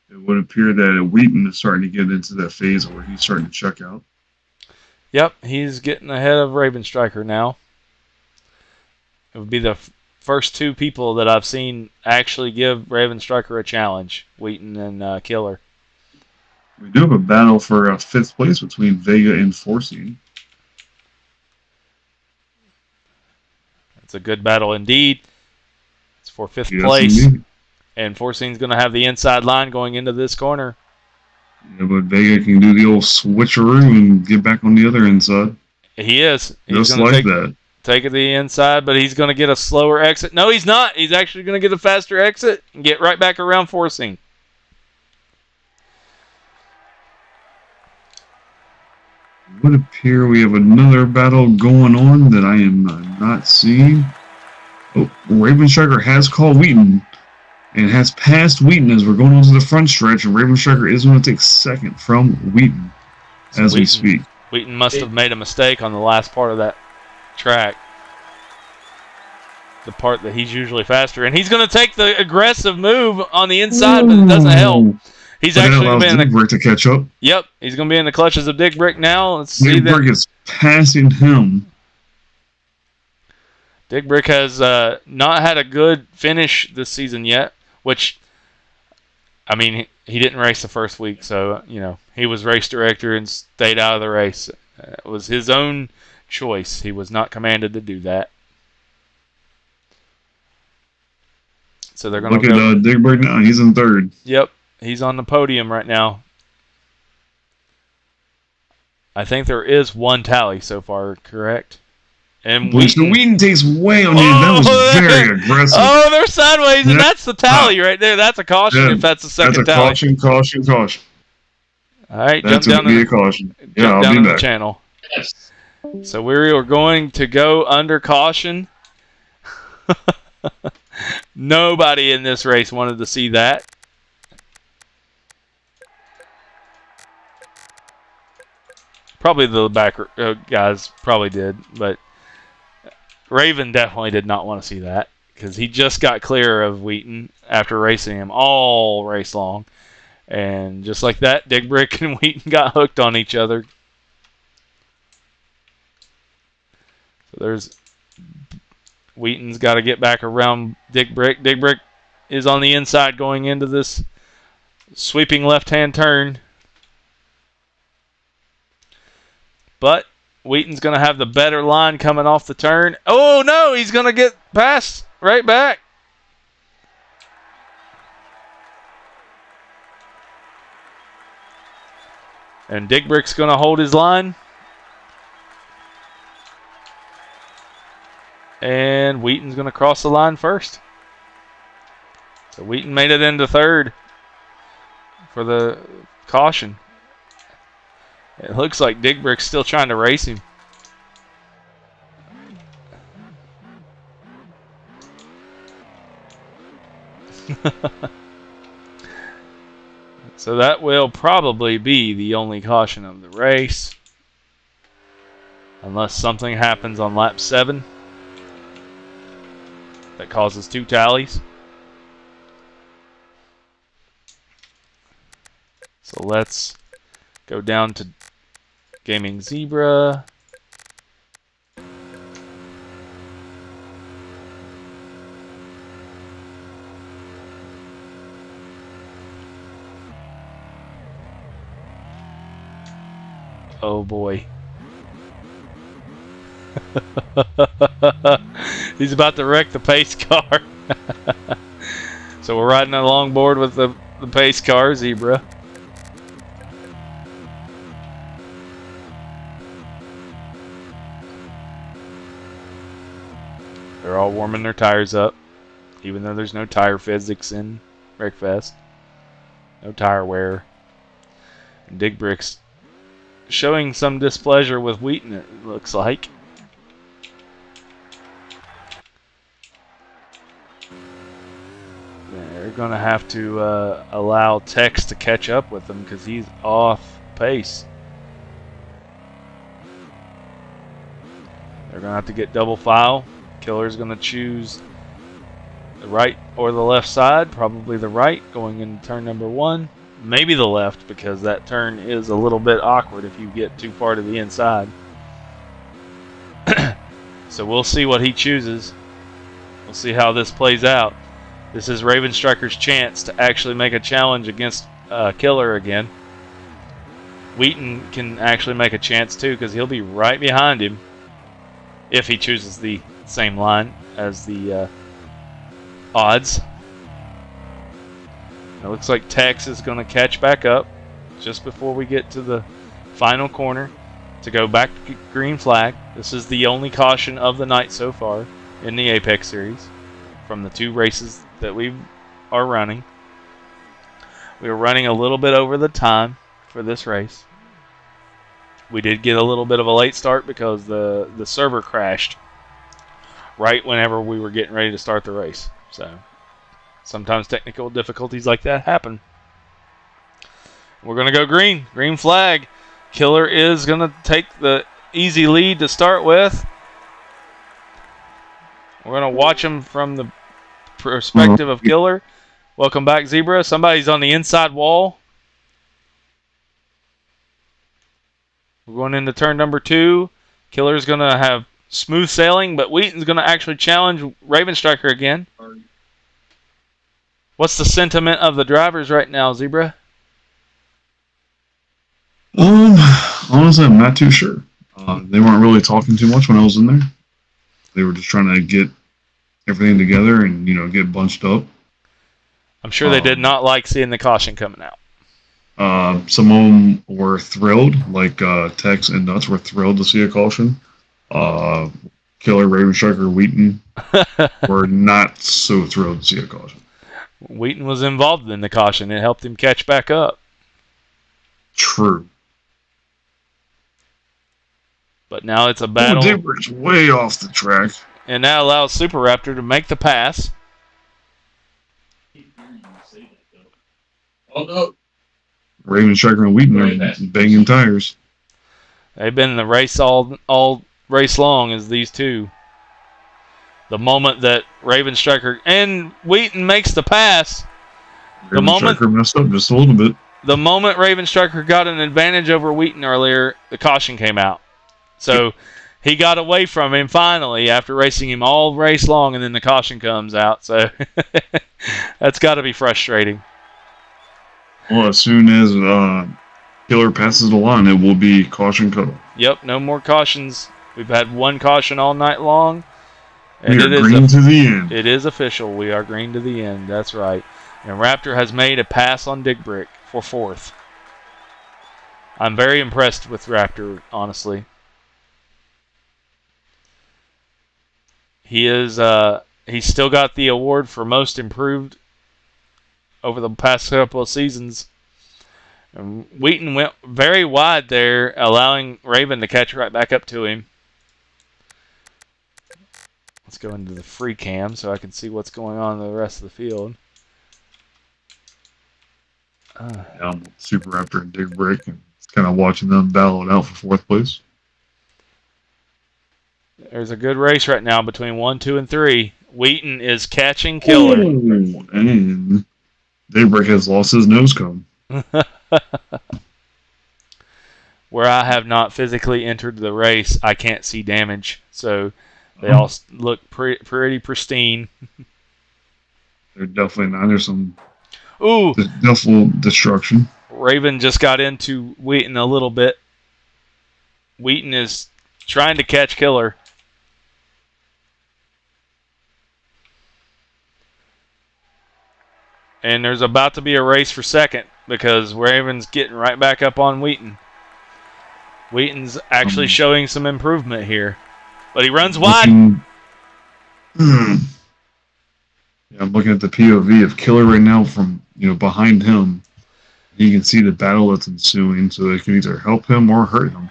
S1: It would appear that Wheaton is starting to get into that phase where he's starting to check out.
S2: Yep, he's getting ahead of Raven Striker now. It would be the first two people that I've seen actually give Raven Striker a challenge, Wheaton and Killer.
S1: We do have a battle for 5th place between Vega and Forcing.
S2: It's a good battle indeed. It's for 5th place.
S1: Indeed.
S2: And Forcing's going to have the inside line going into this corner.
S1: Yeah, but Vega can do the old switcheroo and get back on the other inside.
S2: He is. He's
S1: just like that.
S2: Take it to the inside, but he's going to get a slower exit. No, he's not. He's actually going to get a faster exit and get right back around Forcing.
S1: It would appear we have another battle going on that I am not seeing. Oh, Raven Striker has called Wheaton and has passed Wheaton as we're going on to the front stretch, and Raven Striker is going to take second from Wheaton as we speak.
S2: Wheaton must have made a mistake on the last part of that track. the part that he's usually faster. And he's going to take the aggressive move on the inside, but it doesn't help. He's
S1: But
S2: actually
S1: that allows
S2: going to be in
S1: Dick
S2: the...
S1: Brick to catch up.
S2: Yep, he's going to be in the clutches of Dick Brick now. Let's see
S1: Dick Brick is passing him.
S2: Dick Brick has not had a good finish this season yet, which, I mean, he didn't race the first week, so, you know, he was race director and stayed out of the race. It was his own choice. He was not commanded to do that. So they're going to
S1: Look at Dick Brick now. He's in third.
S2: Yep, he's on the podium right now. I think there is one tally so far, correct? And
S1: Wheaton takes way on him. That was very aggressive.
S2: Oh, they're sideways, and that's the tally right there. That's a caution if that's the second tally.
S1: That's a caution.
S2: All right,
S1: that's
S2: jump down
S1: be a caution. Yeah,
S2: jump
S1: I'll
S2: down
S1: be
S2: the
S1: back.
S2: channel. Yes. So we are going to go under caution. Nobody in this race wanted to see that. Probably the back guys probably did, but Raven definitely did not want to see that because he just got clear of Wheaton after racing him all race long. And just like that, Dick Brick and Wheaton got hooked on each other. So there's Wheaton's got to get back around Dick Brick. Dick Brick is on the inside going into this sweeping left-hand turn. But Wheaton's going to have the better line coming off the turn. Oh, no, he's going to get past right back. And Dick Brick's going to hold his line. And Wheaton's going to cross the line first. So Wheaton made it into third for the caution. It looks like Dick Brick's still trying to race him. So that will probably be the only caution of the race. Unless something happens on lap 7 that causes 2 tallies. So let's go down to Gaming Zebra. Oh boy. He's about to wreck the pace car. So we're riding along board with the pace car, Zebra. They're all warming their tires up, even though there's no tire physics in Wreckfest. No tire wear. And Dick Brick's showing some displeasure with Wheaton, it looks like. They're going to have to allow Tex to catch up with him because he's off pace. They're going to have to get double file. Killer's going to choose the right or the left side. Probably the right going into turn number 1. Maybe the left because that turn is a little bit awkward if you get too far to the inside. So we'll see what he chooses. We'll see how this plays out. This is Raven Striker's chance to actually make a challenge against Killer again. Wheaton can actually make a chance too because he'll be right behind him if he chooses the same line as the odds. It looks like Tex is going to catch back up just before we get to the final corner to go back to green flag. This is the only caution of the night so far in the Apex Series from the 2 races that we are running. We are running a little bit over the time for this race. We did get a little bit of a late start because the server crashed right whenever we were getting ready to start the race. So sometimes technical difficulties like that happen. We're going to go green. Green flag. Killer is going to take the easy lead to start with. We're going to watch him from the perspective of Killer. Welcome back, Zebra. Somebody's on the inside wall. We're going into turn number 2. Killer's going to have smooth sailing, but Wheaton's going to actually challenge Raven Striker again. What's the sentiment of the drivers right now, Zebra?
S1: Honestly, I'm not too sure. They weren't really talking too much when I was in there. They were just trying to get everything together and, get bunched up.
S2: I'm sure they did not like seeing the caution coming out.
S1: Some of them were thrilled, like Tex and Nuts were thrilled to see a caution. Killer, Raven Striker, Wheaton were not so thrilled to see a caution.
S2: Wheaton was involved in the caution. It helped him catch back up.
S1: True.
S2: But now it's a battle.
S1: Digbrick's way off the track.
S2: And that allows Super Raptor to make the pass.
S5: Oh no.
S1: Raven Striker and Wheaton are banging tires.
S2: They've been in the race all race long as these two. The moment that Raven Striker and Wheaton makes the pass,
S1: Raven Striker messed up just a little bit.
S2: The moment Raven Striker got an advantage over Wheaton earlier, the caution came out. So he got away from him finally after racing him all race long, and then the caution comes out. So that's got to be frustrating.
S1: Well, as soon as Killer passes the line, it will be caution cutoff.
S2: Yep, no more cautions. We've had one caution all night long.
S1: And we are green to the end.
S2: It is official. We are green to the end. That's right. And Raptor has made a pass on Digbrick for 4th. I'm very impressed with Raptor, honestly. He is. He's still got the award for most improved over the past couple of seasons. And Wheaton went very wide there, allowing Raven to catch right back up to him. Let's go into the free cam so I can see what's going on in the rest of the field.
S1: Super Raptor and Digbrick, and kind of watching them battle it out for 4th place.
S2: There's a good race right now between 1, 2, and 3. Wheaton is catching Killer.
S1: Ooh, and Digbrick has lost his nose cone.
S2: Where I have not physically entered the race, I can't see damage. So they all look pretty pristine.
S1: They're definitely not. There's some
S2: definite
S1: destruction.
S2: Raven just got into Wheaton a little bit. Wheaton is trying to catch Killer. And there's about to be a race for 2nd because Raven's getting right back up on Wheaton. Wheaton's actually showing some improvement here. But he runs wide.
S1: Yeah, I'm looking at the POV of Killer right now from behind him. You can see the battle that's ensuing, so it can either help him or hurt him.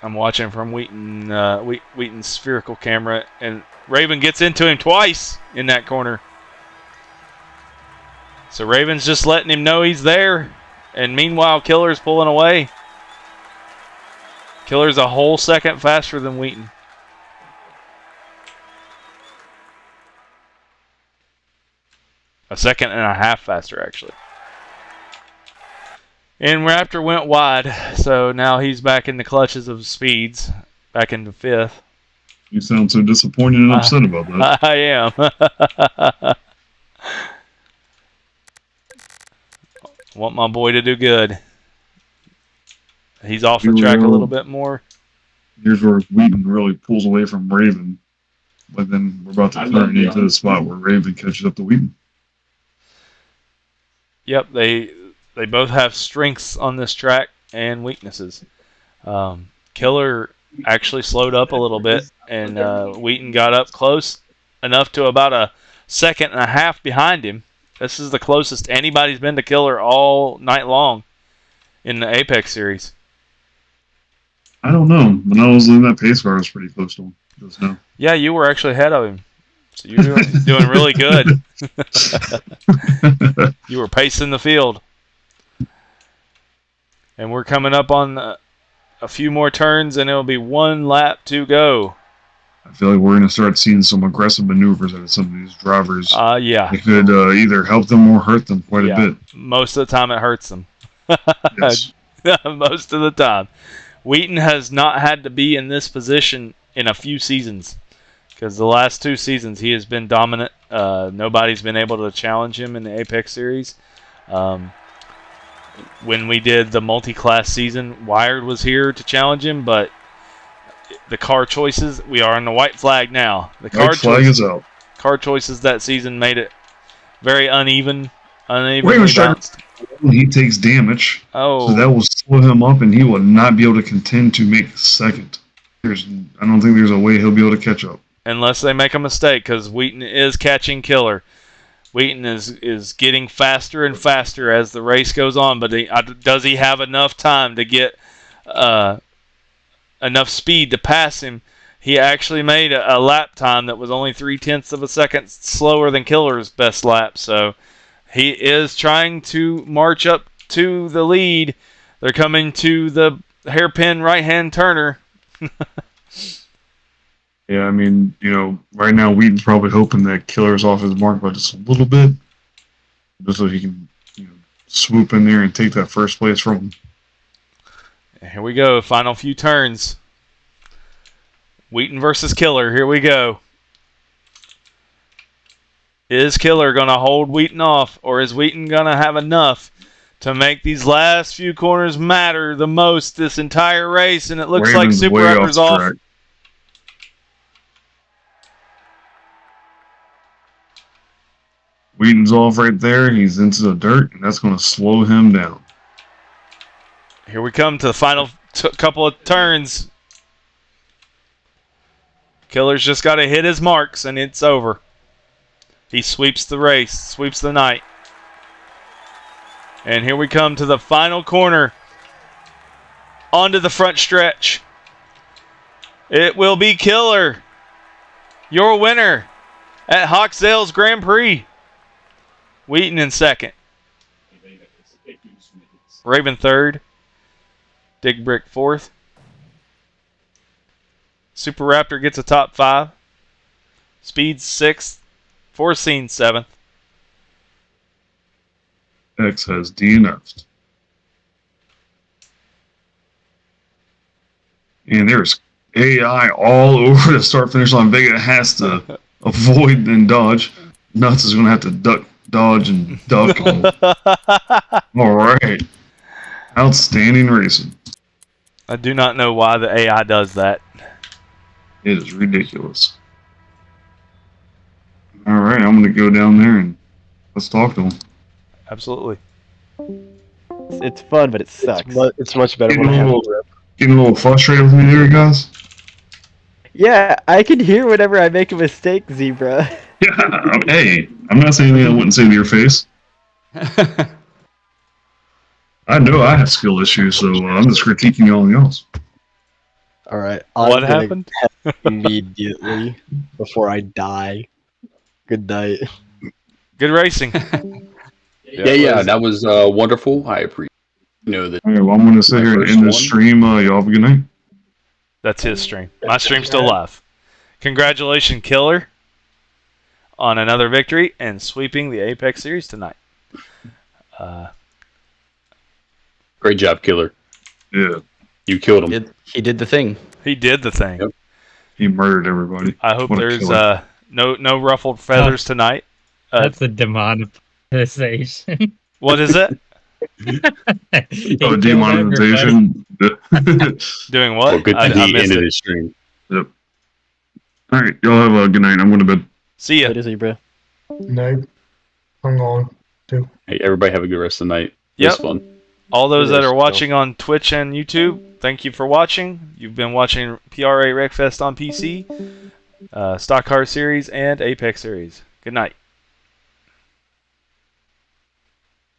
S2: I'm watching from Wheaton's spherical camera, and Raven gets into him twice in that corner. So Raven's just letting him know he's there, and meanwhile Killer's pulling away. Killer's a whole second faster than Wheaton. A second and a half faster, actually. And Raptor went wide, so now he's back in the clutches of Speeds, back into 5th.
S1: You sound so disappointed and upset about that.
S2: I am. Want my boy to do good. He's off the track a little bit more.
S1: Here's where Wheaton really pulls away from Raven. But then we're about to turn into the spot where Raven catches up to Wheaton.
S2: Yep, they both have strengths on this track and weaknesses. Killer actually slowed up a little bit, and Wheaton got up close enough to about a second and a half behind him. This is the closest anybody's been to Killer all night long in the Apex series.
S1: I don't know. When I was in that pace car, I was pretty close to him just now.
S2: Yeah, you were actually ahead of him. So you're doing really good. You were pacing the field. And we're coming up on a few more turns, and it'll be 1 lap to go.
S1: I feel like we're going to start seeing some aggressive maneuvers out of some of these drivers.
S2: Yeah.
S1: It could either help them or hurt them quite a bit.
S2: Most of the time it hurts them.
S1: Yes.
S2: Most of the time. Wheaton has not had to be in this position in a few seasons. Because the last 2 seasons he has been dominant. Nobody's been able to challenge him in the Apex Series. When we did the multi-class season, Wired was here to challenge him, but the car choices, we are on the white flag now. The
S1: White flag is out.
S2: car choices that season made it very unevenly
S1: Striker,
S2: balanced.
S1: he takes damage,
S2: Oh,
S1: so that will slow him up, and he will not be able to contend to make second. I don't think there's a way he'll be able to catch up.
S2: unless they make a mistake, because Wheaton is catching Killer. Wheaton is getting faster and faster as the race goes on, but does he have enough time to get enough speed to pass him? He actually made a lap time that was only 0.3 of a second slower than Killer's best lap, so he is trying to march up to the lead. They're coming to the hairpin right-hand turner.
S1: Yeah, I mean, right now Wheaton's probably hoping that Killer's off his mark by just a little bit, just so he can swoop in there and take that first place from him.
S2: Here we go, final few turns. Wheaton versus Killer, here we go. Is Killer going to hold Wheaton off, or is Wheaton going to have enough to make these last few corners matter the most this entire race? And it looks
S1: Raven's
S2: like Super
S1: way
S2: Raptor's
S1: off
S2: off.
S1: track. Wheaton's off right there. He's into the dirt, and that's going to slow him down.
S2: Here we come to the final couple of turns. Killer's just got to hit his marks, and it's over. He sweeps the race, sweeps the night. And here we come to the final corner. Onto the front stretch. It will be Killer, your winner at Hoxdale's Grand Prix. Wheaton in second. Raven third. Dig Brick fourth. Super Raptor gets a top 5. Speed 6th. Foreseen 7th.
S1: X has DNF'd. And there's AI all over the start finish line. Vega has to avoid and dodge. Nuts is going to have to duck, dodge, and duck. All right. Outstanding racing.
S2: I do not know why the AI does that.
S1: It is ridiculous. All right, I'm going to go down there and let's talk to him.
S2: Absolutely.
S8: It's fun, but it sucks.
S10: It's much better when I have a grip.
S1: Getting a little frustrated with me there, guys?
S8: Yeah, I can hear whenever I make a mistake, Zebra.
S1: Yeah, hey, I'm not saying anything I wouldn't say to your face. I know I have skill issues, so I'm just critiquing y'all and y'all.
S10: All right.
S2: What happened?
S10: Immediately before I die. Good night.
S2: Good racing.
S9: Yeah, that was wonderful. I appreciate that.
S1: All right, well, I'm going to sit here and end the stream. Y'all have a good night.
S2: That's his stream. My stream's still live. Congratulations, Killer, on another victory and sweeping the Apex Series tonight.
S9: Great job, Killer.
S1: Yeah.
S9: You killed him.
S6: He did the thing.
S2: He did the thing.
S9: Yep.
S1: He murdered everybody.
S2: I hope
S1: What a
S2: there's
S1: killer.
S2: no ruffled feathers tonight.
S5: That's a demonetization.
S2: What is it?
S1: Oh, demonetization.
S2: Doing
S9: Well,
S2: what?
S9: good
S2: I
S9: thing he
S2: missed
S9: ended
S2: it.
S9: his stream.
S1: Yep. All right, y'all have a good night. I'm going to bed.
S2: See ya.
S10: Later, Zebra.
S11: No, I'm going.
S9: Hey, everybody have a good rest of the night.
S2: Yep.
S9: It was fun.
S2: All those that
S10: Yes,
S2: are watching on Twitch and YouTube, thank you for watching. You've been watching PRA Wreckfest on PC, Stock Car Series, and Apex Series. Good night.